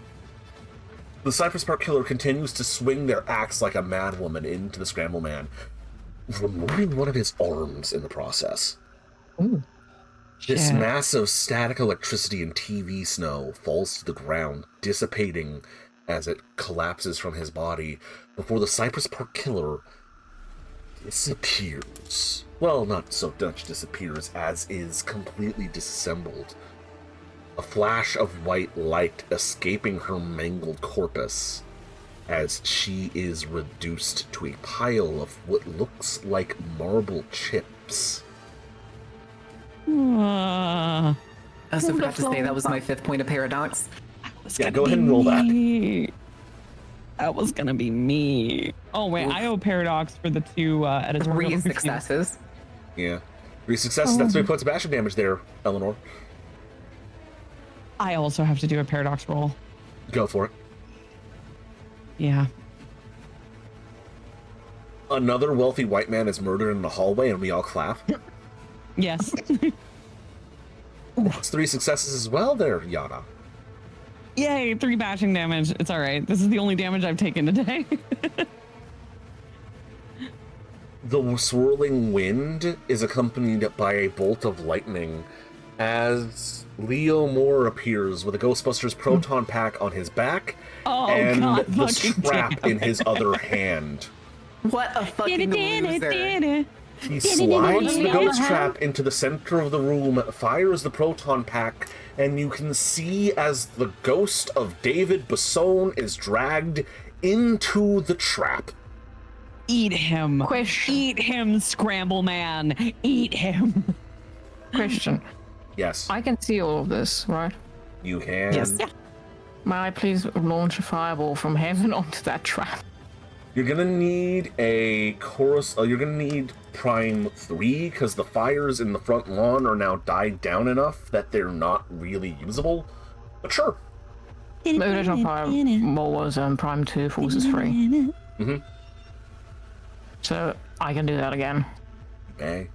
The Cypress Park Killer continues to swing their axe like a madwoman into the Scramble Man, removing one of his arms in the process. Ooh. This Shit. massive static electricity and TV snow falls to the ground, dissipating as it collapses from his body before the Cypress Park Killer disappears. Well, not so much disappears as is completely disassembled. A flash of white light escaping her mangled corpus as she is reduced to a pile of what looks like marble chips. Ah, I also forgot to say that was my 5th point of paradox. Yeah, go ahead and roll that. That was gonna be me. Oh wait, I owe paradox for the 2 editorial 3 reviews. successes. Yeah. 3 successes, that's 3 points of bashing damage there, Eleanor. I also have to do a paradox roll. Go for it. Yeah. Another wealthy white man is murdered in the hallway and we all clap. Yes. That's 3 successes as well there, Yana. Yay, 3 bashing damage. It's all right. This is the only damage I've taken today. The swirling wind is accompanied by a bolt of lightning as Leo Moore appears with a Ghostbusters proton pack on his back and God, the fucking strap damn in his other hand. What a fucking loser. He slides the ghost trap into the center of the room, fires the proton pack, and you can see as the ghost of David Basson is dragged into the trap. Eat him. Question. Eat him, Scramble Man. Eat him. Question. Yes, I can see all of this, right? you can. Yes. May I please launch a fireball from heaven onto that trap? You're gonna need a chorus. You're gonna need Prime 3 because the fires in the front lawn are now died down enough that they're not really usable. But sure. The original fireball was Prime 2, Forces 3. Mm-hmm. So I can do that again. Okay.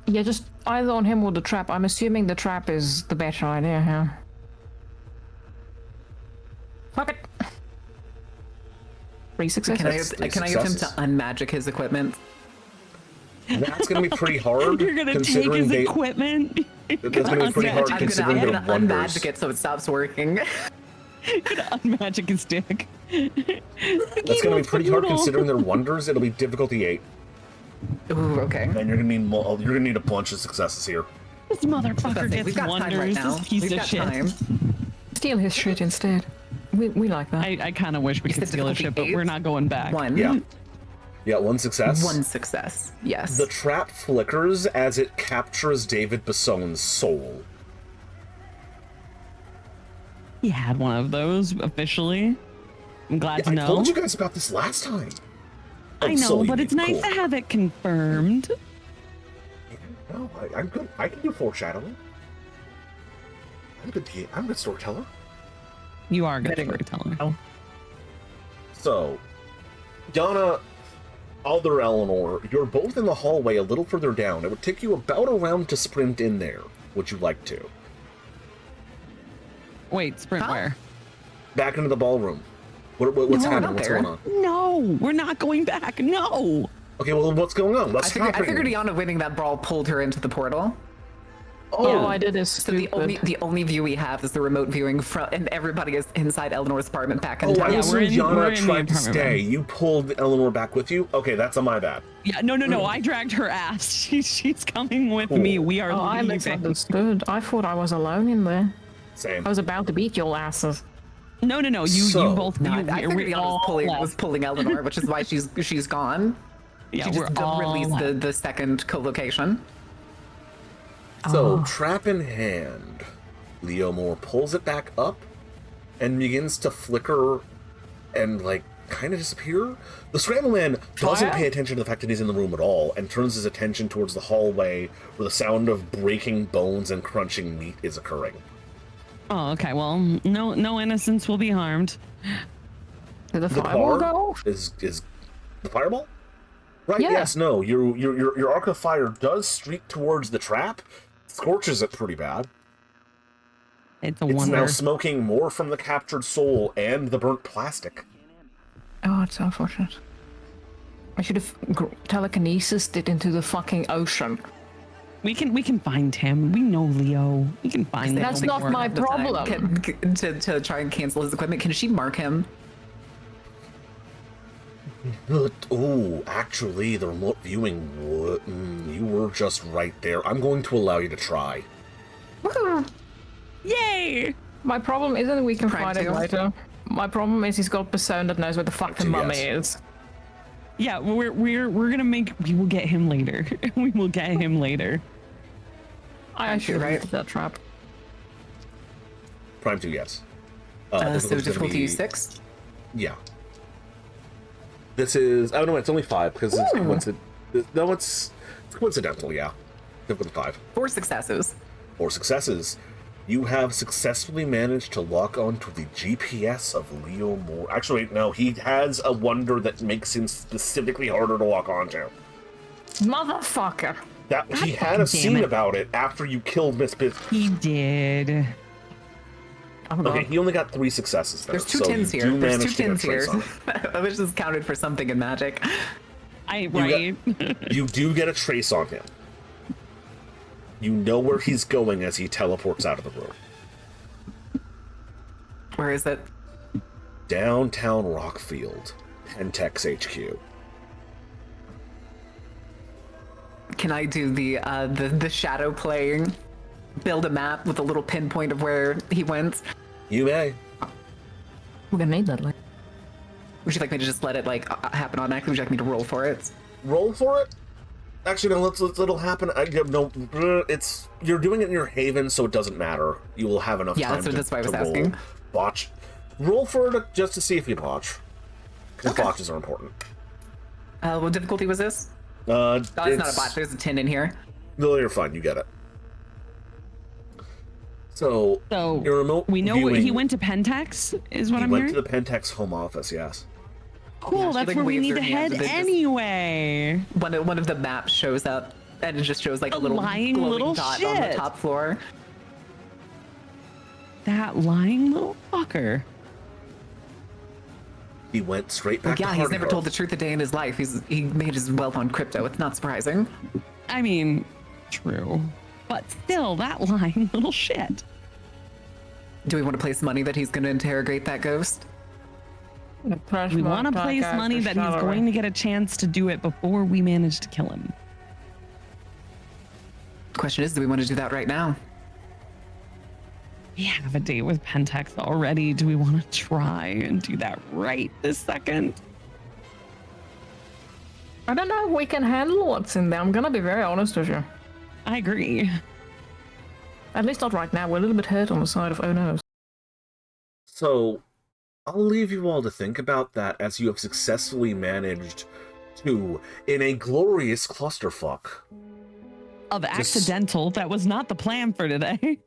Yeah, just either on him or the trap. I'm assuming the trap is the better idea here. Fuck it. 3 successes. Can I attempt to unmagic his equipment? That's gonna be pretty hard. You're gonna take considering his they. equipment. That's gonna be pretty hard I'm considering gonna their wonders. unmagic it so it stops working. Unmagic his dick. That's gonna be pretty hard considering their wonders. It'll be difficulty 8, Ooh, okay. and you're gonna need a bunch of successes here. This motherfucker We've gets got time wonders. right now. This piece We've of got shit. time. Steal his shit instead. We like that. I kind of wish we could said steal his shit, but difficulty we're 8? not going back. 1. Yeah, 1 success. 1 success. Yes. The trap flickers as it captures David Basson's soul. He had one of those officially. I'm glad to I know. told you guys about this last time. I Oh, know, so but it's nice cool. to have it confirmed. No, I'm good. I can do foreshadowing. I'm a good storyteller. You are a good Very good. storyteller. So, Yana, other Eleanor, you're both in the hallway a little further down. It would take you about a round to sprint in there. Would you like to? Wait, sprint Huh? where? Back into the ballroom. What's No, happening? not What's there. going on? No, we're not going back. No. Okay, well, what's going on? What's I happening? figured Iana winning that brawl pulled her into the portal. Oh, I did is So the only view we have is the remote viewing from, and everybody is inside Eleanor's apartment back in Oh, town. I was we're in the Yana tried to apartment stay. room. You pulled Eleanor back with you? Okay, that's on my bad. Yeah, no. I dragged her ass. She's coming with me. Cool. We are Oh, I leaving. misunderstood. I thought I was alone in there. Same. I was about to beat your asses. No. You So- both. No, you, I we figured Yana all was left. pulling Eleanor, which is why she's gone. Yeah, She just we're all released left. the second co-location. So, trap in hand, Leomore pulls it back up and begins to flicker and, like, kind of disappear. The Scramble Man doesn't pay attention to the fact that he's in the room at all and turns his attention towards the hallway where the sound of breaking bones and crunching meat is occurring. Oh, okay. Well, no innocents will be harmed. Did the The fireball bar go off? is the fireball? Right, Yeah. yes, no. Your arc of fire does streak towards the trap, scorches it pretty bad. It's a It's wonder. now smoking more from the captured soul and the burnt plastic. Oh, it's unfortunate. I should have telekinesis it into the fucking ocean. We can find him. We know Leo. We can find him. That's not my problem. To try and cancel his equipment, can she mark him? But, oh, actually, the remote viewing would... you were just right there. I'm going to allow you to try. Yay! My problem isn't we can Prime fight it two. later. My problem is he's got Persona that knows where the fuck the Two, mummy yes. is. Yeah, we're gonna make. We will get him later. We will get him later. I should have right. used that trap. Prime 2, yes. So difficulty's gonna difficulty be- 6. Yeah. This is... Oh, no, it's only 5, because it's coincident. No, it's coincidental, yeah. Difficulty 5. 4 successes. 4 successes. You have successfully managed to lock onto the GPS of Leo Moore. Actually, wait, no, he has a wonder that makes him specifically harder to lock onto. Motherfucker! That he had a damn scene it. about it after you killed Miss Biz. He did. Okay, he only got 3 successes there. There's 2 so tins you here. do There's 2 manage to get a tins here. trace on it. Which is counted for something in Magic. Right. You do get a trace on him. You know where he's going as he teleports out of the room. Where is it? Downtown Rockfield, Pentex HQ. Can I do the shadow playing? Build a map with a little pinpoint of where he went? You may. We're gonna need that later. Would you like me to just let it like happen automatically? Would you like me to roll for it? Roll for it? Actually, no, it'll happen. You're doing it in your haven, so it doesn't matter. You will have enough Yeah, time that's why I was to roll. asking. Botch. Roll for it just to see if you botch. Because botches are important. What difficulty was this? Oh, Oh, it's not a bot. There's a 10 in here. No, you're fine. You get it. So, So your remote we know viewing, he went to Pentex, is what he I'm went hearing. to the Pentex home office, yes. Cool, Yeah, she, that's like, where we waves need her to hand head and then just- anyway. One of the maps shows up, and it just shows like a A little lying glowing little dot on the shit. top floor. That lying little fucker. He went straight back Like, yeah, to he's never Hardgrove. told the truth a day in his life. He made his wealth on crypto. It's not surprising. I mean, true. But still, that lying little shit. Do we want to place money that he's going to interrogate that ghost? We want to place money that he's going to get a chance to do it before we manage to kill him. Question is, do we want to do that right now? We have a date with Pentex already. Do we want to try and do that right this second? I don't know if we can handle what's in there. I'm gonna be very honest with you. I agree. At least not right now. We're a little bit hurt on the side of oh no. So, I'll leave you all to think about that as you have successfully managed to, in a glorious clusterfuck, Of accidental, that was not the plan for today.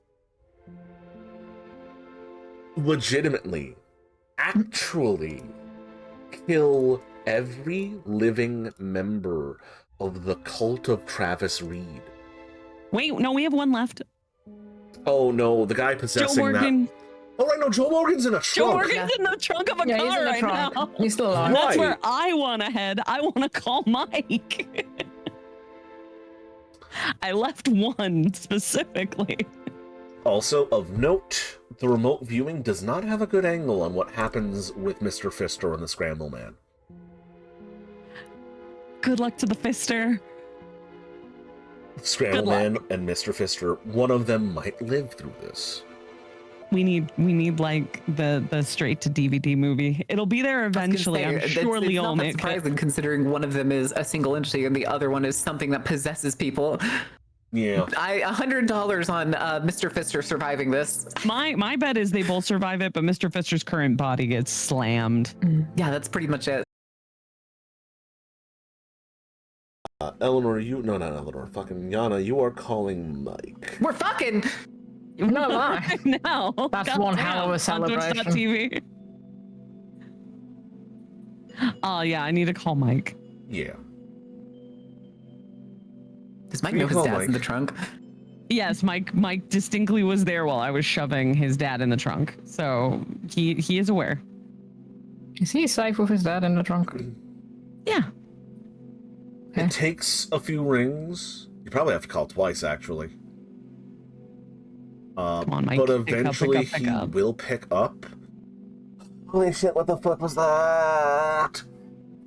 legitimately, actually kill every living member of the cult of Travis Reed. Wait, no, we have one left. Oh no, the guy Joe possessing Morgan. that. Oh right, no, Joe Morgan's in a Joe trunk. Morgan's in the trunk of a Yeah, he's car in the right trunk. now. He's still alive. That's Right. where I want to head. I want to call Mike. I left one specifically. Also, of note, the remote viewing does not have a good angle on what happens with Mr. Fister and the Scramble Man. Good luck to the Fister. Scramble Man and Mr. Fister, one of them might live through this. We need like the straight to DVD movie. It'll be there eventually. I'm sure it's Leo will not that make it. surprising considering one of them is a single entity and the other one is something that possesses people. Yeah. $100 on Mr. Fister surviving this. My bet is they both survive it, but Mr. Fister's current body gets slammed. Yeah, that's pretty much it. Eleanor, not Eleanor, fucking Yana, you are calling Mike. We're fucking. No lie. No, That's one hell of a celebration. TV. Oh yeah, I need to call Mike. Yeah. Does Mike know his dad's in the trunk? Yes, Mike distinctly was there while I was shoving his dad in the trunk, so he is aware. Is he safe with his dad in the trunk? Yeah. Okay. It takes a few rings. You probably have to call twice, actually. Come on, Mike. But Pick up, eventually pick he up. will pick up. Holy shit, what the fuck was that?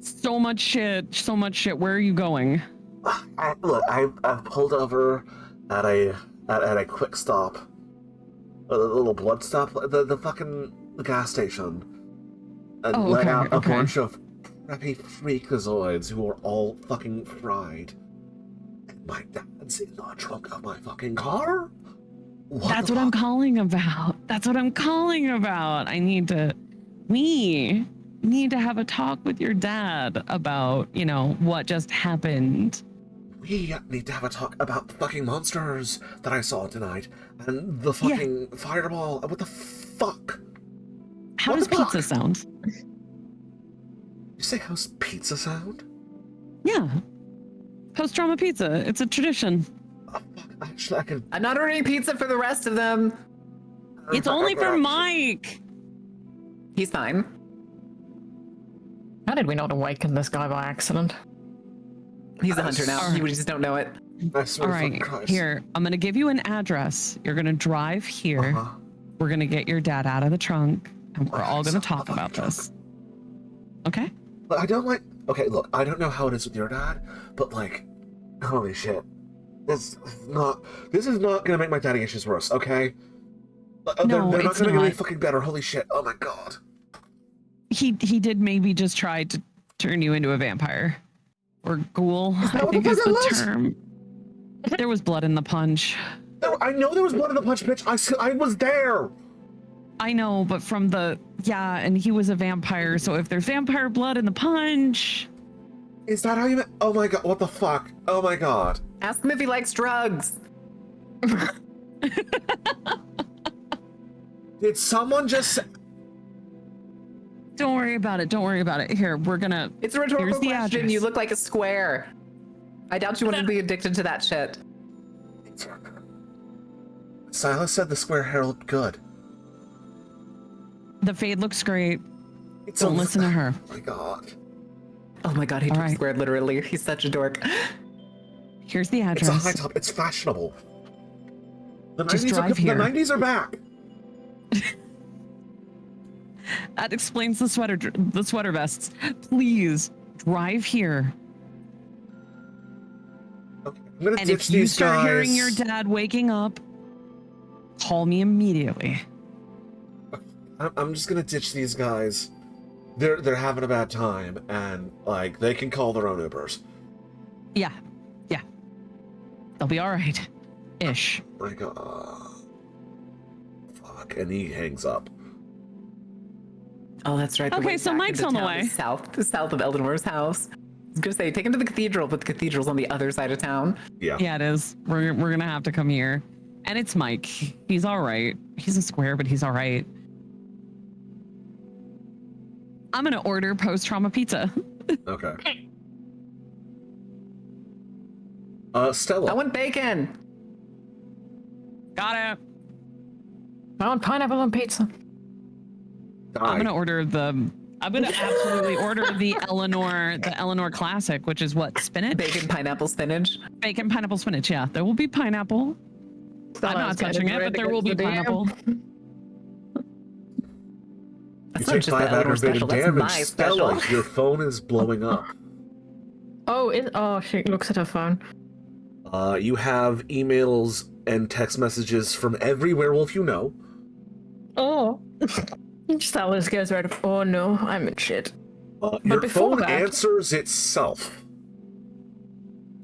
So much shit. Where are you going? I've pulled over at a quick stop. A little blood stop. The gas station. And let out a bunch of preppy freakazoids who are all fucking fried. And my dad's in the trunk of my fucking car? That's what I'm calling about. We need to have a talk with your dad about, what just happened. We need to have a talk about the fucking monsters that I saw tonight. And the fucking fireball. What the fuck? How does pizza sound? You say how's pizza sound? Yeah. Post-trauma pizza. It's a tradition. Oh, fuck. Actually, I can... I'm not ordering pizza for the rest of them. It's only for Mike. He's fine. How did we not awaken this guy by accident? He's a hunter now. You just don't know it. I swear All to right, fucking Christ. here. I'm going to give you an address. You're going to drive here. We're going to get your dad out of the trunk, and we're all going to talk about this. Okay? But I don't like... Okay, look, I don't know how it is with your dad, but, like, holy shit. This is not gonna make my daddy issues worse, okay? They're not gonna make me fucking better, holy shit. Oh my god. He did maybe just try to turn you into a vampire. Or ghoul, I think is the term. There was blood in the punch. I know there was blood in the punch, bitch. I was there. I know, but from the... Yeah, and he was a vampire, so if there's vampire blood in the punch... Is that how you meant? Oh my god, what the fuck? Oh my god. Ask him if he likes drugs. Did someone just say... Don't worry about it. Here, we're gonna... It's a rhetorical Here's the question. address. You look like a square. I doubt you want to be addicted to that shit. Silas said the square hair looked good. The fade looks great. Don't listen to her. Oh my god. Oh my god, he took right. squared literally. He's such a dork. Here's the It's a address. high top. It's fashionable. The Just 90s drive here. The 90s are back. That explains the sweater vests. Please drive here. Okay, I'm gonna And ditch if you these start guys. hearing your dad waking up, call me immediately. I'm just gonna ditch these guys. They're having a bad time, and like they can call their own Ubers. Yeah. They'll be all right. Ish. My god. Fuck, and he hangs up. Oh, that's right. the Okay, way so back Mike's into on the town is way. south of Eldinor's house. I was gonna say, take him to the cathedral, but the cathedral's on the other side of town. Yeah. Yeah, it is. We're gonna have to come here. And it's Mike. He's all right. He's a square, but he's all right. I'm gonna order post-trauma pizza. Okay. Stella. I want bacon. Got it. I want pineapple on pizza. Die. I'm gonna order the I'm gonna absolutely order the Eleanor Classic, which is what, spinach? Bacon, pineapple, spinach. Bacon, pineapple, spinach. Yeah, there will be pineapple. I'm not touching it, but there will be pineapple. You That's not take just 5 the Eleanor aggravated special, that's damage. my Stella, special. your phone is blowing up. Oh, she looks at her phone. You have emails and text messages from every werewolf you know. Oh. Stella's goes right up. Oh no, I'm in shit. Your before phone that- answers itself.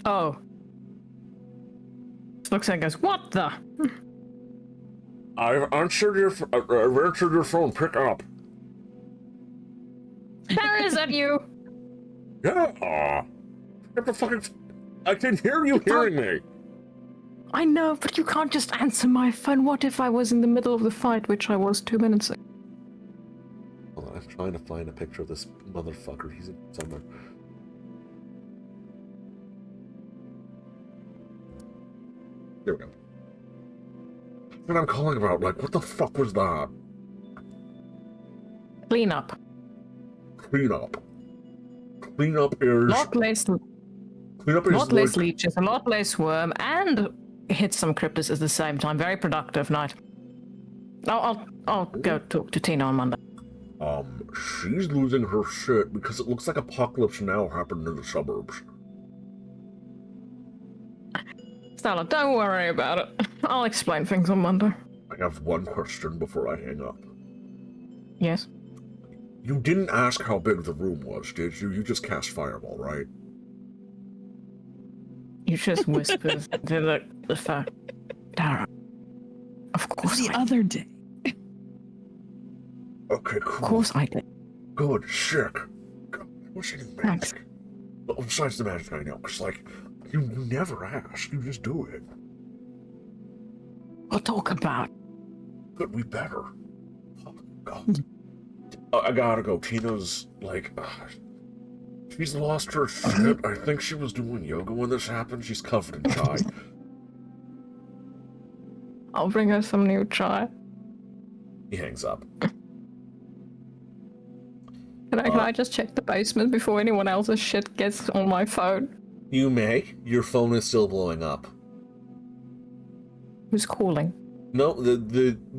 Oh. Looks like goes, what the? I've answered your phone. Pick up. Sarah, is that you? Yeah. What the fuck? I can hear you hearing me. I know, but you can't just answer my phone. What if I was in the middle of the fight, which I was 2 minutes ago? Hold on, I'm trying to find a picture of this motherfucker. He's in somewhere. There we go. What I'm calling about, like, what the fuck was that? Clean up. Clean up. Clean up is... Lot less leeches, a lot less worm, and hit some cryptids at the same time. Very productive night. I'll go talk to Tina on Monday. She's losing her shit because it looks like Apocalypse Now happened in the suburbs. Stella, don't worry about it. I'll explain things on Monday. I have one question before I hang up. Yes? You didn't ask how big the room was, did you? You just cast Fireball, right? You just whispered to the phone. Dara. Of course The I did. other day. Okay, cool. Of course I did. Good, sick. God, what's in Thanks. magic? Well, besides the magic I know, because, like, you never ask, you just do it. We'll talk about it. Good, we better. Oh, God. I gotta go. Tina's, like, she's lost her shit. I think she was doing yoga when this happened. She's covered in chai. I'll bring her some new chai. He hangs up. Can I just check the basement before anyone else's shit gets on my phone? You may. Your phone is still blowing up. Who's calling? No,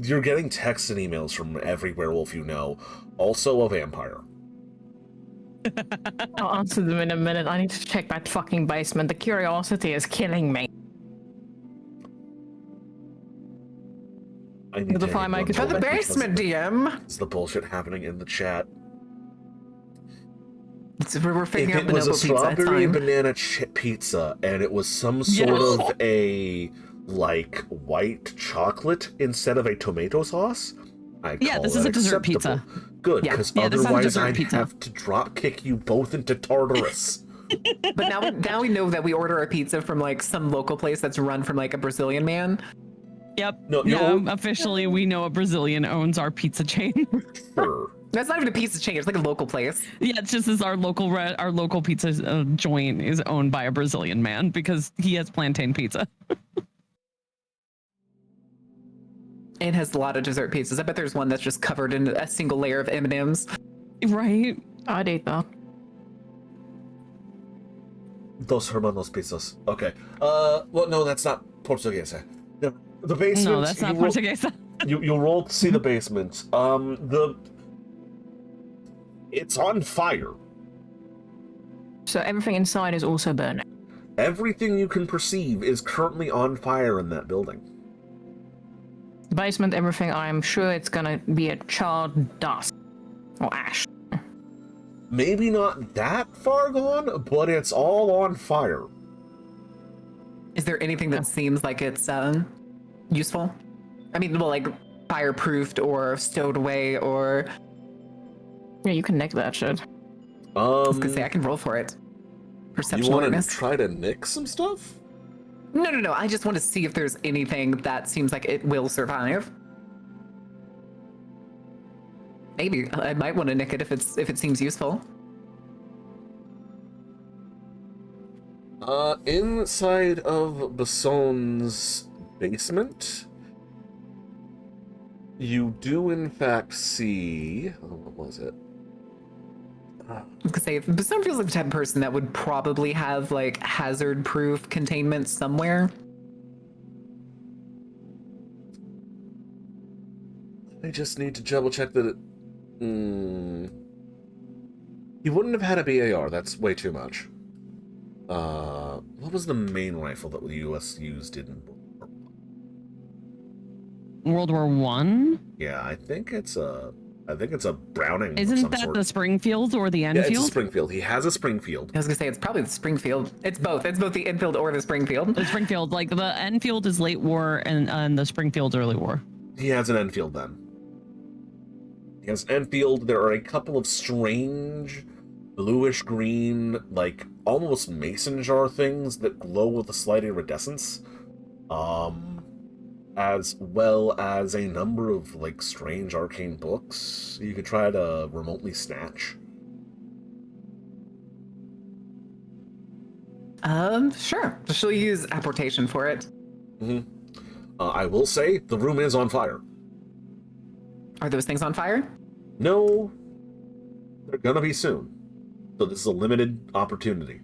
you're getting texts and emails from every werewolf you know. Also a vampire. I'll answer them in a minute. I need to check that fucking basement. The curiosity is killing me. I need The to fire hang maker- on For the because basement, DM. It's the bullshit happening in the chat. We're If figuring out it was a bonobo pizza. It's strawberry and fine. banana pizza, and it was some sort Yes. of a, like, white chocolate instead of a tomato sauce, I'd Yeah, call this that is a dessert acceptable. pizza. Good, Yeah. because Yeah, this is a otherwise dessert I'd pizza. have to drop kick you both into Tartarus. But now we know that we order a pizza from like some local place that's run from like a Brazilian man. Yep. No, yeah, you're- officially we know a Brazilian owns our pizza chain. Sure. That's not even a pizza chain. It's like a local place. Yeah, it's just as our local pizza joint is owned by a Brazilian man because he has plantain pizza. It has a lot of dessert pizzas. I bet there's one that's just covered in a single layer of M&Ms. Right? I'd eat that. Dos hermanos pizzas. Okay. Well, no, that's not Portuguese. No, the basement. No, that's not you roll- Portuguese. You roll to see the basement. It's on fire. So everything inside is also burning. Everything you can perceive is currently on fire in that building. The basement, everything, I'm sure it's gonna be a charred dust. Or ash. Maybe not that far gone, but it's all on fire. Is there anything that seems like it's useful? I mean, well, like fireproofed or stowed away or... Yeah, you can nick that shit. I was gonna say, I can roll for it. You Perception want to awareness. try to nick some stuff? No. I just want to see if there's anything that seems like it will survive. Maybe I might want to nick it if it seems useful. Inside of Basson's basement, you do in fact see... Oh, what was it? was gonna say, but someone feels like the type of person that would probably have like hazard-proof containment somewhere. I just need to double check that it... He wouldn't have had a BAR, that's way too much. What was the main rifle that the US used in World War One? Yeah, I think it's a Browning. Isn't of some that sort. the Springfield or the Enfield? Yeah, it's a Springfield. He has a Springfield. I was gonna say it's probably the Springfield. It's both. It's both the Enfield or the Springfield. The Springfield, like the Enfield is late war and the Springfield's early war. He has an Enfield then. He has an Enfield. There are a couple of strange bluish green, like almost mason jar things that glow with a slight iridescence. As well as a number of like strange arcane books you could try to remotely snatch. Sure. She'll use apportation for it. I will say the room is on fire. Are those things on fire? No, they're gonna be soon. So this is a limited opportunity.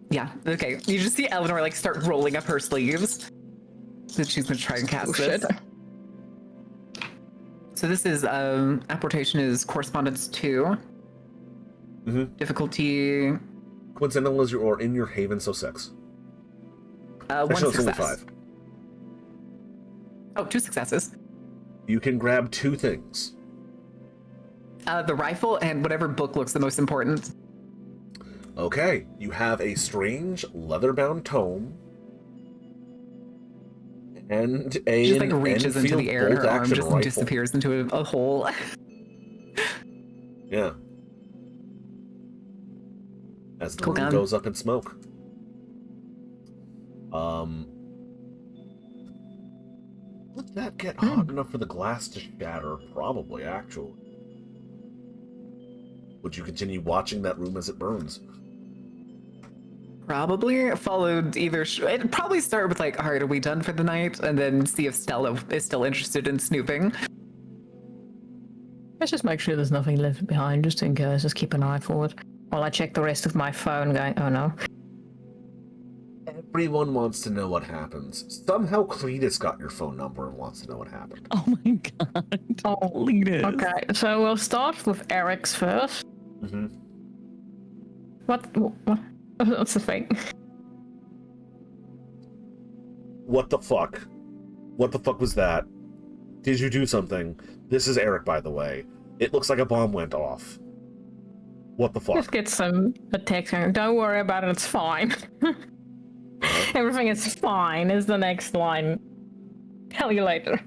Yeah. Okay. You just see Eleanor like start rolling up her sleeves. So she's gonna try and cast this. So this is apportation is correspondence 2. Difficulty. Coincidental as you are in your haven, so 6. One Actually, it's only success. 5. Oh, 2 successes. You can grab 2 things. The rifle and whatever book looks the most important. Okay, you have a strange leather-bound tome and a She just like reaches into the air and her arm just rifle. disappears into a hole. Yeah. As the Cool room gun. goes up in smoke. Would that get hot enough for the glass to shatter? Probably, actually. Would you continue watching that room as it burns? Probably followed either. It'd probably start with like, all right, are we done for the night? And then see if Stella is still interested in snooping. Let's just make sure there's nothing left behind, just in case. Just keep an eye forward. While I check the rest of my phone, going, oh no. Everyone wants to know what happens. Somehow Cletus got your phone number and wants to know what happened. Oh my god. Oh, Cletus. Okay, so we'll start with Eric's first. What's the thing? What the fuck? What the fuck was that? Did you do something? This is Eric, by the way. It looks like a bomb went off. What the fuck? Just get a text going, don't worry about it, it's fine. Everything is fine is the next line. Tell you later.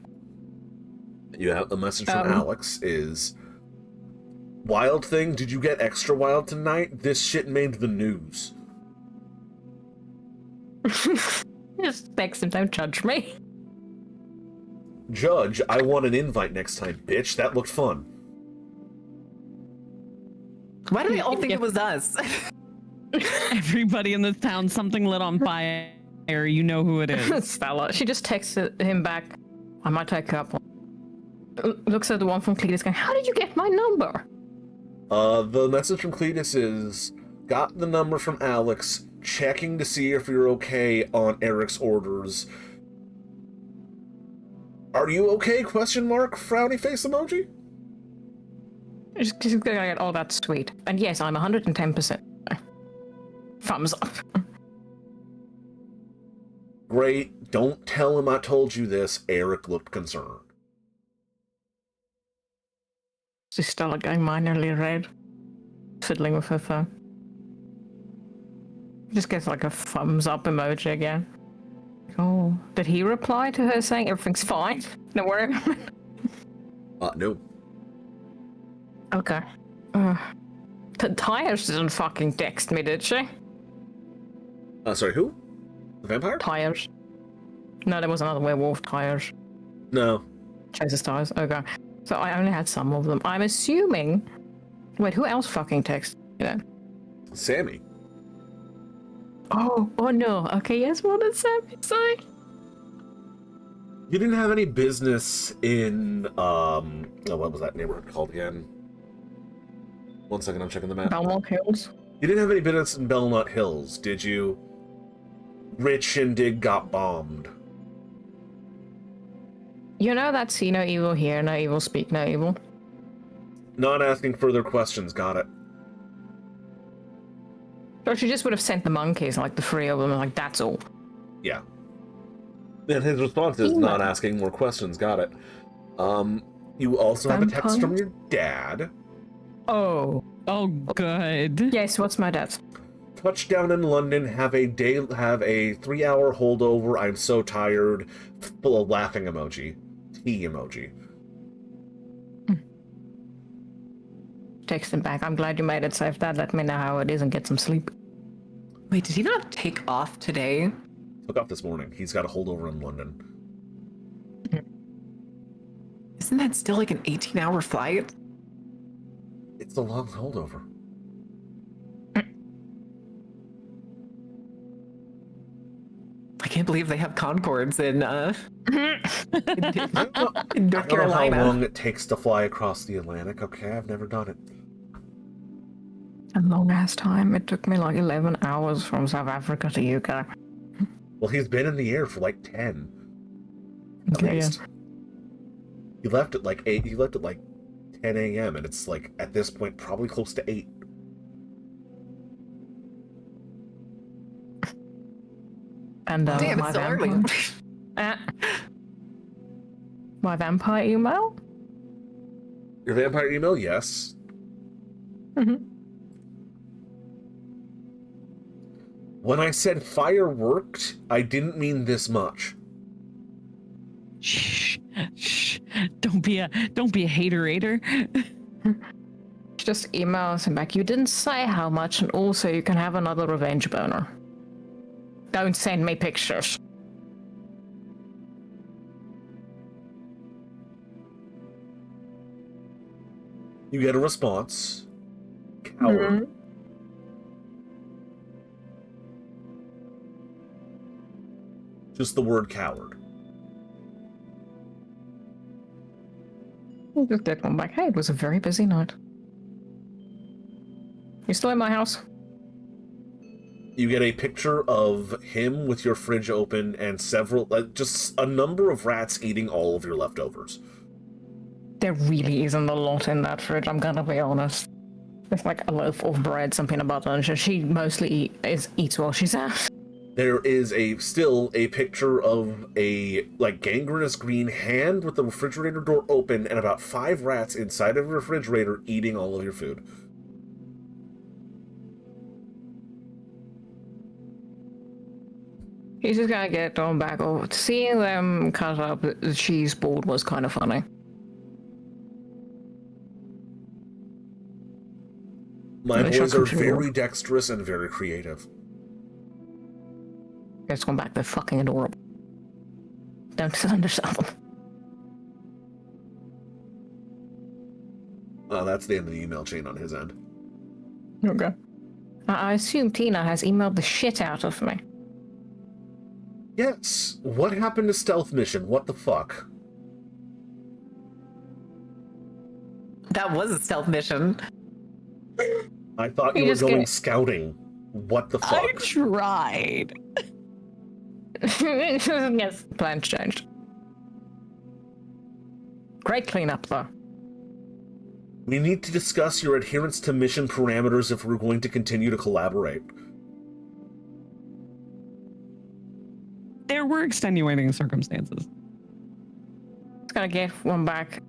You have a message from Alex is... Wild thing, did you get extra wild tonight? This shit made the news. Just text him, don't judge me. Judge, I want an invite next time, bitch. That looked fun. Why do they all think it was us? Everybody in this town, something lit on fire. You know who it is. Stella. She just texted him back. I might take up. Looks at the one from Cletus going, how did you get my number? The message from Cletus is, got the number from Alex, checking to see if you're okay on Eric's orders. Are you okay? Question mark? Frowny face emoji? Just gonna get all that sweet. And yes, I'm 110%. Thumbs up. Great. Don't tell him I told you this. Eric looked concerned. She's Stella going minorly red. Fiddling with her phone. Just gets like a thumbs up emoji again. Oh, did he reply to her saying everything's fine? Don't worry about it. No. Okay. Tires didn't fucking text me, did she? Sorry, who? The vampire? Tires. No, there was another werewolf. Tires. No. Chases tires. Okay. So I only had some of them. I'm assuming. Wait, who else fucking texted? You know? Sammy. Oh no. Okay, yes, what did Sammy say? You didn't have any business in, what was that neighborhood called again? 1 second, I'm checking the map. Belmont Hills. You didn't have any business in Belmont Hills, did you? Rich Shindig got bombed. You know that see no evil, hear no evil, speak no evil. Not asking further questions, got it. So she just would have sent the monkeys, like the three of them, like that's all. Yeah. And his response is not asking more questions, got it. You also have a text from your dad. Oh. Oh, good. Yes, what's my dad's? Touchdown in London, have a 3-hour holdover, I'm so tired, full of laughing emoji. Tea emoji. Text him back. I'm glad you made it safe, Dad. Let me know how it is and get some sleep. Wait, did he not take off today? Took off this morning. He's got a holdover in London. Isn't that still like an 18-hour flight? It's a long holdover. I can't believe they have Concords in North I don't know Carolina. how long it takes to fly across the Atlantic. Okay, I've never done it. A long ass time. It took me like 11 hours from South Africa to UK. Well, he's been in the air for like 10. At Okay, least. He left at like 8. He left at like 10 a.m. and it's like at this point probably close to 8. And Damn, it's my so early. My vampire email? Your vampire email, yes. Mm-hmm. When I said fireworked, I didn't mean this much. Shh, shh. Don't be a haterator. Just emails him back. You didn't say how much, and also you can have another revenge boner. Don't send me pictures. You get a response. Coward. Just the word coward. Just get one back. Hey, it was a very busy night. You still in my house? You get a picture of him with your fridge open and several, just a number of rats eating all of your leftovers. There really isn't a lot in that fridge, I'm gonna be honest. There's like a loaf of bread, some peanut butter, and she mostly eats while she's out. There is still a picture of a gangrenous green hand with the refrigerator door open and about 5 rats inside of the refrigerator eating all of your food. He's just gonna get thrown back over. Seeing them cut up the cheese board was kind of funny. My They boys shall are continue. very dexterous and very creative. It's gone back. They're fucking adorable. Don't undersell them. That's the end of the email chain on his end. Okay. I assume Tina has emailed the shit out of me. Yes. What happened to Stealth Mission? What the fuck? That was a stealth mission. I thought You you were just going get- scouting. What the fuck? I tried. Yes, plans changed. Great cleanup, though. We need to discuss your adherence to mission parameters if we're going to continue to collaborate. There were extenuating circumstances. Just gonna get one back.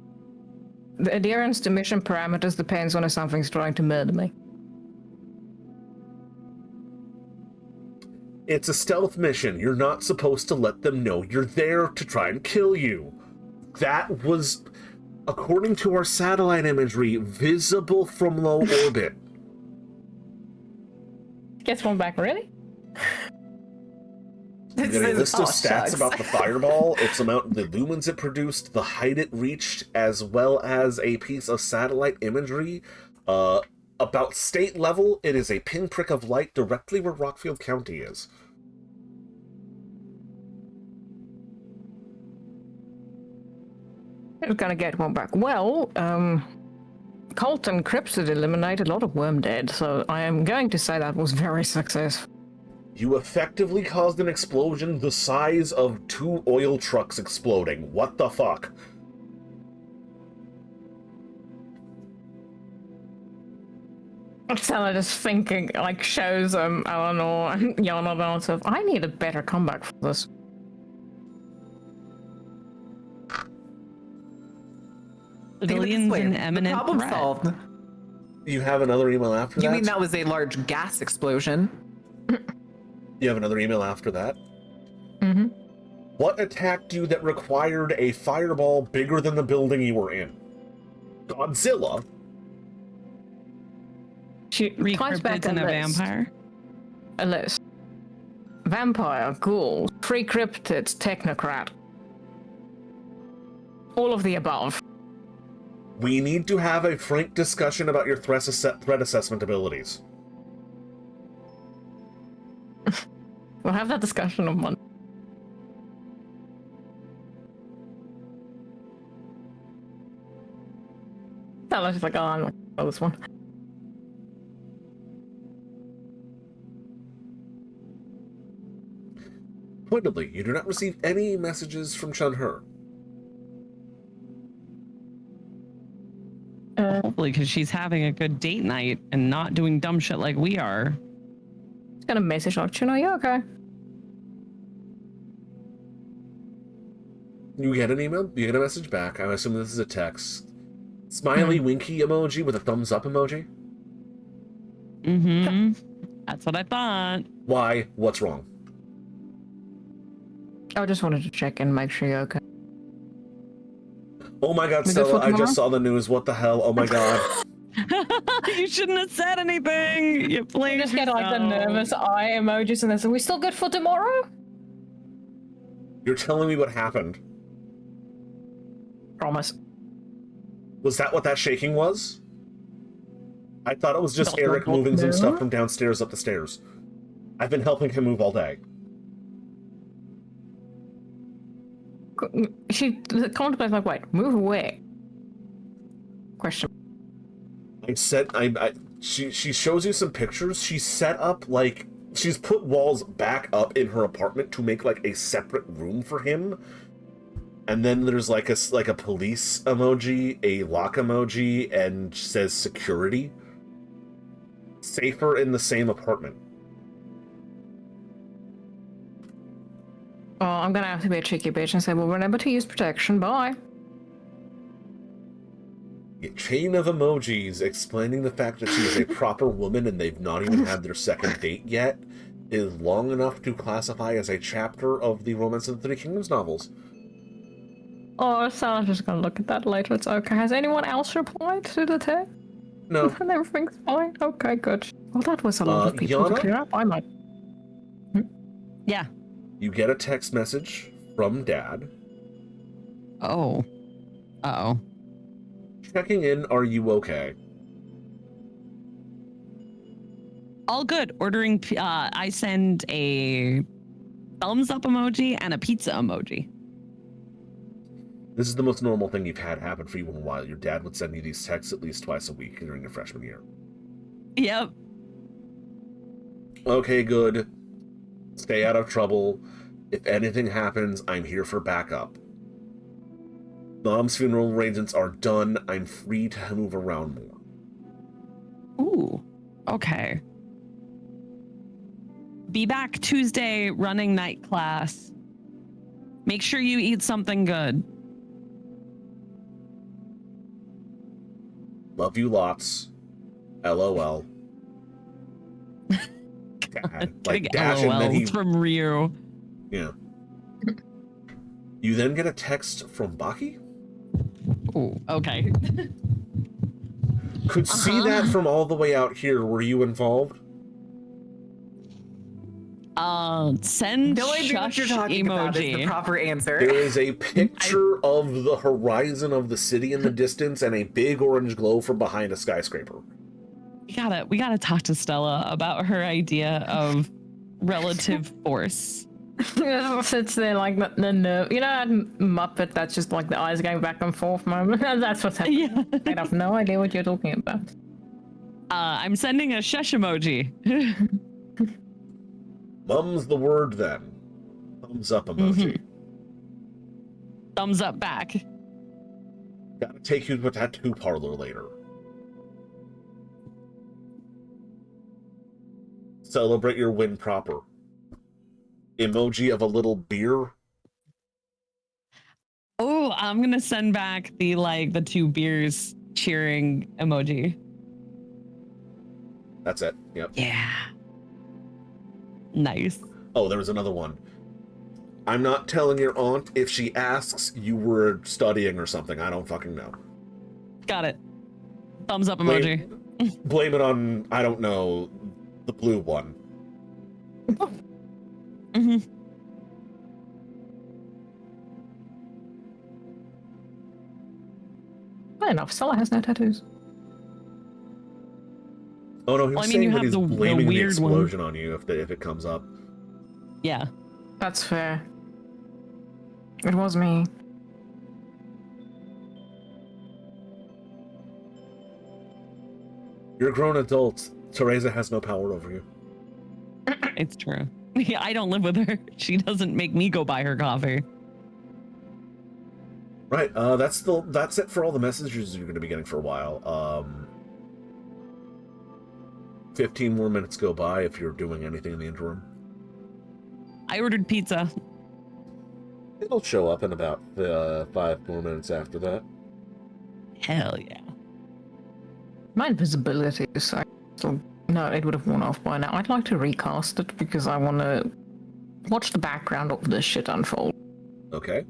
The adherence to mission parameters depends on if something's trying to murder me. It's a stealth mission. You're not supposed to let them know you're there to try and kill you. That was, according to our satellite imagery, visible from low orbit. Gets one back, really? You get a list of stats shucks. about the fireball, its amount, the lumens it produced, the height it reached, as well as a piece of satellite imagery. About state level, it is a pinprick of light directly where Rockfield County is. It's gonna get one back. Well, Cult and Cryptid eliminated a lot of worm dead, so I am going to say that was very successful. You effectively caused an explosion the size of 2 oil trucks exploding. What the fuck? Stella just thinking, like, shows Eleanor and Yana and stuff. I need a better comeback for this. Civilians in the imminent problem threat. solved. You have another email after that? You mean that was a large gas explosion? You have another email after that? Mm-hmm. What attacked you that required a fireball bigger than the building you were in? Godzilla? She Three ties back cryptids and a vampire. A list. Vampire, ghoul, 3 cryptids, technocrat. All of the above. We need to have a frank discussion about your threat assessment abilities. We'll have that discussion on Monday. Stella's just like, oh, I'm not gonna know this one. Pointedly, you do not receive any messages from Chun-Her. Hopefully, because she's having a good date night and not doing dumb shit like we are. Just gonna message like, Chun, are you okay? You get an email, you get a message back. I'm assuming this is a text. Smiley winky emoji with a thumbs up emoji. Mm-hmm. That's what I thought. Why? What's wrong? I just wanted to check and make sure you're okay. Oh my god, We good Stella, for I just tomorrow? saw the news. What the hell? Oh my god. You shouldn't have said anything. You You played just get like the nervous eye emojis and then, so we still good for tomorrow? You're telling me what happened. Promise. Was that what that shaking was? I thought it was just No, Eric no, moving some no. stuff from downstairs up the stairs. I've been helping him move all day. She contemplates like, wait, move away. Question. She shows you some pictures. She set up, like, she's put walls back up in her apartment to make, like, a separate room for him. And then there's, like, a police emoji, a lock emoji, and says security. Safer in the same apartment. Oh, I'm gonna have to be a cheeky bitch and say, well, remember to use protection. Bye. A chain of emojis explaining the fact that she is a proper woman and they've not even had their second date yet is long enough to classify as a chapter of the Romance of the Three Kingdoms novels. Oh, Sarah's just gonna look at that later. It's okay. Has anyone else replied to the text? No. And everything's fine. Okay, good. Well, that was a lot of people Yana? to clear up. I might. Yeah. You get a text message from Dad. Oh. Uh-oh. Checking in, are you okay? All good. Ordering, I send a thumbs up emoji and a pizza emoji. This is the most normal thing you've had happen for you in a while. Your dad would send you these texts at least twice a week during your freshman year. Yep. Okay, good. Stay out of trouble. If anything happens, I'm here for backup. Mom's funeral arrangements are done. I'm free to move around more. Ooh. Okay. Be back Tuesday running night class. Make sure you eat something good. Love you lots. LOL. Dad. Like Big dash and then LOLs he... from Ryu. Yeah. You then get a text from Baki? Ooh, okay. Could see that from all the way out here. Were you involved? Send No idea what you're shush talking about is the emoji. proper answer. There is a picture of the horizon of the city in the distance and a big orange glow from behind a skyscraper. We gotta talk to Stella about her idea of relative force. Sits there like the nerve. You know that Muppet that's just like the eyes going back and forth moment? That's what's happening. Yeah. I have no idea what you're talking about. I'm sending a shush emoji. Mum's the word then. Thumbs up emoji. Thumbs up back. Gotta take you to a tattoo parlor later. Celebrate your win proper. Emoji of a little beer. Oh, I'm gonna send back the 2 beers cheering emoji. That's it. Yep. Yeah. Nice. Oh, there was another one. I'm not telling your aunt. If she asks, you were studying or something. I don't fucking know. Got it. Thumbs up emoji. Blame it on, I don't know, the blue one. Mm-hmm. Fair enough. Stella has no tattoos. Oh no, he was Well, I mean, saying you that have he's the blaming the weird one. explosion on you if it comes up. Yeah. That's fair. It was me. You're a grown adult. Teresa has no power over you. It's true. Yeah, I don't live with her. She doesn't make me go buy her coffee. Right. That's it for all the messages you're going to be getting for a while. 15 more minutes go by if you're doing anything in the interim. I ordered pizza. It'll show up in about 5 more minutes after that. Hell yeah. My invisibility is still... No, it would have worn off by now. I'd like to recast it because I want to watch the background of this shit unfold. Okay.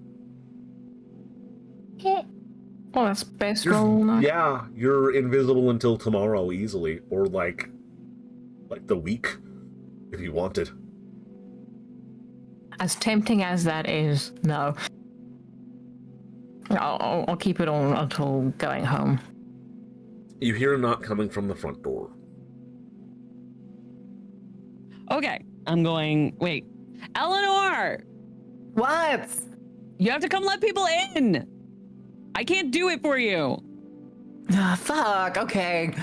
Yeah. Oh, that's best roll now. Yeah, you're invisible until tomorrow easily, or like the week, if you wanted. As tempting as that is, no. I'll keep it on until going home. You hear a knock coming from the front door. Okay. I'm going, wait. Eleanor! What? You have to come let people in. I can't do it for you. Ah, fuck. Okay.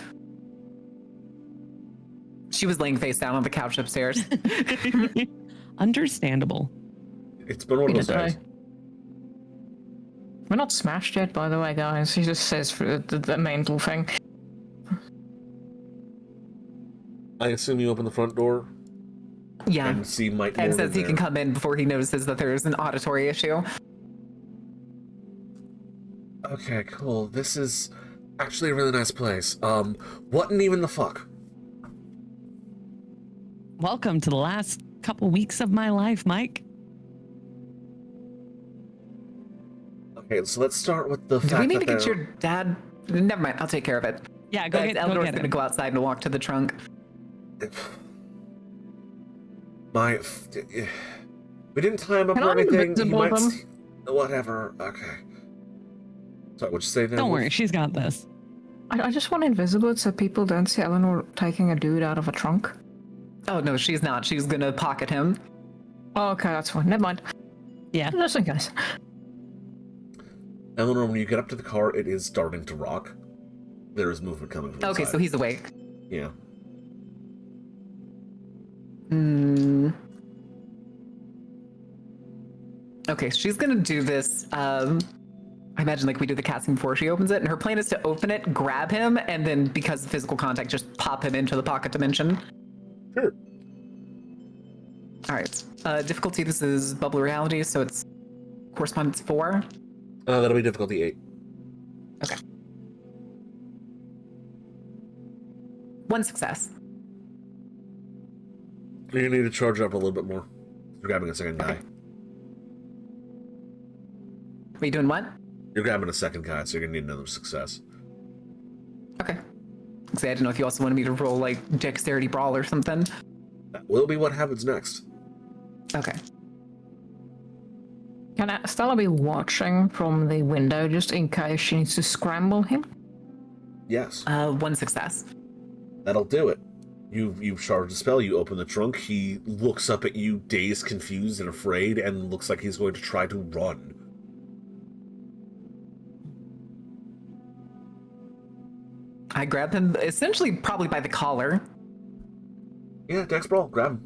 She was laying face down on the couch upstairs. Understandable. It's been one of those days. We're not smashed yet, by the way, guys. He just says for the mental thing. I assume you open the front door Yeah. and see Mike And Morgan says he there. can come in before he notices that there's an auditory issue. Okay, cool. This is actually a really nice place. What in even the fuck? Welcome to the last couple weeks of my life, Mike. Okay, so let's start with the fact Do we need that to get there- your dad? Never mind. I'll take care of it. Yeah, go get Eleanor's it. gonna go outside and walk to the trunk. We didn't tie him up Can or I anything. He invisible might him? whatever. Okay. Sorry, what'd you say there? Don't Wolf? worry, she's got this. I just want invisible so people don't see Eleanor taking a dude out of a trunk. Oh no, she's not. She's gonna pocket him. Oh, okay, that's fine. Never mind. Yeah. Just in case. Eleanor, when you get up to the car, it is starting to rock. There is movement coming from Okay, inside. so he's awake. Yeah. Hmm. Okay, she's gonna do this. I imagine like we do the casting before she opens it, and her plan is to open it, grab him, and then because of physical contact, just pop him into the pocket dimension. Sure. All right. Difficulty. This is bubble reality, so it's correspondence 4. That'll be difficulty 8. Okay. 1 success. You're gonna need to charge up a little bit more. You're grabbing a second guy. Are you doing what? You're grabbing a second guy, so you're gonna need another success. Okay. See, I didn't know if you also wanted me to roll like dexterity brawl or something. That will be what happens next. Okay. Can Stella be watching from the window just in case she needs to scramble him? Yes, 1 success. that'll do it. You've charged a spell, you open the trunk, he looks up at you, dazed, confused, and afraid, and looks like he's going to try to run. I grab him, essentially probably by the collar. Yeah, Dex Brawl, grab him.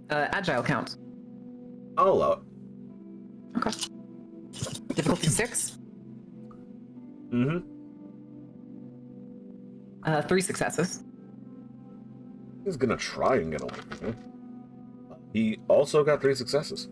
Agile count. I'll allow it. Okay. Difficulty 6. Mm-hmm. 3 successes. He's gonna try and get away from you. He also got 3 successes.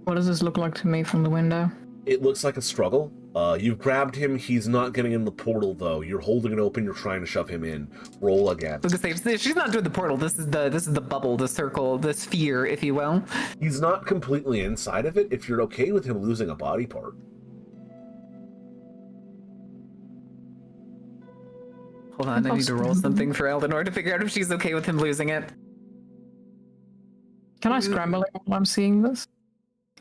What does this look like to me from the window? It looks like a struggle. You've grabbed him. He's not getting in the portal, though. You're holding it open. You're trying to shove him in. Roll again. Because she's not doing the portal. This is the bubble, the circle, the sphere, if you will. He's not completely inside of it. If you're okay with him losing a body part. Hold on, I need to roll something for Eleanor to figure out if she's okay with him losing it. Can I scramble it while I'm seeing this?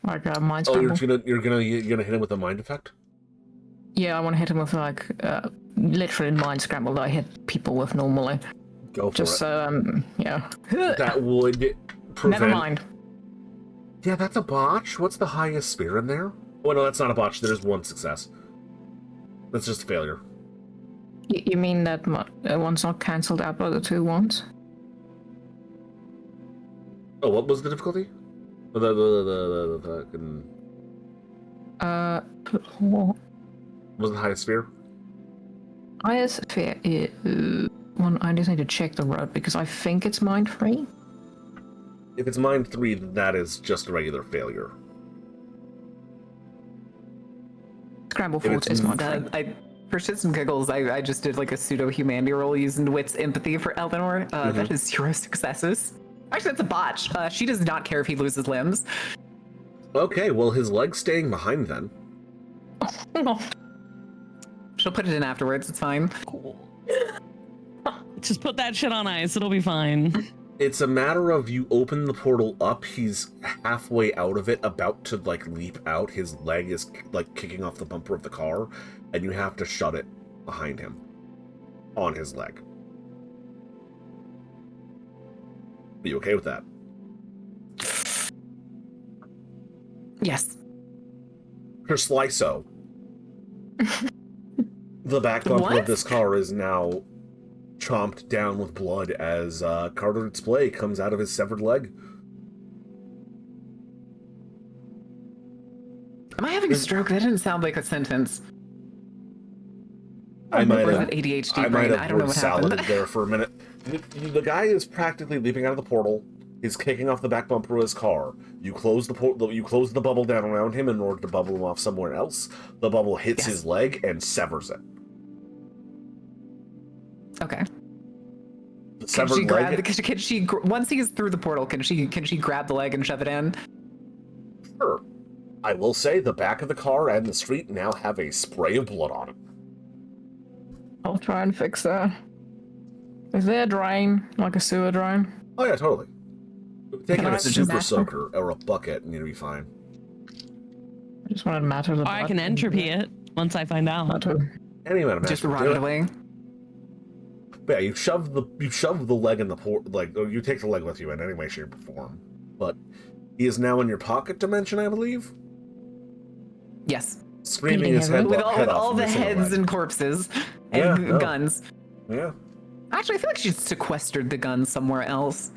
Like a mind Oh, scramble? you're gonna hit him with a mind effect? Yeah, I want to hit him with like literally mind scramble that I hit people with normally. Go for Just it. yeah. That would prevent... Never mind. Yeah, that's a botch. What's the highest spear in there? Oh, no, that's not a botch. There's 1 success. That's just a failure. You mean that one's not cancelled out by the 2 ones? Oh, what was the difficulty? The fucking... Was the highest spear? Highest fear is one. I just need to check the road because I think it's mind free. If it's mind 3, then that is just a regular failure. Scramble Force is mind free. For shits and giggles, I just did like a pseudo-humanity roll using Wit's empathy for Eleanor. That is 0 successes. Actually, that's a botch. She does not care if he loses limbs. Okay, well, his leg's staying behind then. She'll put it in afterwards, it's fine. Cool. Just put that shit on ice. It'll be fine. It's a matter of you open the portal up, he's halfway out of it, about to, like, leap out. His leg is, like, kicking off the bumper of the car, and you have to shut it behind him. On his leg. Are you okay with that? Yes. Sliso. The back bumper of this car is now chomped down with blood as Carter Display comes out of his severed leg. Am I having a stroke? That didn't sound like a sentence. I might Or is have it ADHD I brain? might I have don't know word what happened. saladed there for a minute. The guy is practically leaping out of the portal. He's kicking off the back bumper of his car. You close the bubble down around him in order to bubble him off somewhere else. The bubble hits his leg and severs it. Okay. The Can severed she grab? leg. Can she? Once he's through the portal, can she grab the leg and shove it in? Sure. I will say the back of the car and the street now have a spray of blood on it. I'll try and fix that. Is there a drain, like a sewer drain? Oh yeah, totally. Take Can a I super matter? soaker or a bucket and you'll be fine. I just wanted to matter the I blood. can entropy it once I find out. Matter. Any amount of Just magic will rot do it it. away. But yeah, you shove the leg in the or you take the leg with you in any way, shape, or form. But he is now in your pocket dimension, I believe. Yes. Screaming his head, With head off all and the missing a heads leg. and corpses Yeah, and no. guns. Yeah. Actually, I feel like she's sequestered the guns somewhere else.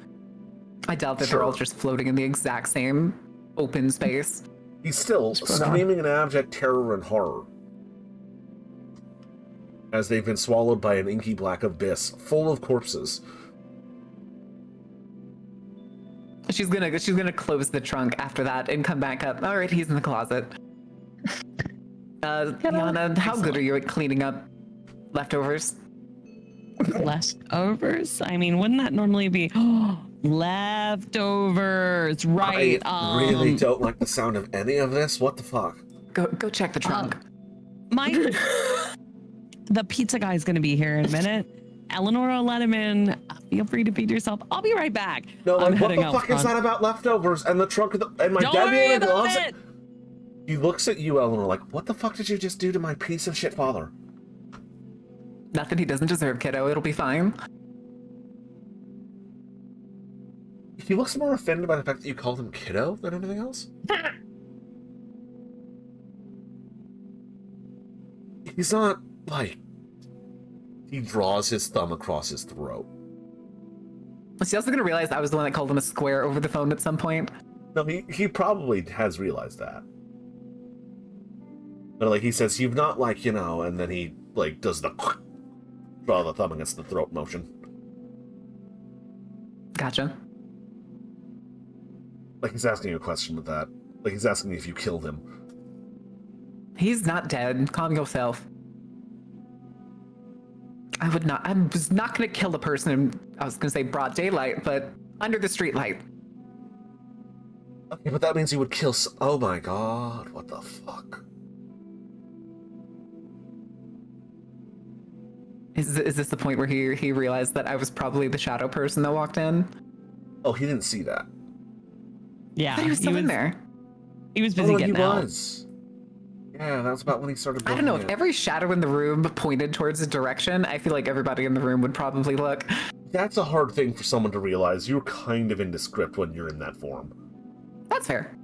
I doubt that they're all Sure. just floating in the exact same open space. He's still put on. screaming in abject terror and horror as they've been swallowed by an inky black abyss full of corpses. She's gonna close the trunk after that and come back up. All right, he's in the closet. Yana, how good are you at cleaning up leftovers? Leftovers? I mean, wouldn't that normally be leftovers? Right. I really don't like the sound of any of this. What the fuck? Go check the trunk. The pizza guy's gonna be here in a minute. Eleanor will let him in. Feel free to feed yourself. I'll be right back. No, I'm like, what heading the out fuck is front. that about leftovers and the trunk of the, and my Don't dad being worry in about gloves? it. He looks at you, Eleanor, like, what the fuck did you just do to my piece of shit father? Nothing he doesn't deserve, kiddo. It'll be fine. He looks more offended by the fact that you called him kiddo than anything else. He's not, like... He draws his thumb across his throat. Was he also going to realize I was the one that called him a square over the phone at some point? No, he probably has realized that. But, like, he says, you've not, like, and then he, like, does the... draw the thumb against the throat motion. Gotcha. Like, he's asking you a question with that. Like, he's asking me if you killed him. He's not dead. Calm yourself. I was not going to kill a person in, I was going to say broad daylight, but under the street light. Okay, but that means you would kill oh my god, what the fuck? Is this the point where he realized that I was probably the shadow person that walked in? Oh, he didn't see that. Yeah, I thought he was still in there. He was busy getting out. He was. Yeah, that's about when he started. I don't know, if it. every shadow in the room pointed towards a direction, I feel like everybody in the room would probably look. That's a hard thing for someone to realize. You're kind of indescript when you're in that form. That's fair.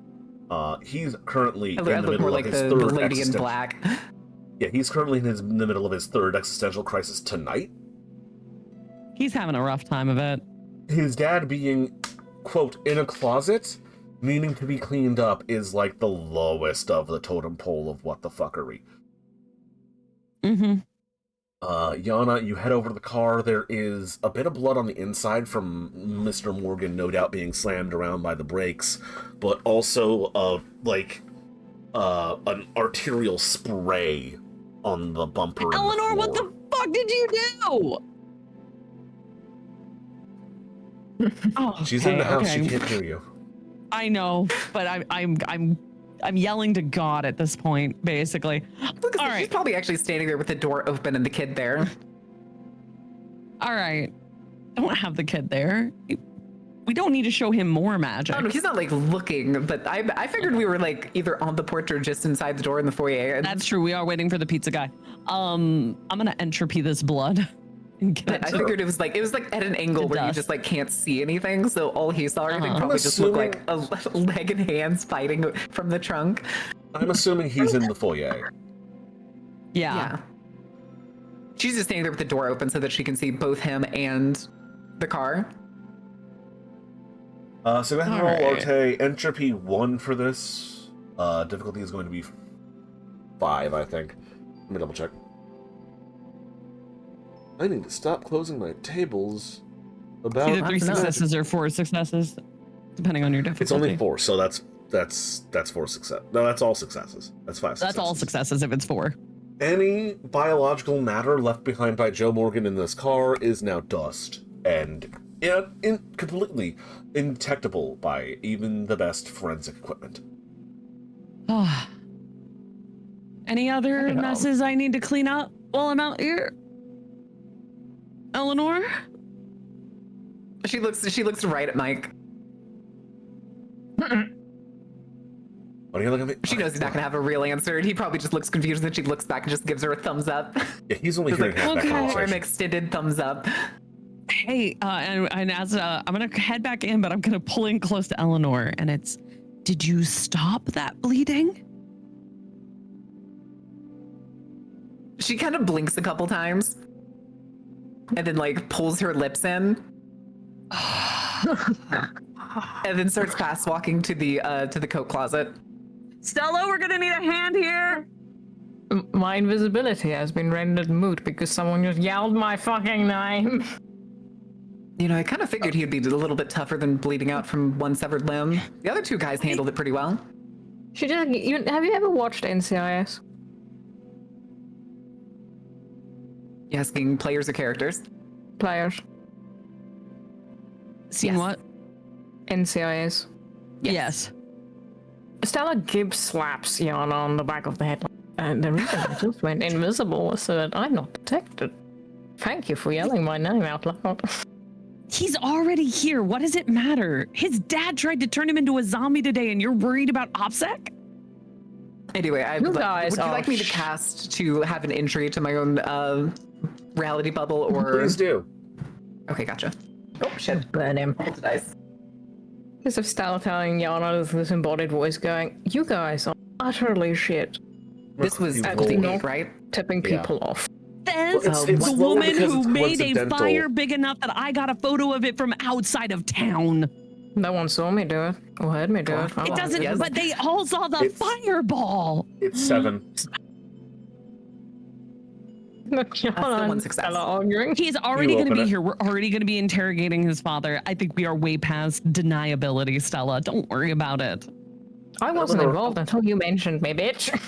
He's currently I in the look middle more of like his the third lady in black. Yeah, he's currently in the middle of his third existential crisis tonight. He's having a rough time of it. His dad being, quote, in a closet, needing to be cleaned up is like the lowest of the totem pole of what the fuckery. Mm-hmm. Yana, you head over to the car. There is a bit of blood on the inside from Mr. Morgan, no doubt being slammed around by the brakes, but also, an arterial spray on the bumper. and the Eleanor, what floor. the fuck did you do? Oh, She's in the house. okay. She can't hear you. I know, but I'm yelling to God at this point, basically. Look, All she's right. probably actually standing there with the door open and the kid there. All right. Don't have the kid there. We don't need to show him more magic. Oh no, he's not like looking, but I figured we were like either on the porch or just inside the door in the foyer. And That's true. We are waiting for the pizza guy. I'm gonna entropy this blood. And get it I to- figured it was like at an angle where you dust. just like can't see anything, so all he saw everything Uh-huh. probably I'm just looked like a leg and hands fighting from the trunk. I'm assuming he's in the foyer. Yeah. She's just standing there with the door open so that she can see both him and the car. So go ahead and All roll right. Arte. Entropy 1 for this. Difficulty is going to be 5, I think. Let me double check. I need to stop closing my tables about... Either 3 That's enough. successes or 4 successes, depending on your difficulty. It's only 4, so that's 4 success. No, that's all successes. That's 5 successes. That's all successes if it's 4. Any biological matter left behind by Joe Morgan in this car is now dust and completely indetectable by even the best forensic equipment. Any other messes I need to clean up while I'm out here? Eleanor? She looks right at Mike. What are you looking at me? She knows he's not gonna have a real answer, and he probably just looks confused, and she looks back and just gives her a thumbs up. Yeah, he's only It's hearing like, half that okay. arm conversation. extended thumbs up. Hey, and as I'm gonna head back in, but I'm gonna pull in close to Eleanor, and it's, did you stop that bleeding? She kind of blinks a couple times, and then like pulls her lips in, and then starts fast walking to the coat closet. Stella, we're gonna need a hand here. My invisibility has been rendered moot because someone just yelled my fucking name. You know, I kind of figured he'd be a little bit tougher than bleeding out from one severed limb. The other two guys handled it pretty well. Have you ever watched NCIS? You asking players or characters? Players. Seen Yes. what? NCIS. Yes. Stella Gibbs slaps Yana on the back of the head. And the reason I just went invisible was so that I'm not detected. Thank you for yelling my name out loud. He's already here. What does it matter? His dad tried to turn him into a zombie today, and you're worried about OPSEC? Anyway, You guys would you are like me to cast to have an entry to my own reality bubble or? Please do. Okay, gotcha. Oh shit! Burn him. Roll the dice. Because of Stella telling Yana this embodied voice going, you guys are utterly shit. This was You Actually, rolled. no. right? Tipping Yeah. people off. Says Well, it's the wrong woman because who it's made a coincidental. fire big enough that I got a photo of it from outside of town. No one saw me do it, or heard me do it. It doesn't, yes. but they all saw the It's- fireball. It's 7. Yana one and success. Stella arguing. He's already going to open be it. here. We're already going to be interrogating his father. I think we are way past deniability, Stella. Don't worry about it. I wasn't Eleanor- involved until you mentioned me, bitch.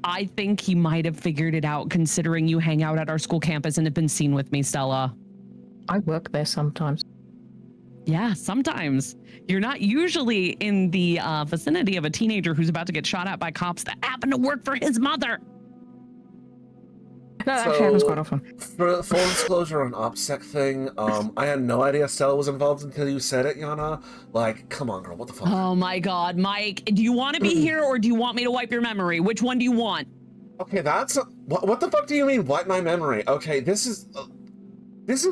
I think he might have figured it out, considering you hang out at our school campus and have been seen with me, Stella. I work there sometimes. Yeah, sometimes. You're not usually in the vicinity of a teenager who's about to get shot at by cops that happen to work for his mother. No, that actually happens quite often. For full disclosure on OPSEC thing, I had no idea Stella was involved until you said it, Yana. Like, come on, girl, what the fuck? Oh my God, Mike, do you want to be here or do you want me to wipe your memory? Which one do you want? Okay, that's what the fuck do you mean? Wipe my memory? Okay, this is I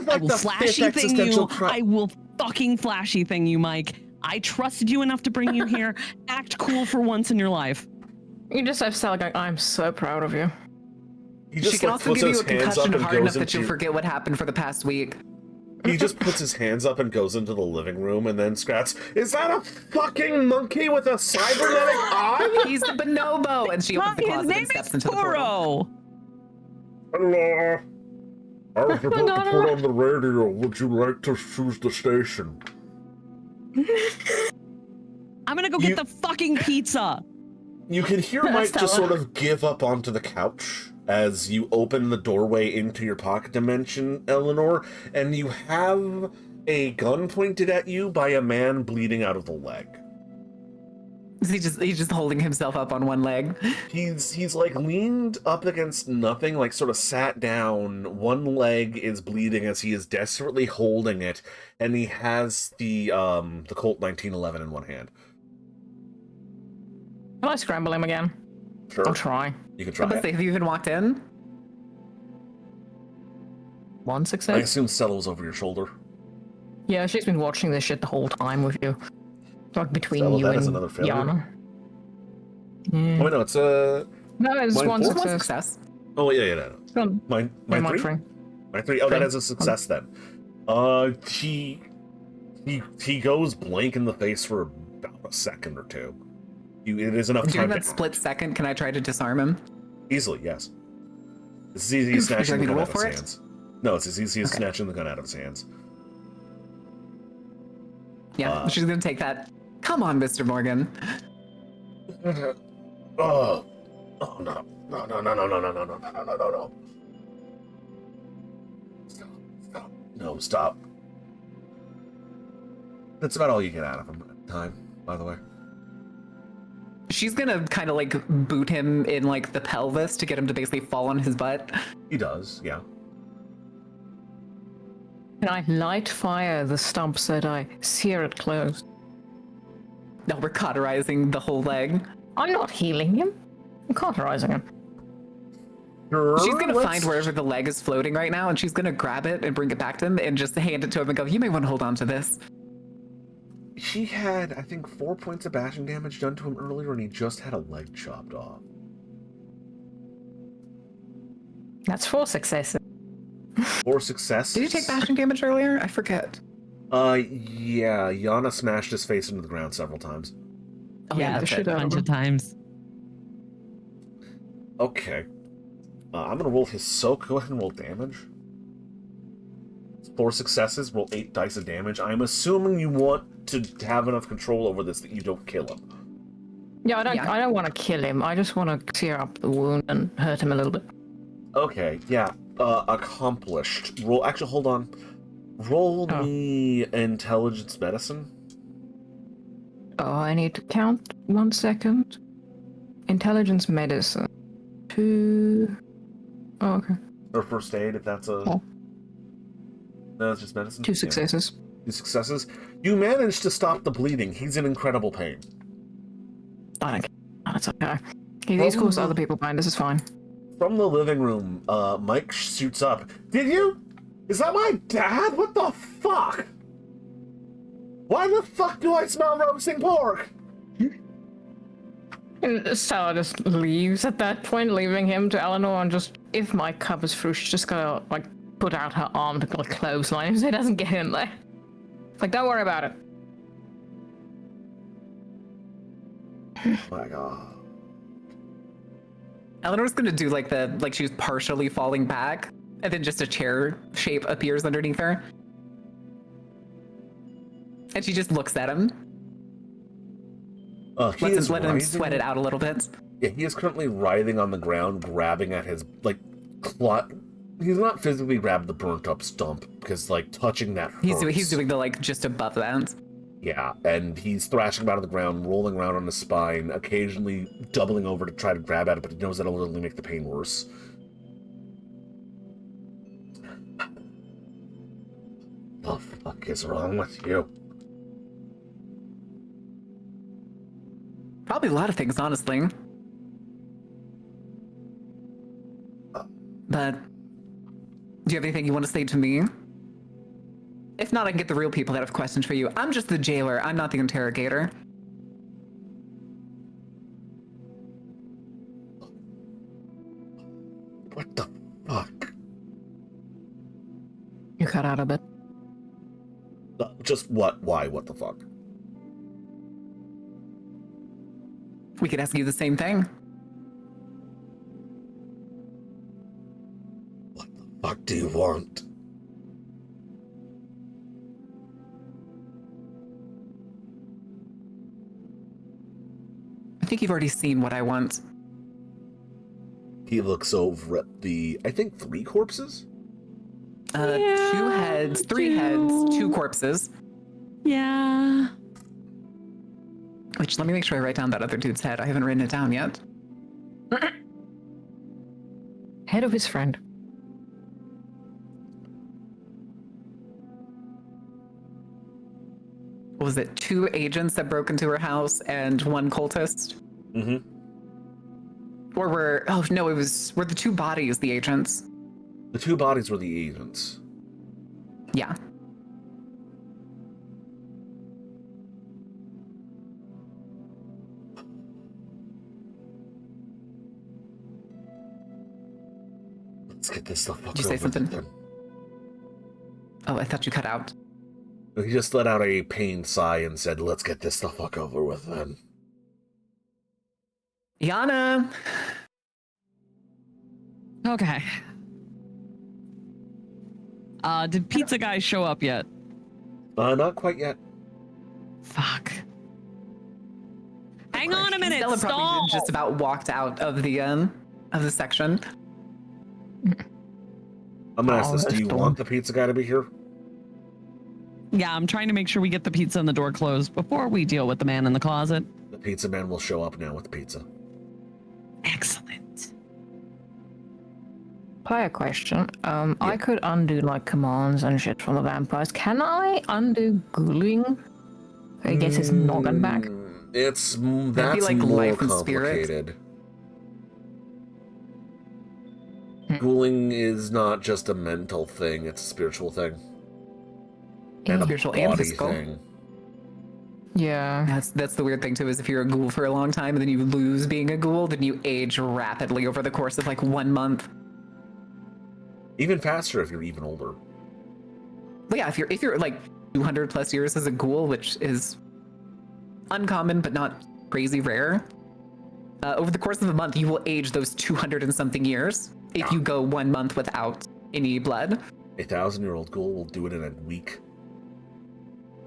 like will the fifth flashy thing existential you. crime. I will fucking flashy thing you, Mike. I trusted you enough to bring you here. Act cool for once in your life. You just have Stella going, I'm so proud of you. He She just can like also puts give you his a hands up concussion and hard enough goes that you'll into. forget what happened for the past week. He just puts his hands up and goes into the living room and then scraps. Is that a fucking monkey with a cybernetic eye? He's the bonobo, and she opens the His closet name and steps is into the portal. Toro. Hello. I was about to put on the radio. Would you like to choose the station? I'm gonna go You- get the fucking pizza. You can hear Mike just Stella. sort of give up onto the couch as you open the doorway into your pocket dimension, Eleanor, and you have a gun pointed at you by a man bleeding out of the leg. He's just holding himself up on one leg. He's like leaned up against nothing, like sort of sat down. One leg is bleeding as he is desperately holding it, and he has the Colt 1911 in one hand. Can I scramble him again? Sure, I'll try. you can try Let's say, it. have you even walked in? One I success? assume Stella was over your shoulder. Yeah, she's been watching this shit the whole time with you. Like between Stella, you that and is another failure. Yana. Oh Yeah. wait, no, it's No, it's mine one four? One success. success. oh yeah, no. It's one- Mine yeah, mine three. three. My 3. Oh, that Three. is a success then. He goes blank in the face for about a second or two. It is enough During time that to split second, can I try to disarm him? easily, yes. This is easy snatching Would you the like me gun to out of roll his for it? hands. No, it's as easy as Okay. snatching the gun out of his hands. Yeah, she's gonna take that. Come on, Mr. Morgan. Oh, oh no, no, no, no, no, no, no, no, no, no, no, no, no. Stop, stop. No, stop. That's about all you get out of him at the time, by the way. She's gonna kind of like boot him in like the pelvis to get him to basically fall on his butt. He does, yeah. Can I light fire the stump so that I sear it closed? No, we're cauterizing the whole leg. I'm not healing him. I'm cauterizing him. She's gonna Let's- find wherever the leg is floating right now, and she's gonna grab it and bring it back to him and just hand it to him and go, you may want to hold on to this. He had, I think, 4 points of bashing damage done to him earlier, and he just had a leg chopped off. That's 4 successes. 4 successes. Did you take bashing damage earlier? I forget. Yeah. Yana smashed his face into the ground several times. Oh, Yeah, that's shit it. a out of bunch him. of times. Okay. I'm gonna roll his soak. Go ahead and roll damage. 4 successes. Roll 8 dice of damage. I'm assuming you want to have enough control over this that you don't kill him. Yeah, Yeah. I don't want to kill him. I just want to tear up the wound and hurt him a little bit. Okay. Yeah. Accomplished. Roll. Actually, hold on. Roll Oh. me intelligence medicine. Oh, I need to count 1 second. Intelligence medicine. 2. Oh, okay. Or first aid, if that's a... Oh. No, it's just medicine? 2 Yeah. successes. 2 successes. You managed to stop the bleeding. He's in incredible pain. I don't care. That's okay. These cause other people pain. This is fine. From the living room, Mike shoots up. Did you? Is that my dad? What the fuck? Why the fuck do I smell roasting pork? And Stella just leaves at that point, leaving him to Eleanor, and just, if Mike covers through, she's just gonna, like, put out her arm to, like, clothesline him so he doesn't get in there. It's like, don't worry about it. Oh my god. Eleanor's gonna do like she's partially falling back, and then just a chair shape appears underneath her. And she just looks at him. Let him sweat it out a little bit. Yeah, he is currently writhing on the ground, grabbing at his, like, clot. He's not physically grabbed the burnt up stump, because, like, touching that hurts. He's doing the, like, just above that. Yeah, and he's thrashing about on the ground, rolling around on his spine, occasionally doubling over to try to grab at it, but he knows that'll only make the pain worse. The fuck is wrong with you? Probably a lot of things, honestly. But do you have anything you want to say to me? If not, I can get the real people that have questions for you. I'm just the jailer. I'm not the interrogator. What the fuck? You cut out a bit. Just what? Why? What the fuck? We could ask you the same thing. What the fuck do you want? I think you've already seen what I want. He looks over at the, I think, 3 corpses? Yeah, 2 heads, 3 heads, 2 corpses. Yeah. Which, let me make sure I write down that other dude's head. I haven't written it down yet. Head of his friend. What was it? 2 agents that broke into her house and 1 cultist? Mm-hmm. Or were the 2 bodies the agents? The 2 bodies were the agents. Yeah. Let's get this stuff. Did you say something? Oh, I thought you cut out. He just let out a pained sigh and said, let's get this the fuck over with then. Yana! Okay. Did pizza guy show up yet? Not quite yet. Fuck. Hang on a minute. Stella Stall. probably just about walked out of the section. I'm gonna ask this, do that's you dumb. want the pizza guy to be here? Yeah, I'm trying to make sure we get the pizza and the door closed before we deal with the man in the closet. The pizza man will show up now with the pizza. Excellent. Player question. I could undo like commands and shit from the vampires. Can I undo ghouling? I guess it's noggin back. That's like more life and spirit. complicated. Ghouling is not just a mental thing, it's a spiritual thing. And a Spiritual and body physical. thing. Yeah. That's the weird thing too, is if you're a ghoul for a long time and then you lose being a ghoul, then you age rapidly over the course of like 1 month. Even faster if you're even older. But yeah, if you're like 200 plus years as a ghoul, which is uncommon but not crazy rare, over the course of a month you will age those 200 and something years if you go 1 month without any blood. A 1,000-year-old ghoul will do it in a week.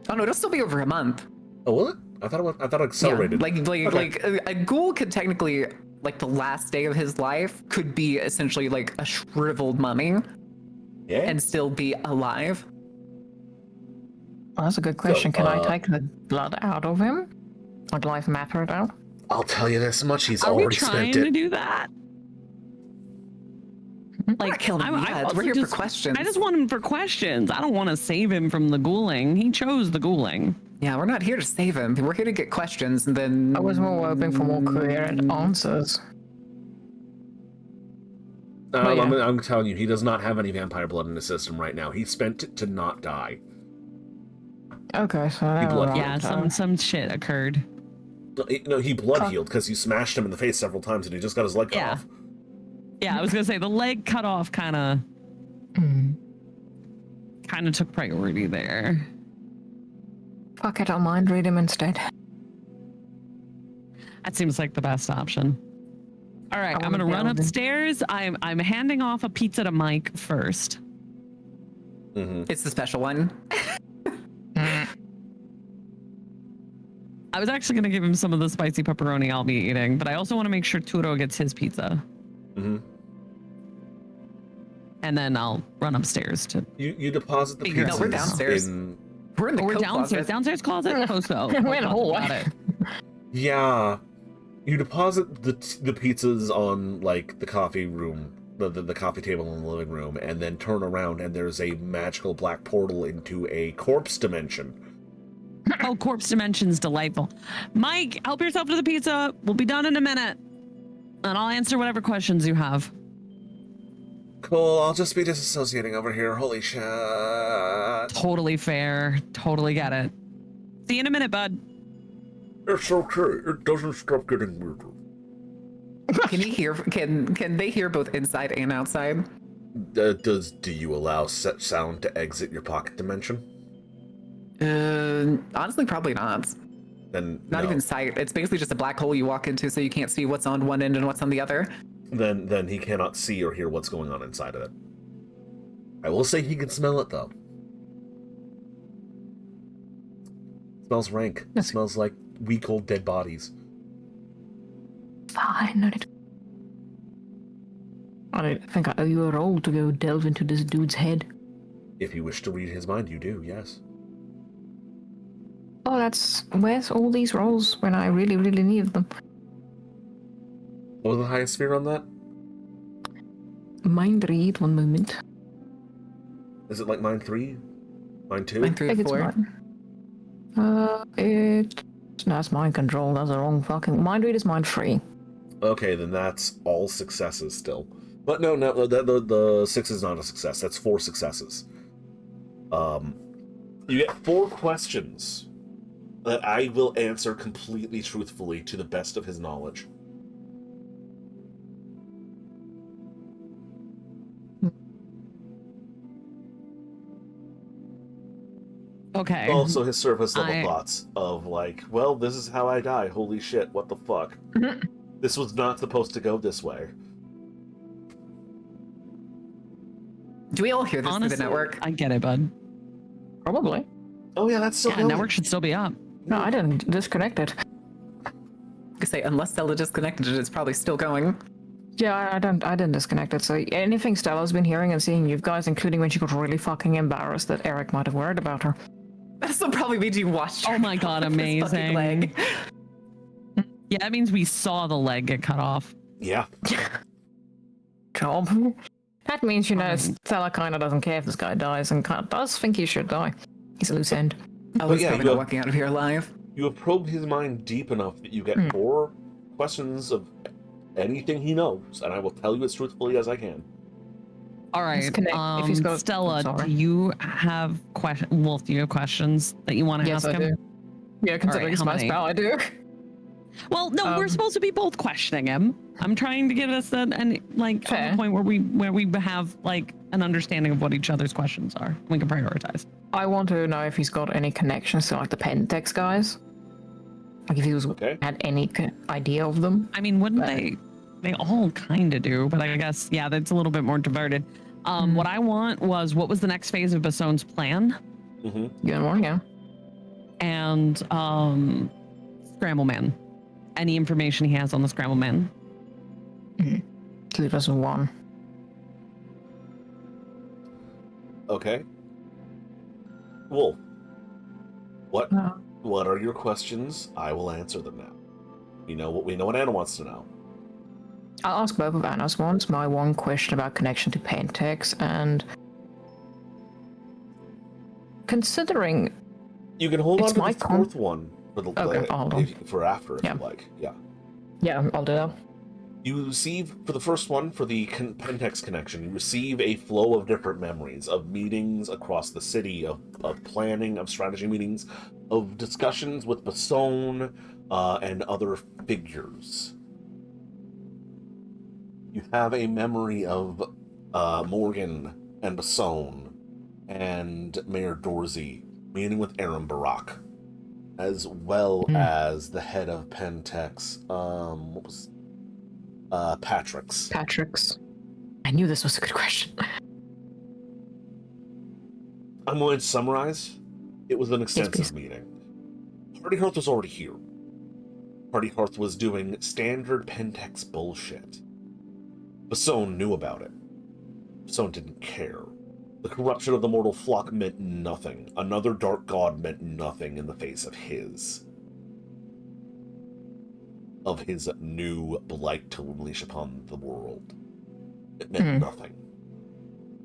Oh no, it'll still be over a month. Oh, will it? I thought it accelerated. Yeah, like a ghoul could technically, like the last day of his life could be essentially like a shriveled mummy Yeah. and still be alive. Oh, that's a good question. Can I uh, take the blood out of him? Like life matter it out? I'll tell you this much, he's Are we already trying spent to it. do that? We're not killing him yet. also We're here for just- questions. I just want him for questions. I don't want to save him from the ghouling. He chose the ghouling. Yeah, we're not here to save him. We're here to get questions, and then I was more hoping for more coherent answers. yeah. I'm telling you, he does not have any vampire blood in his system right now. He spent it to not die. Okay, so He that blood was Yeah, right. some shit occurred. No, he blood Huh. healed because you smashed him in the face several times and he just got his leg cut Yeah. off. Yeah, I was gonna say the leg cut off kind of took priority there. Fuck it, I'll mind read him instead. That seems like the best option. All right, I'm gonna run upstairs. I'm handing off a pizza to Mike first. It's the special one. I was actually gonna give him some of the spicy pepperoni I'll be eating, but I also want to make sure Turo gets his pizza. And then I'll run upstairs to. You deposit the Figure pizzas out. No, we're downstairs. We're in the We're coat downstairs. closet. Downstairs closet. Posto. We're in a hallway. Got it. Yeah, you deposit the pizzas on like the coffee room, the coffee table in the living room, and then turn around and there's a magical black portal into a corpse dimension. Oh, corpse dimension's delightful. Mike, help yourself to the pizza. We'll be done in a minute, and I'll answer whatever questions you have. Cool, I'll just be disassociating over here. Holy shit. Totally fair. Totally get it. See you in a minute, bud. It's okay. It doesn't stop getting weirder. Can you hear? Can they hear both inside and outside? Do you allow such sound to exit your pocket dimension? Honestly, probably not. Then Not no. even sight. It's basically just a black hole you walk into, so you can't see what's on one end and what's on the other. Then he cannot see or hear what's going on inside of it. I will say he can smell it though. Smells rank. It smells like week old dead bodies. Fine. I think I owe you a roll to go delve into this dude's head. If you wish to read his mind, you do, yes. Oh, where's all these rolls when I really, really need them? What was the highest sphere on that? Mind read, one moment. Is it like mine 3? Mine 2? Mine 3 I or think it's 4. mine. No, it's mind control. That's the wrong fucking. Mind read is mind free. Okay, then that's all successes still. But no, the 6 is not a success. That's 4 successes. You get 4 questions that I will answer completely truthfully to the best of his knowledge. Okay. Also, his surface level I- thoughts of like, well, this is how I die. Holy shit, what the fuck? This was not supposed to go this way. Do we all hear this Honestly, through the network? I get it, bud. Probably. Oh yeah, that's still Yeah, going. network should still be up. No, I didn't disconnect it. I say, unless Stella disconnected it, it's probably still going. Yeah, I didn't disconnect it. So anything Stella's been hearing and seeing you guys, including when she got really fucking embarrassed that Eric might have worried about her. That's what probably made you watch. Oh my god, this fucking amazing. leg. Yeah, that means we saw the leg get cut off. Yeah. Job. That means, Stella kind of doesn't care if this guy dies and kind of does think he should die. He's a loose end. Oh, But he's yeah, probably you not have- walking out of here alive. You have probed his mind deep enough that you get 4 questions of anything he knows, and I will tell you as truthfully as I can. All right. If he's got- Stella, sorry. do you have Wolf, do you have questions that you want to Yes, ask I him? do. Yeah, considering it's how my many? spell, I do. Well, no, we're supposed to be both questioning him. I'm trying to get us on Fair. the point where we have like an understanding of what each other's questions are. We can prioritize. I want to know if he's got any connections to like the Pentex guys. Like if he had any idea of them. I mean, wouldn't they? They all kind of do, but I guess that's a little bit more diverted. What I want was what was the next phase of Bassone's plan, Good one, yeah. and Scramble Man. Any information he has on the Scramble Man. So it was 1. Okay. Wolf, what are your questions? I will answer them now. We know what Anna wants to know. I'll ask both of Anna's ones. My one question about connection to Pentex, and considering You can hold It's on to my the 4th one for the Okay, I'll hold on. for after if Yeah. you like. Yeah. Yeah, I'll do that. You receive, for the first one, for the Pentex connection, you receive a flow of different memories of meetings across the city, of planning, of strategy meetings, of discussions with Basone and other figures. You have a memory of Morgan and Basone and Mayor Dorsey meeting with Aaron Barak, as well as the head of Pentex, what was Patrick's. I knew this was a good question. I'm going to summarize. It was an extensive meeting. Hardy Hearth was already here. Hardy Hearth was doing standard Pentex bullshit. Basone knew about it. Basone didn't care. The corruption of the mortal flock meant nothing. Another dark god meant nothing in the face of his new blight to unleash upon the world. It meant nothing.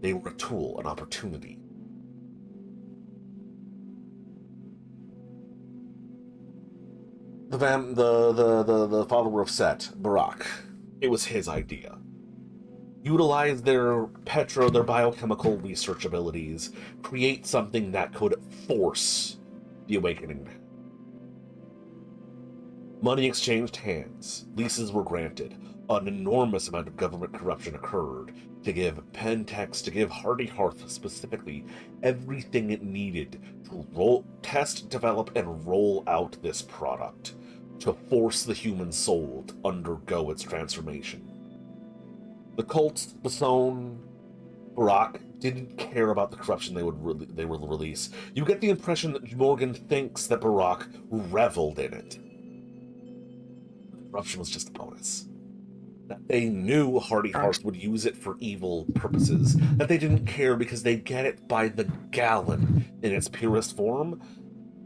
They were a tool, an opportunity. The follower of Set, Barak, it was his idea. Utilize their biochemical research abilities, create something that could force the awakening. Money exchanged hands, leases were granted, an enormous amount of government corruption occurred to give Pentex, to give Hardy Hearth specifically, everything it needed to test, develop, and roll out this product, to force the human soul to undergo its transformation. The cult, Basone, Barak didn't care about the corruption they would release. You get the impression that Morgan thinks that Barak reveled in it. Corruption was just a bonus. That they knew Hardy Hearth would use it for evil purposes. That they didn't care because they'd get it by the gallon in its purest form,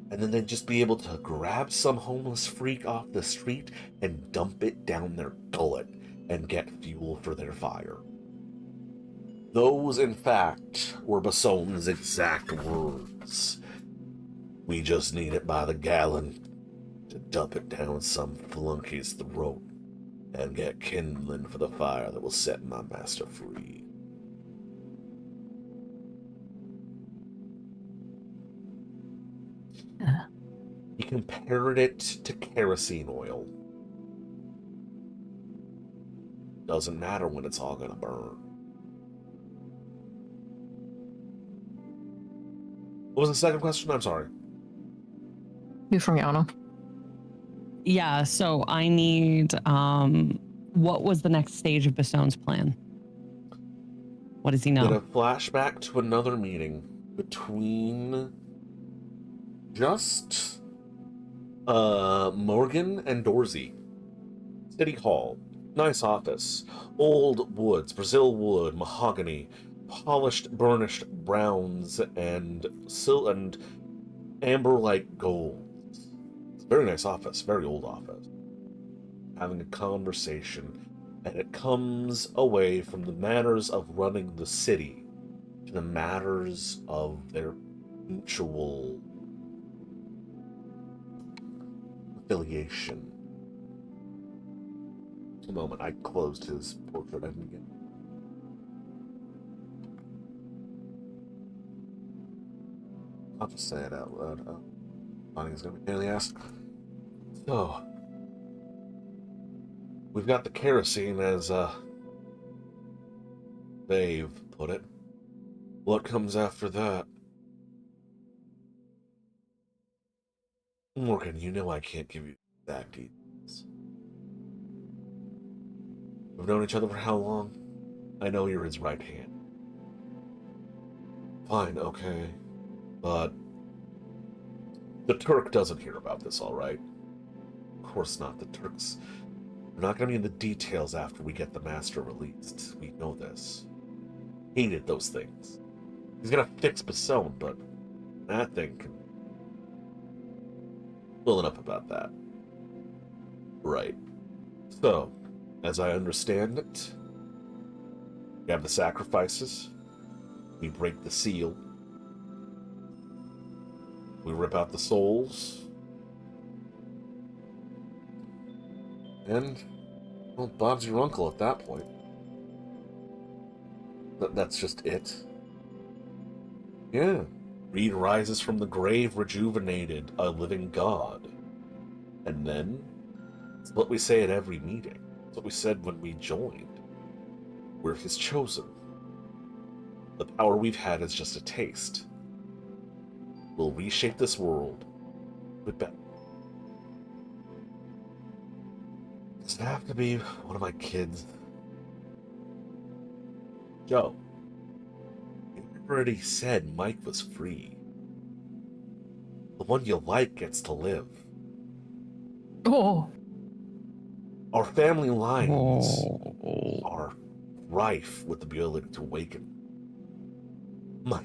and then they'd just be able to grab some homeless freak off the street and dump it down their gullet and get fuel for their fire. Those, in fact, were Basone's exact words. We just need it by the gallon to dump it down some flunky's throat and get kindling for the fire that will set my master free. He compared it to kerosene oil. Doesn't matter when it's all gonna burn. What was the second question? I'm sorry. You from Yana. Yeah, so I need what was the next stage of Bastone's plan? What does he know? Did a flashback to another meeting between just Morgan and Dorsey. City Hall. Nice office. Old woods, Brazil wood, mahogany, polished, burnished browns, and amber-like gold. It's a very nice office, very old office. Having a conversation, and it comes away from the matters of running the city to the matters of their mutual affiliation. A moment, I closed his portrait. I didn't get. I'll just say it out loud. Bonnie is going to be nearly asked. So, we've got the kerosene, as Dave put it. What comes after that? Morgan, you know I can't give you exact details. We've known each other for how long? I know you're his right hand. Fine, okay. But the Turk doesn't hear about this, all right? Of course not. The Turks... We're not going to be in the details after we get the Master released. We know this. Hated those things. He's going to fix Basone, but that thing can... Well enough about that. Right. So, as I understand it, we have the sacrifices, we break the seal, we rip out the souls, and Well, Bob's your uncle at that point. That's just it. Yeah. Reed rises from the grave rejuvenated, a living god. And then, it's what we say at every meeting. It's what we said when we joined. We're his chosen. The power we've had is just a taste. We'll reshape this world with better. Does it have to be one of my kids? Joe, you already said Mike was free. The one you like gets to live. Oh. Our family lines are rife with the ability to awaken. My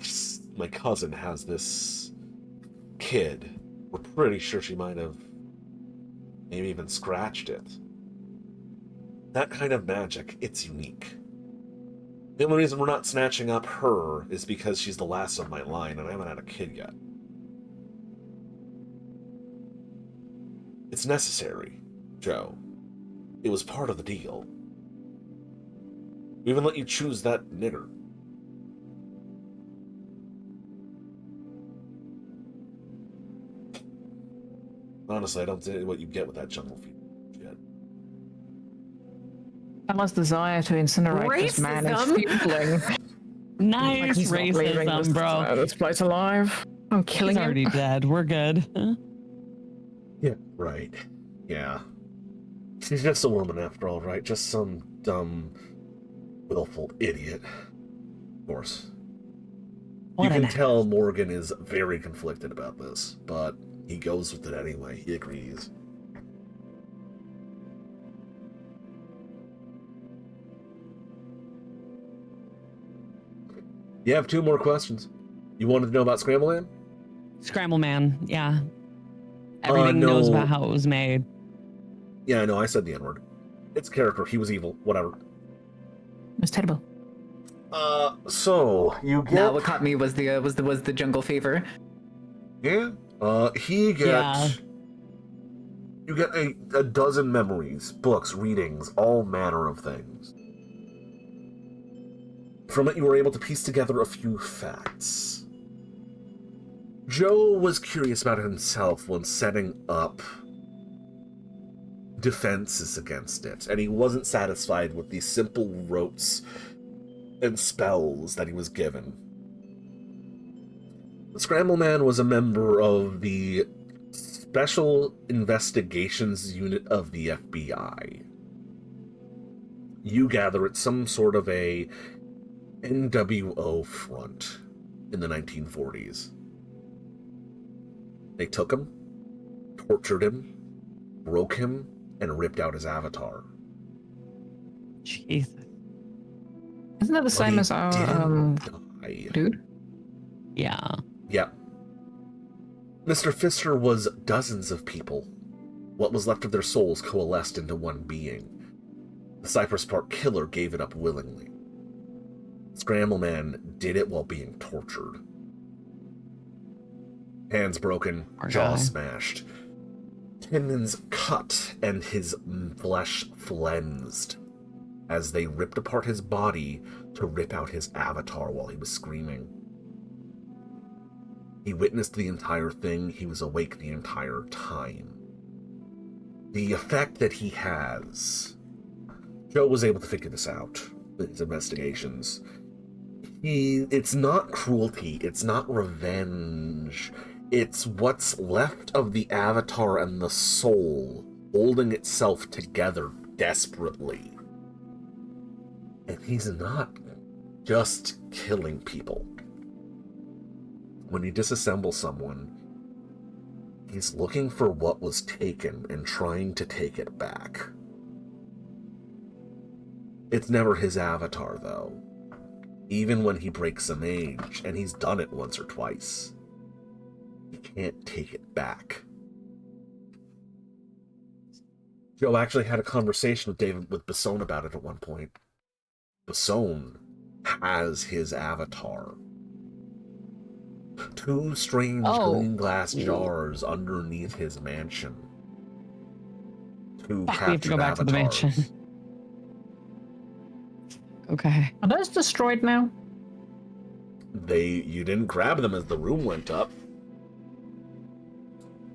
cousin has this kid. We're pretty sure she might have maybe even scratched it. That kind of magic, it's unique. The only reason we're not snatching up her is because she's the last of my line and I haven't had a kid yet. It's necessary, Joe. It was part of the deal. We even let you choose that nigger. Honestly, I don't see what you get with that jungle fever yet. Ella's desire to incinerate this man is Racism. fueling. Nice He's not leaving racism, bro. this place alive. I'm killing He's him. already dead. We're good. Yeah, right. Yeah. She's just a woman after all, right? Just some dumb, willful idiot. Of course. What You can an tell Morgan is very conflicted about this, but he goes with it anyway. He agrees. You have 2 more questions. You wanted to know about Scramble Man? Scramble Man, yeah. Everything no. knows about how it was made. Yeah, I know, I said the N-word. It's a character, he was evil, whatever. It was terrible. So, you get... No, what caught me was the jungle fever. Yeah. He gets... Yeah. You get a dozen memories, books, readings, all manner of things. From it, you were able to piece together a few facts. Joe was curious about himself when setting up defenses against it, and he wasn't satisfied with the simple rotes and spells that he was given. The Scramble Man was a member of the Special Investigations Unit of the FBI. You gather it's some sort of a NWO front in the 1940s. They took him, tortured him, broke him, and ripped out his avatar. Jesus. Isn't that the same as our Die. dude? Yeah. Yep. Mr. Pfister was dozens of people. What was left of their souls coalesced into one being. The Cypress Park killer gave it up willingly. Scramble Man did it while being tortured. Hands broken, Poor jaw guy. smashed. Tendons cut and his flesh flensed as they ripped apart his body to rip out his avatar while he was screaming. He witnessed the entire thing. He was awake the entire time. The effect that he has... Joe was able to figure this out in his investigations. It's not cruelty. It's not revenge. It's what's left of the avatar and the soul holding itself together desperately. And he's not just killing people. When he disassembles someone, he's looking for what was taken and trying to take it back. It's never his avatar, though. Even when he breaks a mage, and he's done it once or twice, he can't take it back. Joe actually had a conversation with Basone about it at one point. Basone has his avatar. 2 strange green glass jars underneath his mansion. 2 Fuck, we have to go captured back to the mansion. avatars. Okay. Are those destroyed now? You didn't grab them as the room went up.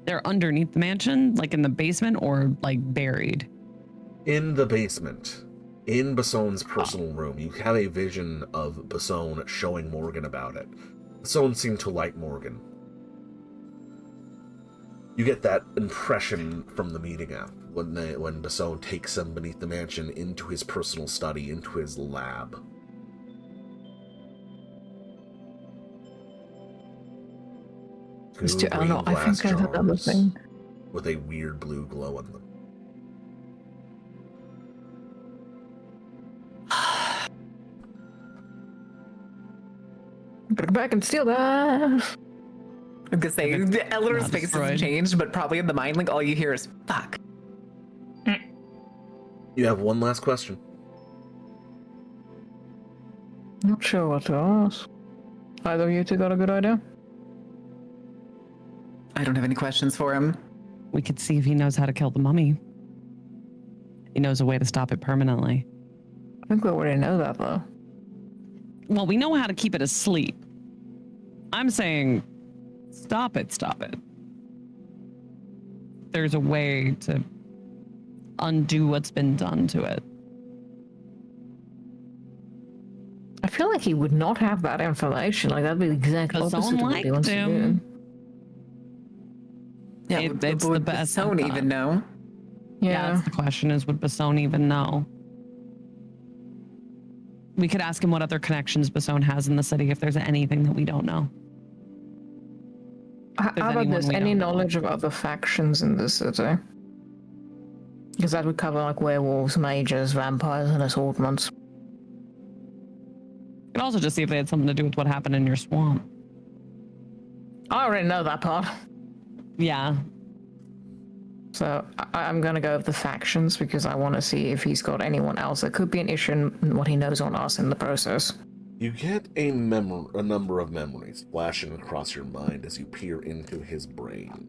They're underneath the mansion, like in the basement, or like buried? In the basement, in Basson's personal room, you have a vision of Basson showing Morgan about it. Basson seemed to like Morgan. You get that impression from the meeting app when Basson takes them beneath the mansion into his personal study, into his lab. Mr. Eleanor, I think I have another thing. With a weird blue glow on them. Go back and steal that. I was gonna say, Eleanor's Not face destroyed. has changed, but probably in the mind link, all you hear is fuck. You have one last question. Not sure what to ask. Either of you two got a good idea? I don't have any questions for him. We could see if he knows how to kill the mummy. He knows a way to stop it permanently. I think we already know that, though. Well, we know how to keep it asleep. I'm saying, stop it, stop it. There's a way to undo what's been done to it. I feel like he would not have that information. Like, that'd be the exact Because opposite of someone what he liked wants to do. him. Yeah, It's the best. I Don't thought. even know. Yeah, that's the question is, would Basson even know? We could ask him what other connections Basson has in the city if there's anything that we don't know. How there's about anyone this? we Any don't know. knowledge of other factions in the city? Because that would cover, like, werewolves, mages, vampires, and assortments. We could also just see if they had something to do with what happened in your swamp. I already know that part. Yeah. So I'm going to go with the factions because I want to see if he's got anyone else that could be an issue in what he knows on us in the process. You get a number of memories flashing across your mind as you peer into his brain.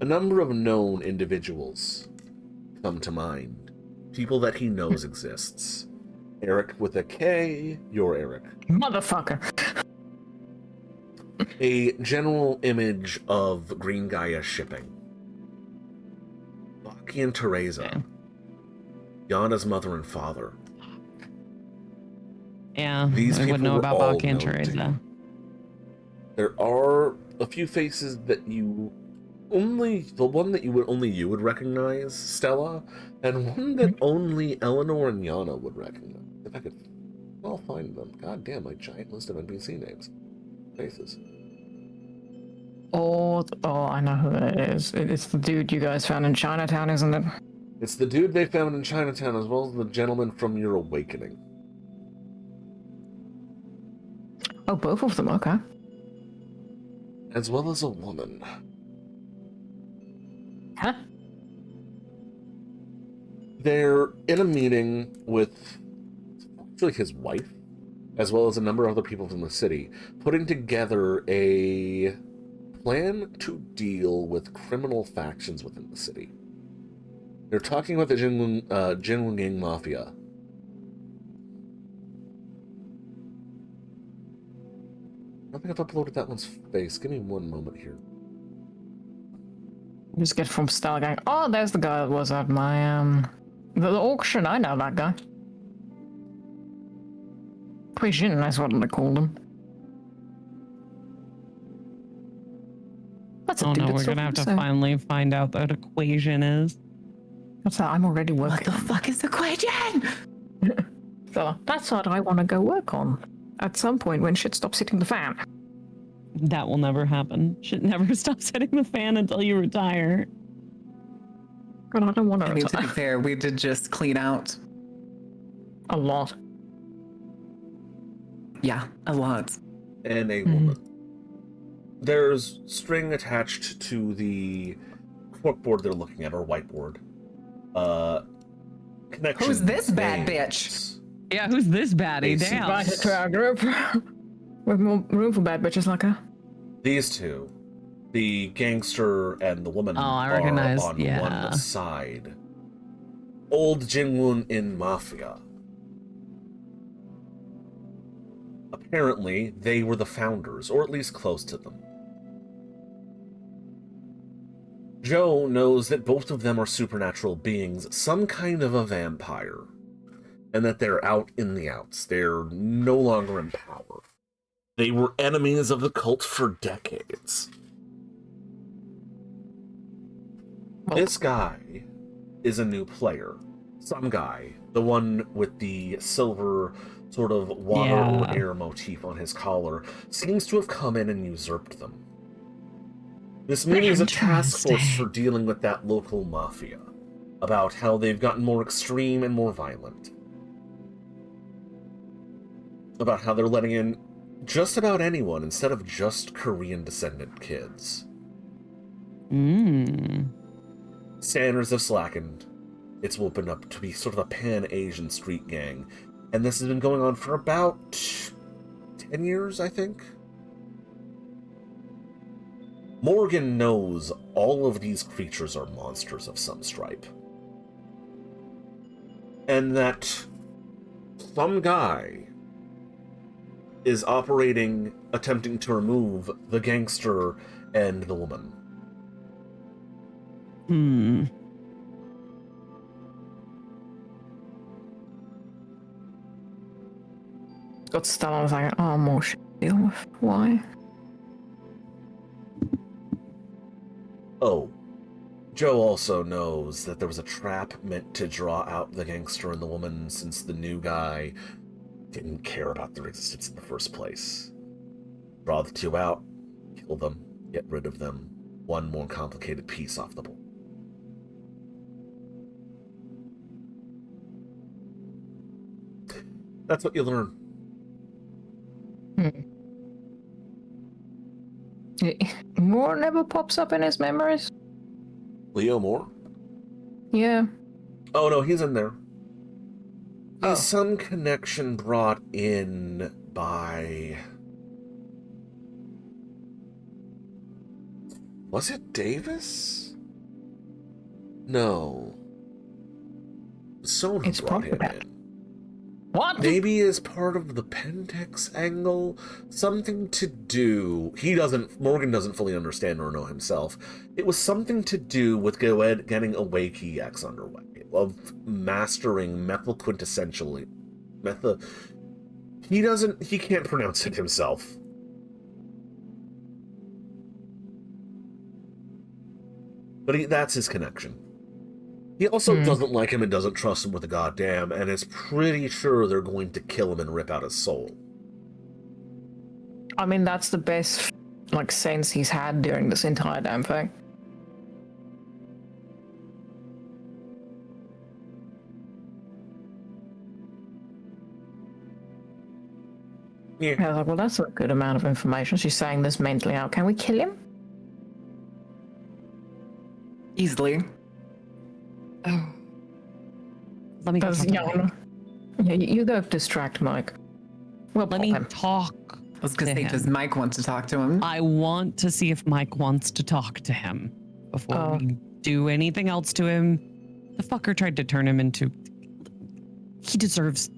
A number of known individuals come to mind. People that he knows exists. Eric with a K, you're Eric. Motherfucker. A general image of Green Gaia shipping. Baki and Teresa. Okay. Yana's mother and father. Yeah. These we would people know were about all Baki and known to Teresa. you. There are a few faces that you only you would recognize, Stella, and one that only Eleanor and Yana would recognize. If I could I'll find them. God damn, my giant list of NPC names. Faces. Oh, I know who it is. It's the dude you guys found in Chinatown, isn't it? It's the dude they found in Chinatown as well as the gentleman from your awakening. Oh, both of them, okay. As well as a woman. Huh? They're in a meeting with actually his wife, as well as a number of other people from the city, putting together a plan to deal with criminal factions within the city. They're talking about the Jinwing Mafia. I don't think I've uploaded that one's face. Give me one moment here. Just get from Stella going, oh, there's the guy that was at my, the auction. I know that guy. Quijin, that's what they called him. That's a Oh dude no, that's we're gonna have to so- finally find out what equation is. That's how I'm already What working the fuck is the question? So that's what I want to go work on. At some point when shit stops hitting the fan. That will never happen. Shit never stops hitting the fan until you retire. God, I don't want to I mean, to be retire. fair, we did just clean out. A lot. Yeah, a lot. And a woman. There's string attached to the corkboard they're looking at, or whiteboard. Connection. Who's this bad names. Yeah, who's this baddie? Basic. Damn. Invite her to our group. With more room for bad bitches like her. These two, the gangster and the woman, Oh, I are recognize, on yeah. one side. Old Jinwon in Mafia. Apparently, they were the founders, or at least close to them. Joe knows that both of them are supernatural beings, some kind of a vampire, and that they're out in the outs. They're no longer in power. They were enemies of the cult for decades. This guy is a new player. Some guy. The one with the silver sort of water or air motif on his collar seems to have come in and usurped them. This meeting is a task force for dealing with that local mafia, about how they've gotten more extreme and more violent. About how they're letting in just about anyone instead of just Korean descendant kids. Standards have slackened. It's opened up to be sort of a pan-Asian street gang, and this has been going on for about 10 years, I think. Morgan knows all of these creatures are monsters of some stripe. And that some guy is operating, attempting to remove the gangster and the woman. Got Stella, I was like, oh, more shit to deal with. Why? Oh, Joe also knows that there was a trap meant to draw out the gangster and the woman, since the new guy didn't care about their existence in the first place. Draw the two out, kill them, get rid of them. One more complicated piece off the board. That's what you learn. Moore never pops up in his memories. Leo Moore? Yeah. Oh no, he's in there. Oh. He's some connection brought in by... Was it Davis? No. Someone It's brought him probably- in. What? Maybe as part of the Pentex angle, something to do... Morgan doesn't fully understand or know himself. It was something to do with getting a Wakey X underway, of mastering methyl quintessentially. He can't pronounce it himself. But that's his connection. He also doesn't like him and doesn't trust him with a goddamn, and is pretty sure they're going to kill him and rip out his soul. I mean, that's the best, sense he's had during this entire damn thing. Yeah. I was like, well, that's a good amount of information. She's saying this mentally out. Can we kill him? Easily. Oh. Let me go talk to Mike. Yeah, you go distract Mike. Well, Let me talk. I was gonna to say, him. does Mike want to talk to him? I want to see if Mike wants to talk to him before we do anything else to him. The fucker tried to turn him into... He deserves...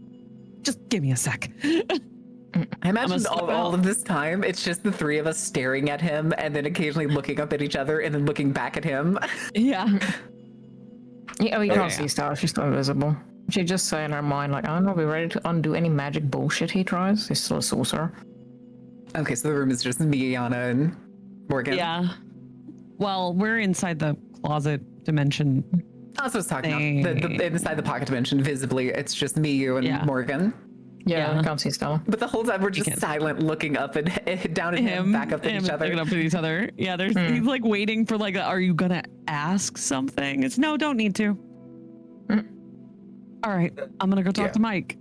Just give me a sec. I imagine slip all out. of this time, it's just the three of us staring at him and then occasionally looking up at each other and then looking back at him. Yeah. Yeah, we Okay. can't see Stella. She's still invisible. She just say in her mind, I don't know, are we ready to undo any magic bullshit he tries? He's still a sorcerer. Okay, so the room is just me, Yana, and Morgan. Yeah. Well, we're inside the closet dimension. That's what I was talking about. The inside the pocket dimension, visibly, it's just me, you, and Morgan. Yeah, Yeah. I can't see Stella. But the whole time we're just can't. silent, looking up and down at him, back up at each other. Looking up at each other. Yeah, he's waiting for are you gonna ask something? It's no, don't need to. All right, I'm gonna go talk to Mike.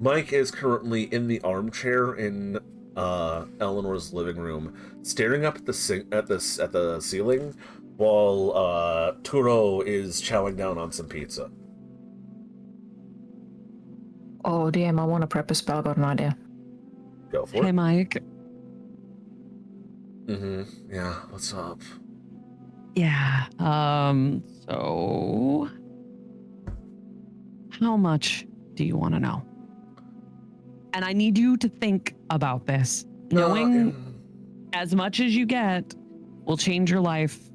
Mike is currently in the armchair in Eleanor's living room, staring up at the ceiling, while Turo is chowing down on some pizza. Oh, damn, I want to prep a spell. Got an idea. Go for Hey, it. Mike. Yeah, what's up? Yeah. So, how much do you want to know? And I need you to think about this. Knowing as much as you get will change your life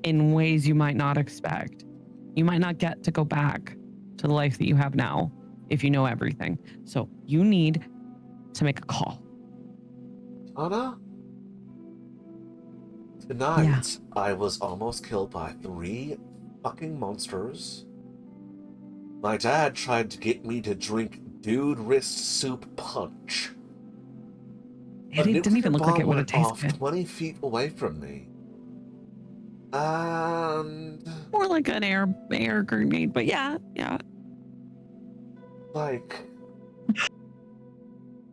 in ways you might not expect. You might not get to go back to the life that you have now if you know everything. So you need to make a call. Anna? Tonight, I was almost killed by 3 fucking monsters. My dad tried to get me to drink dude wrist soup punch. It didn't even look like it would have tasted good. 20 feet away from me. And... More like an air grenade, but yeah. Like...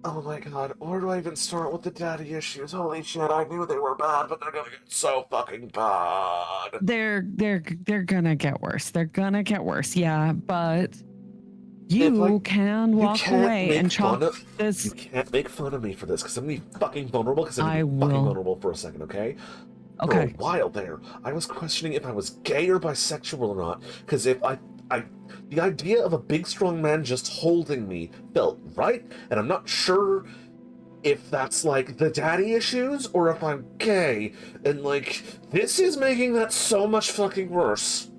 Oh my god, where do I even start with the daddy issues? Holy shit, I knew they were bad, but they're gonna get so fucking bad. They're gonna get worse. They're gonna get worse, yeah, but you can walk away and chalk this. You can't make fun of me for this, because I'm gonna be fucking vulnerable, because I'm I gonna be fucking will. vulnerable for a second, okay? Okay. For a while there, I was questioning if I was gay or bisexual or not, because if the idea of a big strong man just holding me felt right, and I'm not sure if that's like the daddy issues or if I'm gay, and like this is making that so much fucking worse.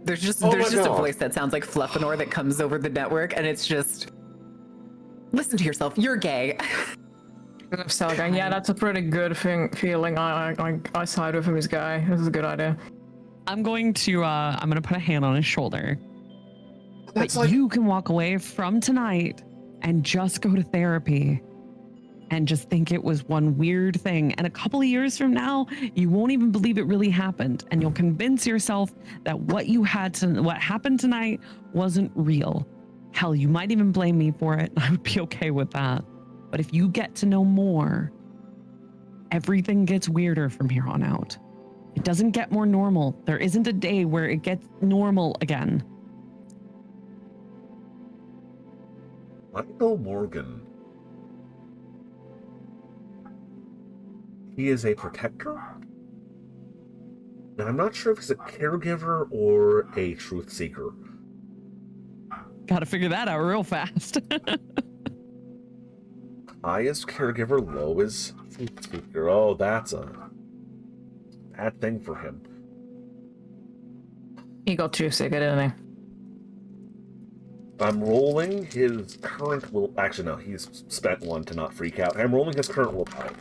There's just a voice that sounds like Fluffinor that comes over the network, and it's just listen to yourself. You're gay. Stella going, yeah, that's a pretty good feeling. I side with him as gay. This is a good idea. I'm gonna put a hand on his shoulder. That's but like... you can walk away from tonight and just go to therapy and just think it was one weird thing. And a couple of years from now, you won't even believe it really happened. And you'll convince yourself that what happened tonight wasn't real. Hell, you might even blame me for it. I would be okay with that. But if you get to know more, everything gets weirder from here on out. It doesn't get more normal. There isn't a day where it gets normal again. Michael Morgan. He is a protector? And I'm not sure if he's a caregiver or a truth seeker. Gotta figure that out real fast. High is caregiver, low is truth seeker. Oh, that's a bad thing for him. He got truth seeker, didn't he? I'm rolling his current will. Actually, no, he's spent 1 to not freak out. I'm rolling his current willpower.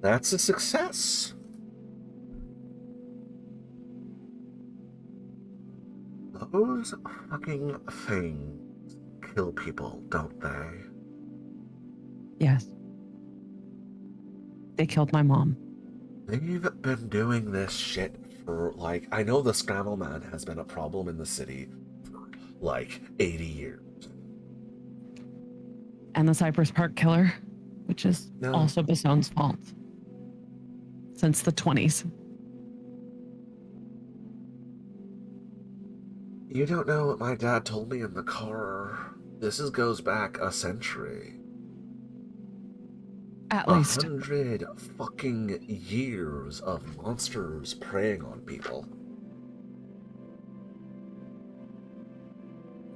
That's a success. Those fucking things kill people, don't they? Yes. They killed my mom. They've been doing this shit for, like, I know the Scramble Man has been a problem in the city for, like, 80 years. And the Cypress Park killer, which is also Bassone's fault. Since the 20s. You don't know what my dad told me in the car. This goes back a century. At least 100 fucking years of monsters preying on people.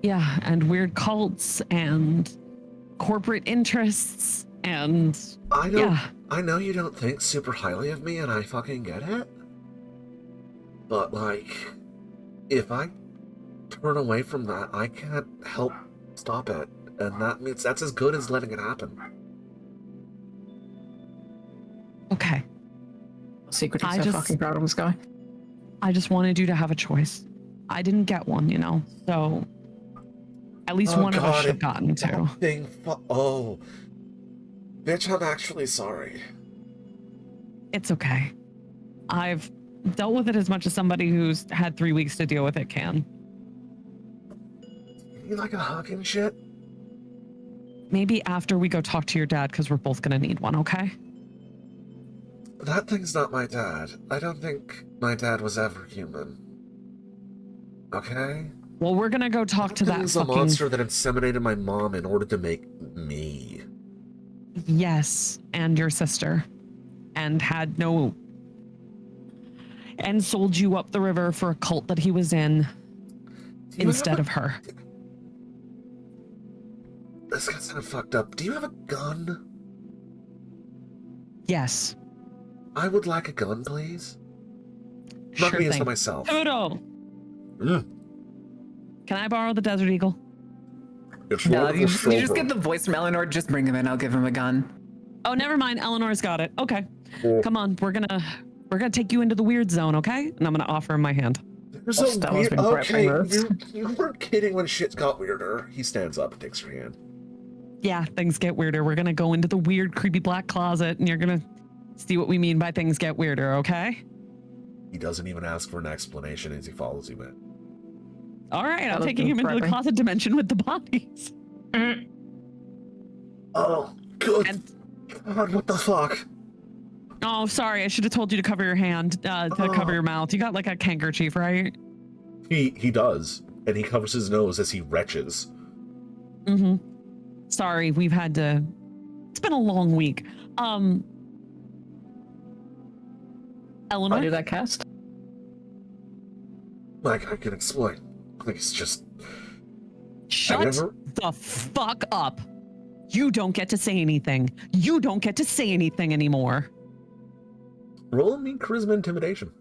Yeah, and weird cults and corporate interests and I know you don't think super highly of me, and I fucking get it. But like, if I turn away from that, I can't help stop it, and that means that's as good as letting it happen. Okay. Secretly so fucking proud of this guy. I just wanted you to have a choice. I didn't get one, you know, so at least one of us should have gotten two. Oh, bitch, I'm actually sorry. It's okay. I've dealt with it as much as somebody who's had 3 weeks to deal with it can. You like a hug and shit? Maybe after we go talk to your dad, because we're both gonna need one, okay? That thing's not my dad. I don't think my dad was ever human. Okay? Well, we're gonna go talk to that fucking... a monster that inseminated my mom in order to make me. Yes, and your sister. And had no... And sold you up the river for a cult that he was in instead of her. this got kind of fucked up. Do you have a gun? Yes. I would like a gun, please. Sure Not me thing. to myself. Toto, Mm. can I borrow the Desert Eagle? It's No, wonderful you silver. just get the voice from Eleanor. Just bring him in. I'll give him a gun. Oh, never mind. Eleanor's got it. Okay. Oh. Come on. We're gonna take you into the weird zone, okay? And I'm gonna offer him my hand. There's Oh, a Stella's weird. been Okay, prepping this. you weren't kidding when shit got weirder. He stands up and takes your hand. Yeah, things get weirder. We're gonna go into the weird, creepy black closet, and you're gonna see what we mean by things get weirder, okay? He doesn't even ask for an explanation as he follows you in. All right, I'm Stella's taking been him into the prepping. closet dimension with the bodies. Oh, good And God, what the fuck? oh, sorry, I should have told you to cover your hand, to cover your mouth. You got like a handkerchief, right? He does, and he covers his nose as he retches. Mm-hmm. Sorry, we've had to. It's been a long week. Eleanor. Why did I cast? Like, I can explain. Please, just... Shut never- the fuck up. You don't get to say anything. You don't get to say anything anymore. Roll me charisma intimidation.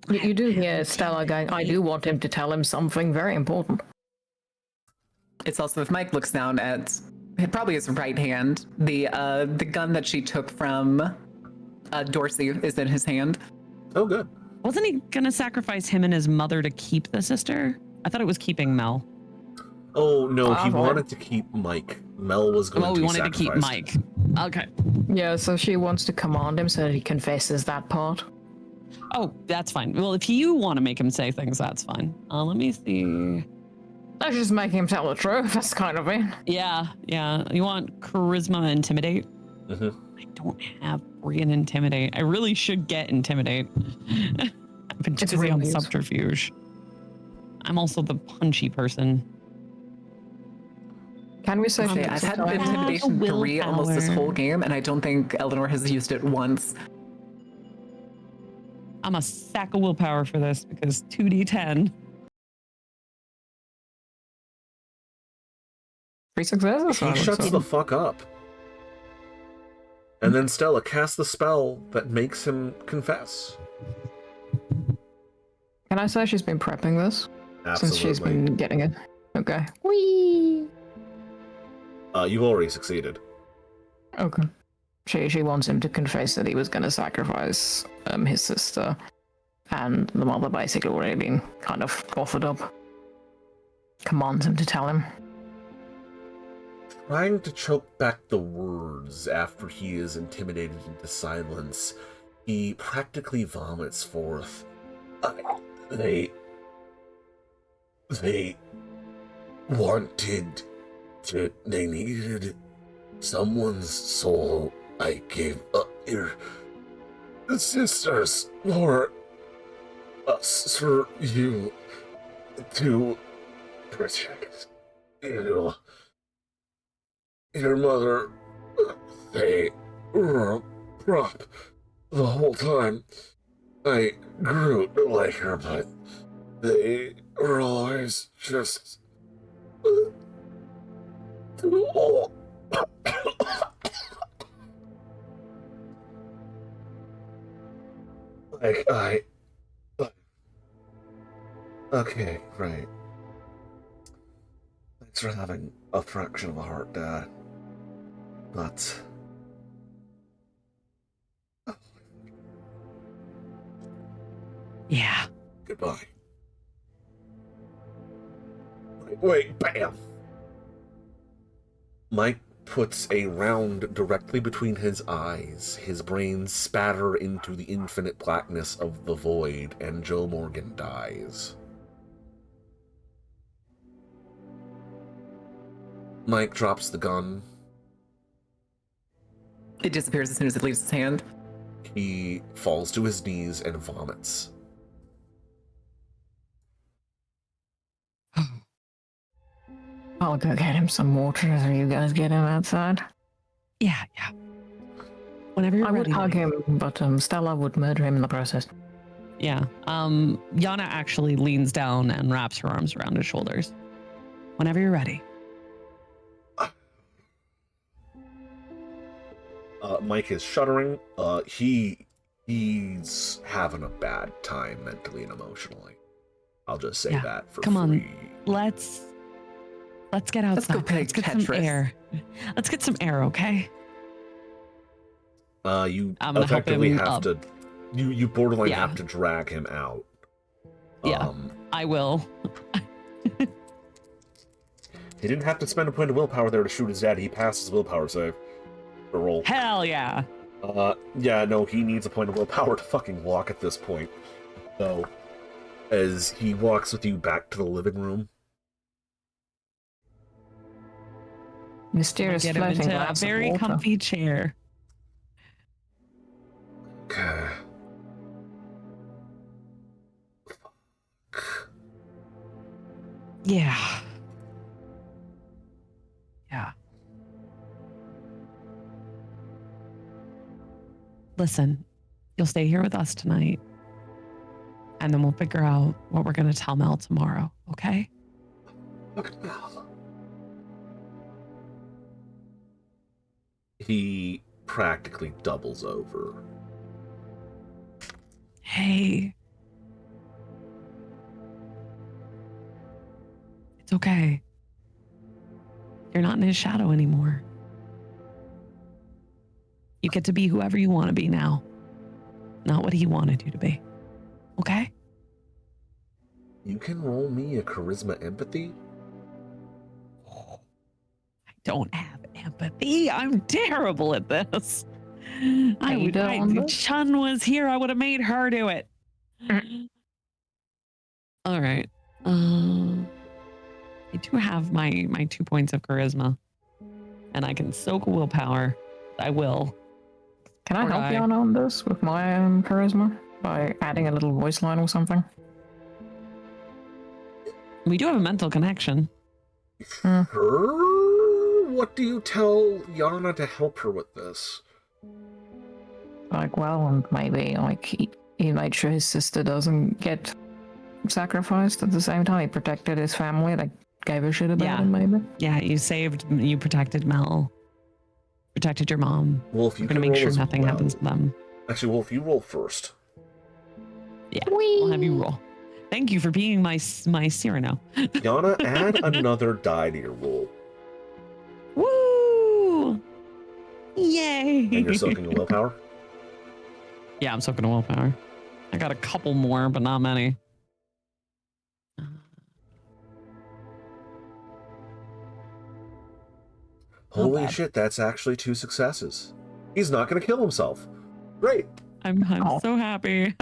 You do hear Stella going, I do want him to tell him something very important. It's also if Mike looks down at probably his right hand, the gun that she took from Dorsey is in his hand. Oh, good. Wasn't he gonna sacrifice him and his mother to keep the sister? I thought it was keeping Mel. Oh, no, he what? wanted to keep Mike. Mel was going Oh, to we be wanted to keep sacrificed. Mike. Okay. Yeah, so she wants to command him so that he confesses that part. Oh, that's fine. Well, if you want to make him say things, that's fine. Let me see. Let's just make him tell the truth. That's kind of it. Yeah. You want charisma intimidate? Mm-hmm. I don't have friggin' intimidate. I really should get intimidate. I've been too It's busy on really subterfuge. I'm also the punchy person. Can we say Okay, I've had intimidation 3 almost this whole game, and I don't think Eleanor has used it once. I'm a sack of willpower for this because 2d10. 3 successes? He shuts the fuck up. And then Stella casts the spell that makes him confess. Can I say she's been prepping this? Absolutely. Since she's been getting it. Okay. Whee! You've already succeeded. Okay. She wants him to confess that he was going to sacrifice his sister, and the mother basically already been kind of offered up. Commands him to tell him. Trying to choke back the words after he is intimidated into silence, he practically vomits forth. They wanted to... They needed someone's soul. I gave up your sisters for us, for you to protect you. Your mother, they were a prop the whole time. I grew to like her, but they were always just too old. Okay, right. Thanks for having a fraction of a heart, Dad. But... Yeah. Goodbye. Wait, bam! Mike puts a round directly between his eyes. His brains spatter into the infinite blackness of the void, and Joe Morgan dies. Mike drops the gun. It disappears as soon as it leaves his hand. He falls to his knees and vomits. I'll go get him some water so you guys get him outside. Yeah. Whenever you're I would ready. hug him, but Stella would murder him in the process. Yeah. Yana actually leans down and wraps her arms around his shoulders. Whenever you're ready. Mike is shuddering. He's having a bad time mentally and emotionally. I'll just say that for Come free. on, let's get outside. Let's go play Let's get some Tetris. air. Let's get some air, okay? You I'm gonna help effectively him have up. to. You borderline Yeah. have to drag him out. Yeah. I will. He didn't have to spend a point of willpower there to shoot his dad. He passed his willpower save. The roll. Hell yeah. Yeah, no, he needs a point of willpower to fucking walk at this point. So, as he walks with you back to the living room. Mysterious Get him floating into a glass of very water. comfy chair. Okay. Yeah. Yeah. Listen, you'll stay here with us tonight. And then we'll figure out what we're going to tell Mel tomorrow, okay? He practically doubles over. Hey. It's okay. You're not in his shadow anymore. You get to be whoever you want to be now, not what he wanted you to be. Okay? You can roll me a charisma empathy? I don't have empathy. I'm terrible at this. If Chun was here, I would have made her do it. All right. I do have my 2 points of charisma, and I can soak willpower. I will. Can I Or help I- you on this with my charisma by adding a little voice line or something? We do have a mental connection. What do you tell Yana to help her with this? Like, well, and maybe like he made sure his sister doesn't get sacrificed at the same time. He protected his family. Like, gave a shit about Yeah. him, maybe. Yeah, you protected Mel, protected your mom. Wolf, you We're can gonna make roll sure as nothing well. happens to them. Actually, Wolf, you roll first. Yeah, we'll have you roll. Thank you for being my Cyrano. Yana, add another die to your roll. Woo! Yay! And you're soaking a willpower? Yeah, I'm soaking a willpower. I got a couple more, but not many. Holy bad. shit, that's actually 2 successes. He's not going to kill himself. Great. I'm Oh. so happy.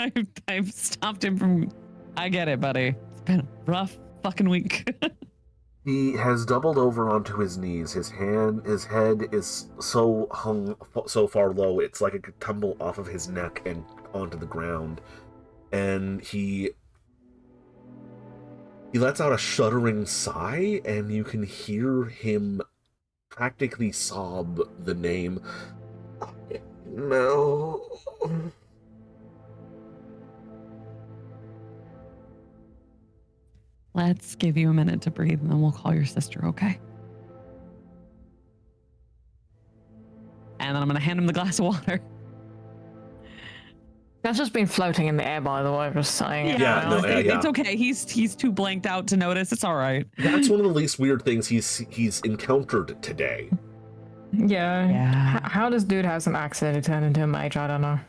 I've stopped him from. I get it, buddy. It's been a rough fucking week. He has doubled over onto his knees. His head is so hung so far low, it's like it could tumble off of his neck and onto the ground. And he lets out a shuddering sigh, and you can hear him practically sob the name. No. Let's give you a minute to breathe, and then we'll call your sister, okay? And then I'm gonna hand him the glass of water. That's just been floating in the air, by the way. Just saying. it. Yeah, no, yeah. It's okay. He's too blanked out to notice. It's all right. That's one of the least weird things he's encountered today. Yeah. Yeah. How does dude has an accent to turn into a mage? I don't know.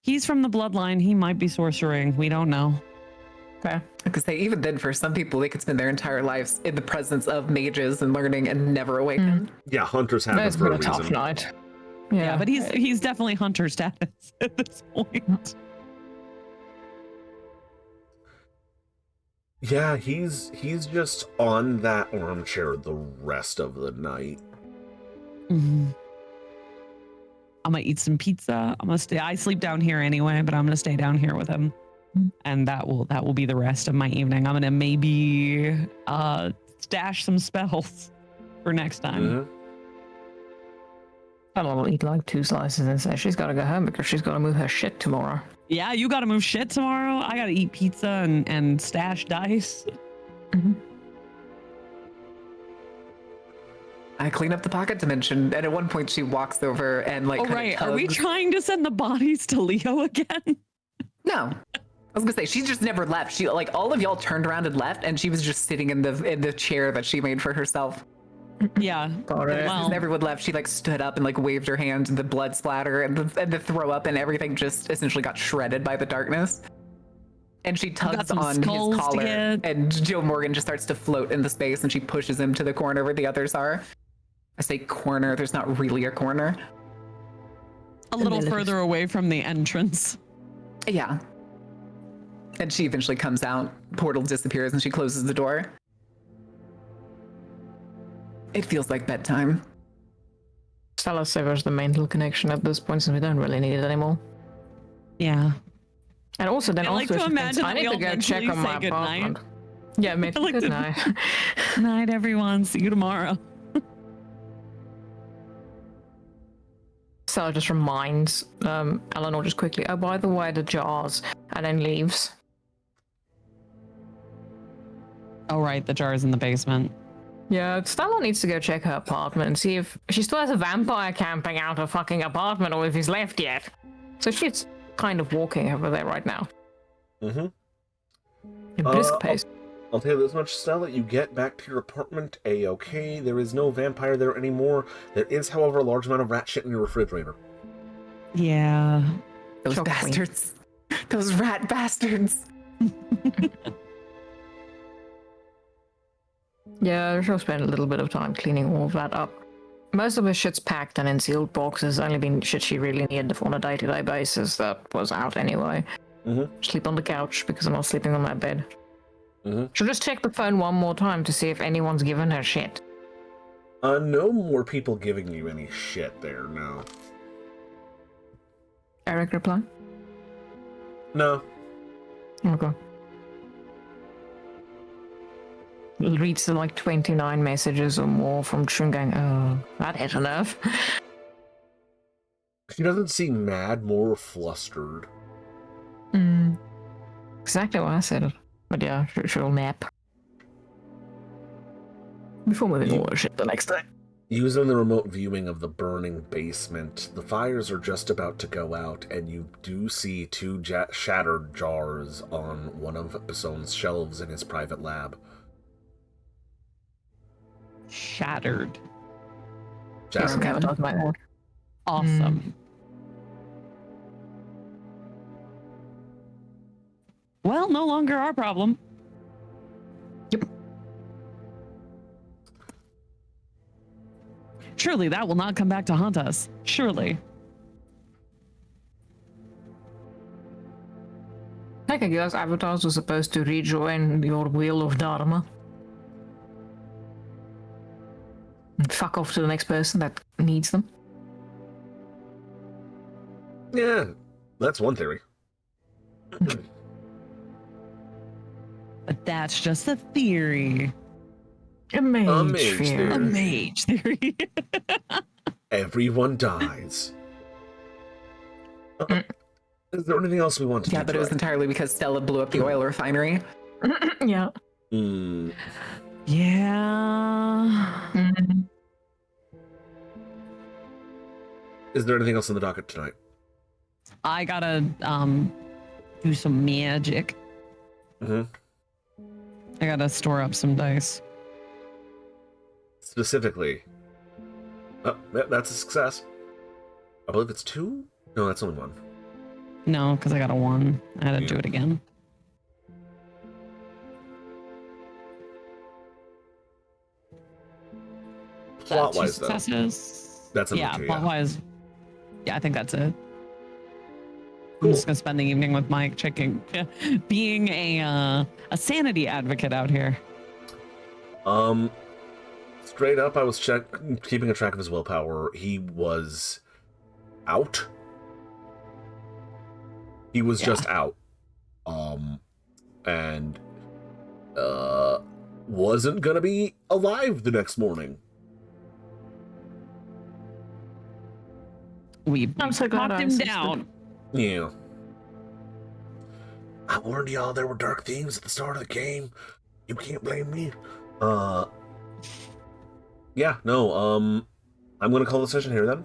He's from the bloodline. He might be sorcering. We don't know. Okay. Because they even then, for some people, they could spend their entire lives in the presence of mages and learning and never awaken. Yeah, hunters happen It's for been a a tough reason. night. Yeah, but he's definitely hunter status at this point. Yeah, he's just on that armchair the rest of the night. Mhm. I'm gonna eat some pizza. I'm gonna stay. I sleep down here anyway, but I'm gonna stay down here with him, and that will be the rest of my evening. I'm gonna maybe stash some spells for next time. Mhm. I'll eat like 2 slices and say she's got to go home because she's got to move her shit tomorrow. Yeah, you got to move shit tomorrow. I got to eat pizza and stash dice. I clean up the pocket dimension. And at one point she walks over and like, Oh, kinda right. Are we tugs- trying to send the bodies to Leo again? No. I was gonna say, she just never left. She like all of y'all turned around and left, and she was just sitting in the chair that she made for herself. Yeah. Got it. As Well, everyone left, she like stood up and like waved her hand, and the blood splatter and the throw up and everything just essentially got shredded by the darkness. And she tugs some on his skulls to collar, get. and Joe Morgan just starts to float into space, and she pushes him to the corner where the others are. I say corner, there's not really a corner. a little Amenities. further away from the entrance. Yeah. And she eventually comes out, portal disappears, and she closes the door. It feels like bedtime. Stella severs the mental connection at this point, since we don't really need it anymore. Yeah. And also, then I like also to she thinks, imagine I that need we to all go check mentally on my say goodnight. apartment. Yeah, maybe. like to- Good night. Good night, everyone. See you tomorrow. Stella just reminds Eleanor just quickly, oh, by the way, the jars, and then leaves. Oh, right. The jar is in the basement. Yeah, Stella needs to go check her apartment and see if she still has a vampire camping out her fucking apartment or if he's left yet. So she's kind of walking over there right now. Mm-hmm. In brisk pace. I'll tell you this much, Stella. You get back to your apartment A-okay. There is no vampire there anymore. There is, however, a large amount of rat shit in your refrigerator. Yeah. Those Choke queen. bastards. Those rat bastards. Yeah, she'll spend a little bit of time cleaning all of that up. Most of her shit's packed and in sealed boxes, only been shit she really needed on a day-to-day basis that was out anyway. Mm-hmm. Sleep on the couch because I'm not sleeping on my bed. Mm-hmm. She'll just check the phone one more time to see if anyone's given her shit. No more people giving you any shit there, no. Eric reply? No. Okay. Reads the like 29 messages or more from Chungang. Oh, that hit a nerve. She doesn't seem mad, more flustered. Exactly why I said it. But yeah, she'll nap. Before moving all her shit the next day. Using the remote viewing of the burning basement, the fires are just about to go out, and you do see two shattered jars on one of Basone's shelves in his private lab. Shattered. Jasmine. Okay, that was my word. Awesome. Well, no longer our problem. Yep. Surely that will not come back to haunt us. Surely. Like I guess avatars were supposed to rejoin your wheel of Dharma. And fuck off to the next person that needs them. Yeah, that's one theory. But that's just a theory. A mage, mage fear. theory. A mage theory. Everyone dies. Is there anything else we want to do? Yeah, but it was entirely because Stella blew up the oil refinery. Yeah. Hmm. Yeah. Is there anything else on the docket tonight? I gotta do some magic. Mm-hmm. I gotta store up some dice. Specifically. Oh, that's a success. I believe it's 2? No, that's only 1. No, because I got a 1. I had to Yeah. do it again. Plot-wise, Two though. successes. That's a yeah, number two, plot-wise. Yeah, I think that's it. Cool. I'm just gonna spend the evening with Mike, checking, being a sanity advocate out here. Straight up, I was keeping a track of his willpower. He was out. He was just out. And wasn't gonna be alive the next morning. We I'm so glad talked I him assisted. down. Yeah. I warned y'all there were dark themes at the start of the game. You can't blame me. Yeah, no, I'm gonna call the session here then.